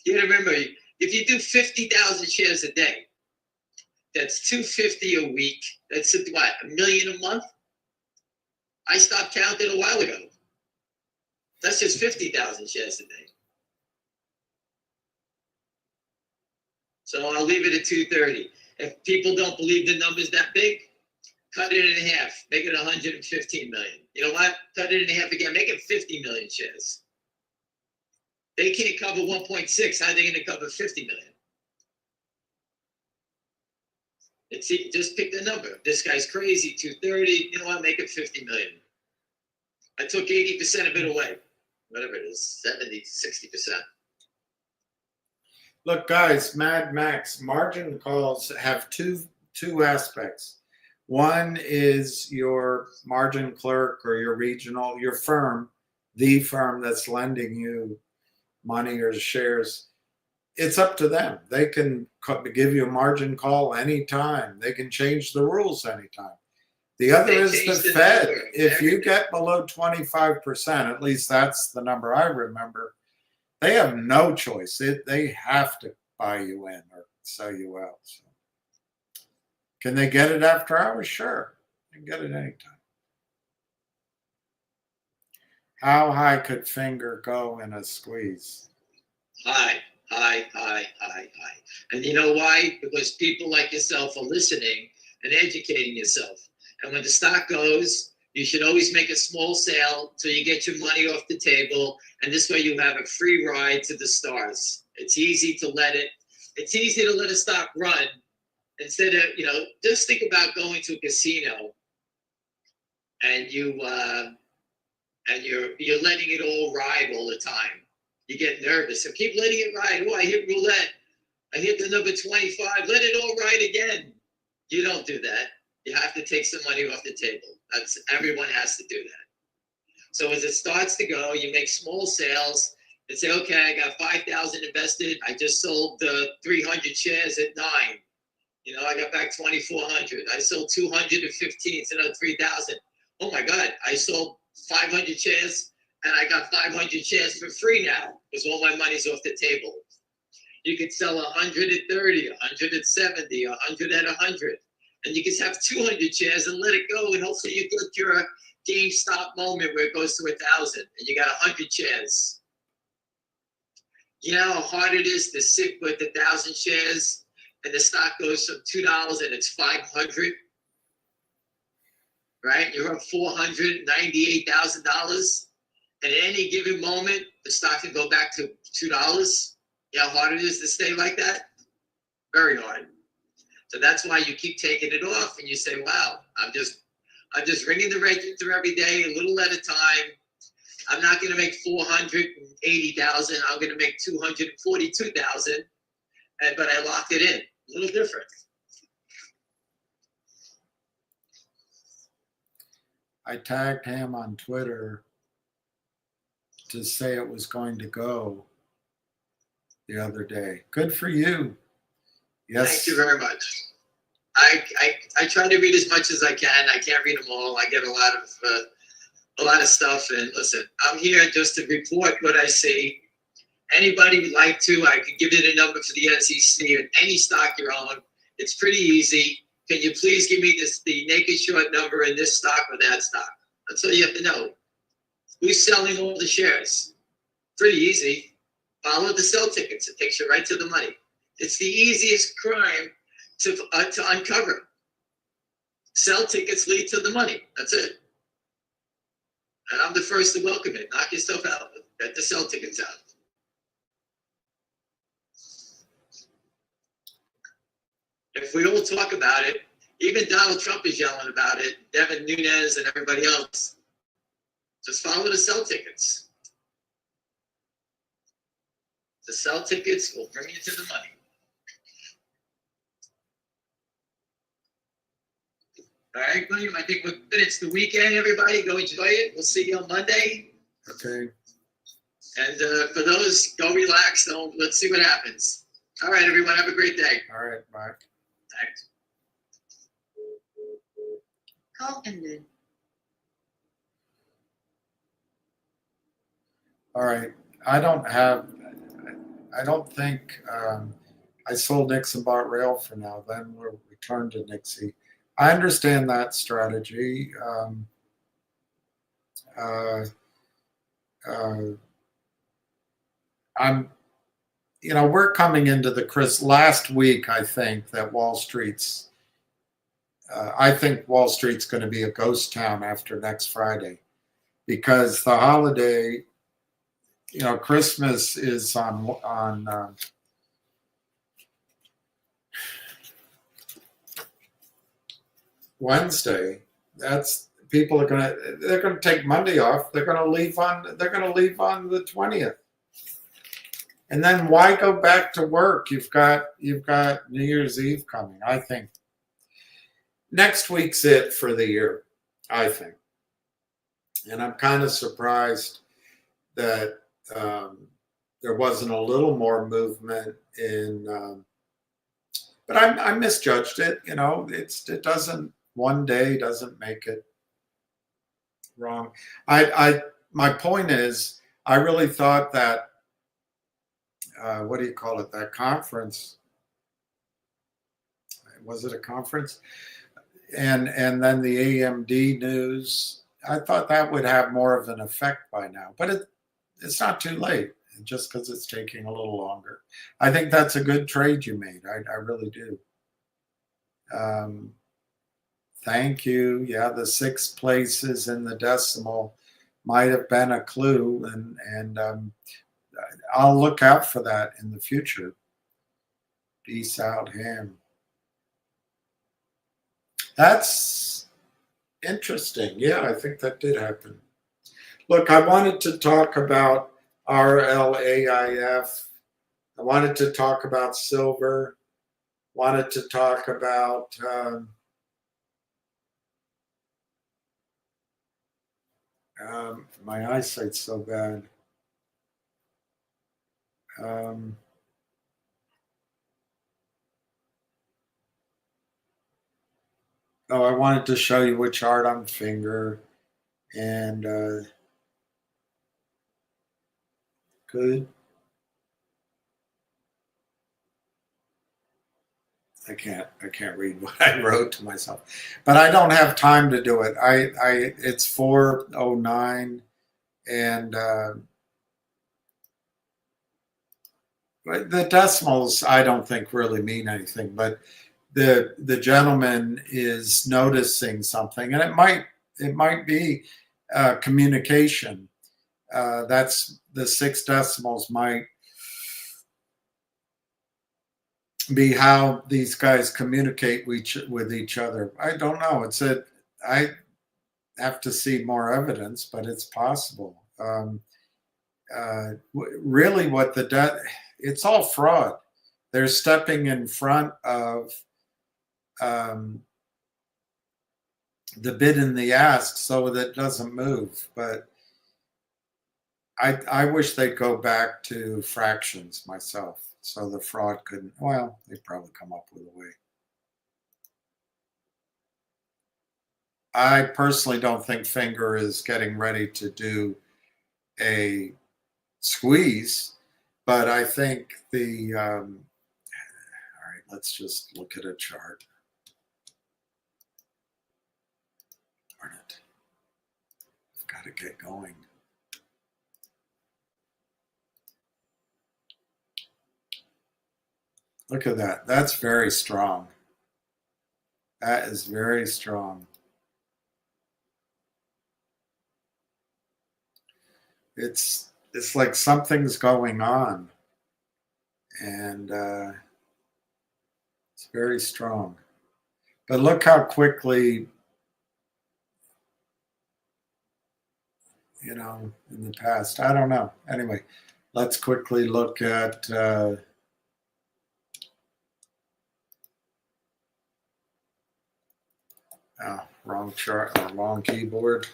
You gotta remember, if you do 50,000 shares a day, That's 250 a week. That's what, $1 million a month? I stopped counting a while ago. That's just 50,000 shares a day. So I'll leave it at 230. If people don't believe the number's that big, cut it in half. Make it 115 million. You know what? Cut it in half again. Make it 50 million shares. They can't cover 1.6. How are they going to cover 50 million? Just pick the number. This guy's crazy. 230. You know what? Make it 50 million. I took 80% of it away. Whatever it is, 70, 60%. Look, guys, Mad Max, margin calls have two aspects. One is your margin clerk or your regional, your firm, the firm that's lending you money or shares. It's up to them. They can give you a margin call anytime. They can change the rules anytime. The other is the Fed. If you get below 25%, at least that's the number I remember, they have no choice. They have to buy you in or sell you out. So. Can they get it after hours? Sure. They can get it anytime. How high could finger go in a squeeze? High. And you know why? Because people like yourself are listening and educating yourself. And when the stock goes, you should always make a small sale so you get your money off the table. And this way you have a free ride to the stars. It's easy to let a stock run instead of, just think about going to a casino and you're letting it all ride all the time. You get nervous. So keep letting it ride. Oh, I hit roulette. I hit the number 25. Let it all ride again. You don't do that. You have to take some money off the table. Everyone has to do that. So as it starts to go, you make small sales and say, okay, I got 5,000 invested. I just sold 300 shares at 9. I got back 2,400. I sold 215. It's another 3,000. Oh my God, I sold 500 shares and I got 500 shares for free now because all my money's off the table. You could sell 100 at 30, 100 at 70, 100 at 100. And you can have 200 shares and let it go. And hopefully you get your GameStop moment where it goes to 1,000 and you got 100 shares. You know how hard it is to sit with 1,000 shares and the stock goes from $2 and it's 500, right? You're up $498,000. And at any given moment, the stock can go back to $2. You know how hard it is to stay like that? Very hard. So that's why you keep taking it off and you say, wow, I'm just ringing the register every day, a little at a time. I'm not going to make 480,000. I'm going to make 242,000. But I locked it in. A little different. I tagged him on Twitter to say it was going to go the other day. Good for you. Yes. Thank you very much. I try to read as much as I can. I can't read them all. I get a lot of stuff. And listen, I'm here just to report what I see. Anybody would like to, I can give you the number for the SEC or any stock you own. It's pretty easy. Can you please give me the naked short number in this stock or that stock? That's all you have to know. Who's selling all the shares? Pretty easy. Follow the sell tickets. It takes you right to the money. It's the easiest crime to uncover. Sell tickets lead to the money. That's it. And I'm the first to welcome it. Knock yourself out. Get the sell tickets out. If we all talk about it, even Donald Trump is yelling about it, Devin Nunes and everybody else. Just follow the sell tickets. The sell tickets will bring you to the money. All right, William, I think it's the weekend, everybody. Go enjoy it. We'll see you on Monday. Okay. And for those, go relax. Let's see what happens. All right, everyone, have a great day. All right, bye. Thanks. Call ended. All right. I don't think I sold Nixon bought rail for now. Then we return to Nixie. I understand that strategy. Uh, I'm, we're coming into the last week. I think that I think Wall Street's going to be a ghost town after next Friday, because the holiday, Christmas is on Wednesday. They're gonna take Monday off. They're gonna leave on the 20th. And then why go back to work? You've got New Year's Eve coming. I think next week's it for the year, I think. And I'm kind of surprised that there wasn't a little more movement but I misjudged it. It doesn't, one day doesn't make it wrong. My point is, I really thought that, what do you call it? That conference, was it a conference? And then the AMD news, I thought that would have more of an effect by now, but it's not too late, just because it's taking a little longer. I think that's a good trade you made. I really do. Thank you. Yeah, the 6 places in the decimal might have been a clue, and I'll look out for that in the future. Peace out, Ham. That's interesting. Yeah, I think that did happen. Look, I wanted to talk about RLAIF. I wanted to talk about silver. Wanted to talk about my eyesight's so bad. I wanted to show you which chart on finger, and good. I can't read what I wrote to myself, but I don't have time to do it. It's 4:09, and the decimals I don't think really mean anything, but the gentleman is noticing something, and it might be communication. That's the 6 decimals might be how these guys communicate with each other. I don't know. I have to see more evidence, but it's possible. Really, it's all fraud. They're stepping in front of the bid and the ask so that it doesn't move. But I wish they'd go back to fractions myself, so the fraud couldn't. Well, they probably come up with a way. I personally don't think Finger is getting ready to do a squeeze, but I think all right, let's just look at a chart. Darn it. I've got to get going. Look at that. That's very strong. That is very strong. It's like something's going on, and it's very strong. But look how quickly, in the past. I don't know. Anyway, let's quickly look at wrong chart or wrong keyboard.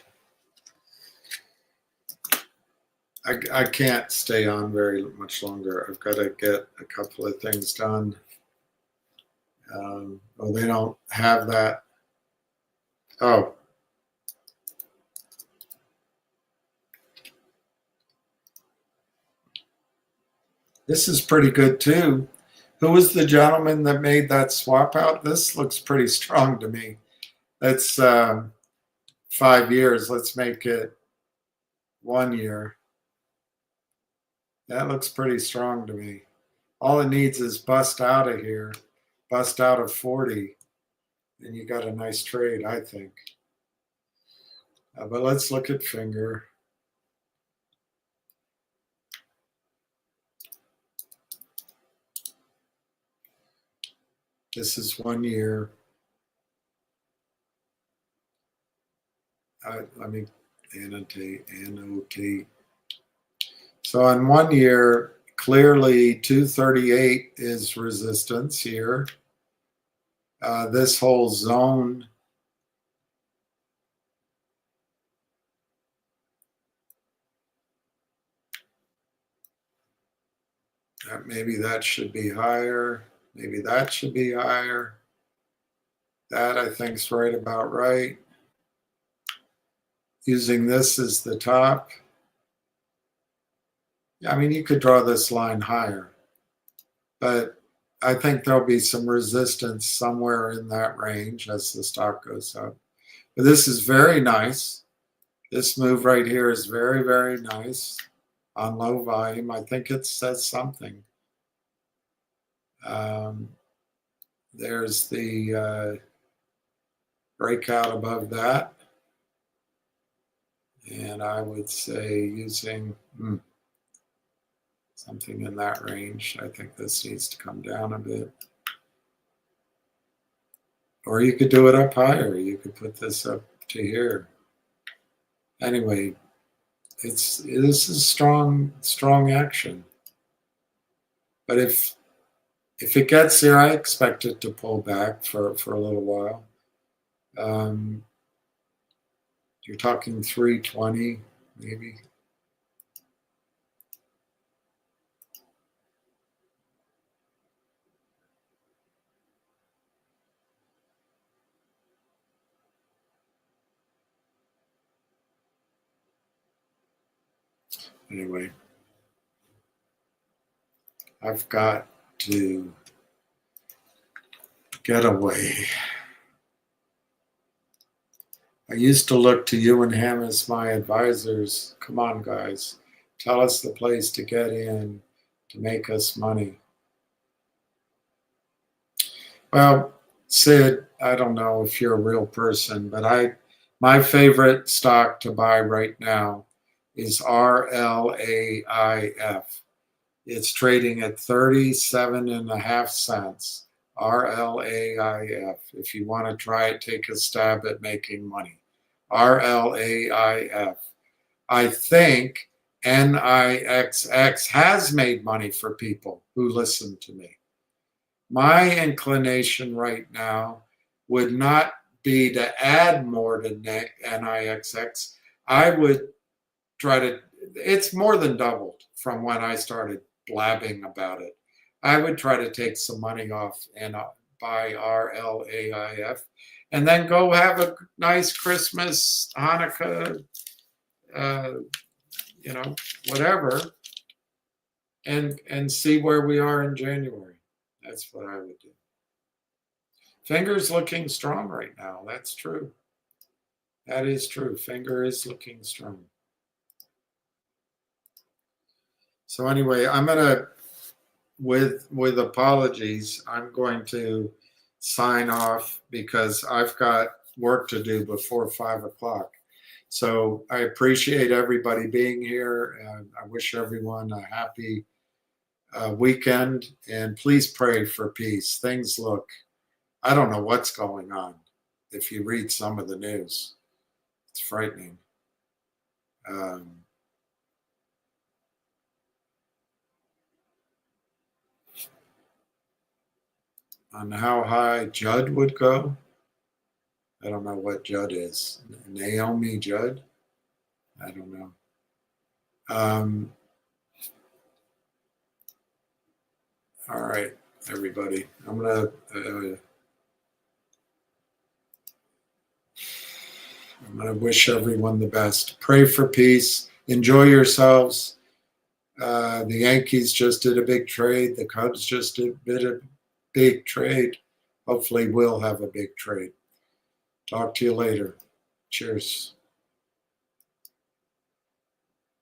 I can't stay on very much longer. I've got to get a couple of things done. They don't have that. Oh. This is pretty good too. Who was the gentleman that made that swap out? This looks pretty strong to me. That's 5 years. Let's make it 1 year. That looks pretty strong to me. All it needs is bust out of here, bust out of 40, and you got a nice trade, I think. But let's look at finger. This is 1 year. Let me annotate. So on 1 year, clearly 238 is resistance here. This whole zone maybe that should be higher. Maybe that should be higher. That I think is right about right. Using this as the top. I mean, you could draw this line higher, but I think there'll be some resistance somewhere in that range as the stock goes up. But this is very nice. This move right here is very, very nice on low volume. I think it says something. There's the breakout above that. And I would say using something in that range. I think this needs to come down a bit. Or you could do it up higher. You could put this up to here. Anyway, this is strong action. But if it gets here, I expect it to pull back for a little while. You're talking 320, maybe. Anyway, I've got to get away. I used to look to you and him as my advisors. Come on, guys. Tell us the place to get in to make us money. Well, Sid, I don't know if you're a real person, but my favorite stock to buy right now is RLAIF. It's trading at 37.5 cents. RLAIF. If you want to try it, take a stab at making money. RLAIF. I think NIXX has made money for people who listen to me. My inclination right now would not be to add more to NIXX. I would try to, it's more than doubled from when I started blabbing about it. I would try to take some money off and buy RLAIF and then go have a nice Christmas, Hanukkah, whatever, and see where we are in January. That's what I would do. Finger's looking strong right now. That's true. That is true. Finger is looking strong. So anyway, I'm gonna, with apologies, I'm going to sign off because I've got work to do before 5 o'clock. So I appreciate everybody being here, and I wish everyone a happy weekend, and please pray for peace. Things look, I don't know what's going on. If you read some of the news, it's frightening. On how high Judd would go. I don't know what Judd is. Naomi Judd? I don't know. All right, everybody. I'm gonna wish everyone the best. Pray for peace. Enjoy yourselves. The Yankees just did a big trade. The Cubs just did a big trade. Hopefully we'll have a big trade. Talk to you later. Cheers.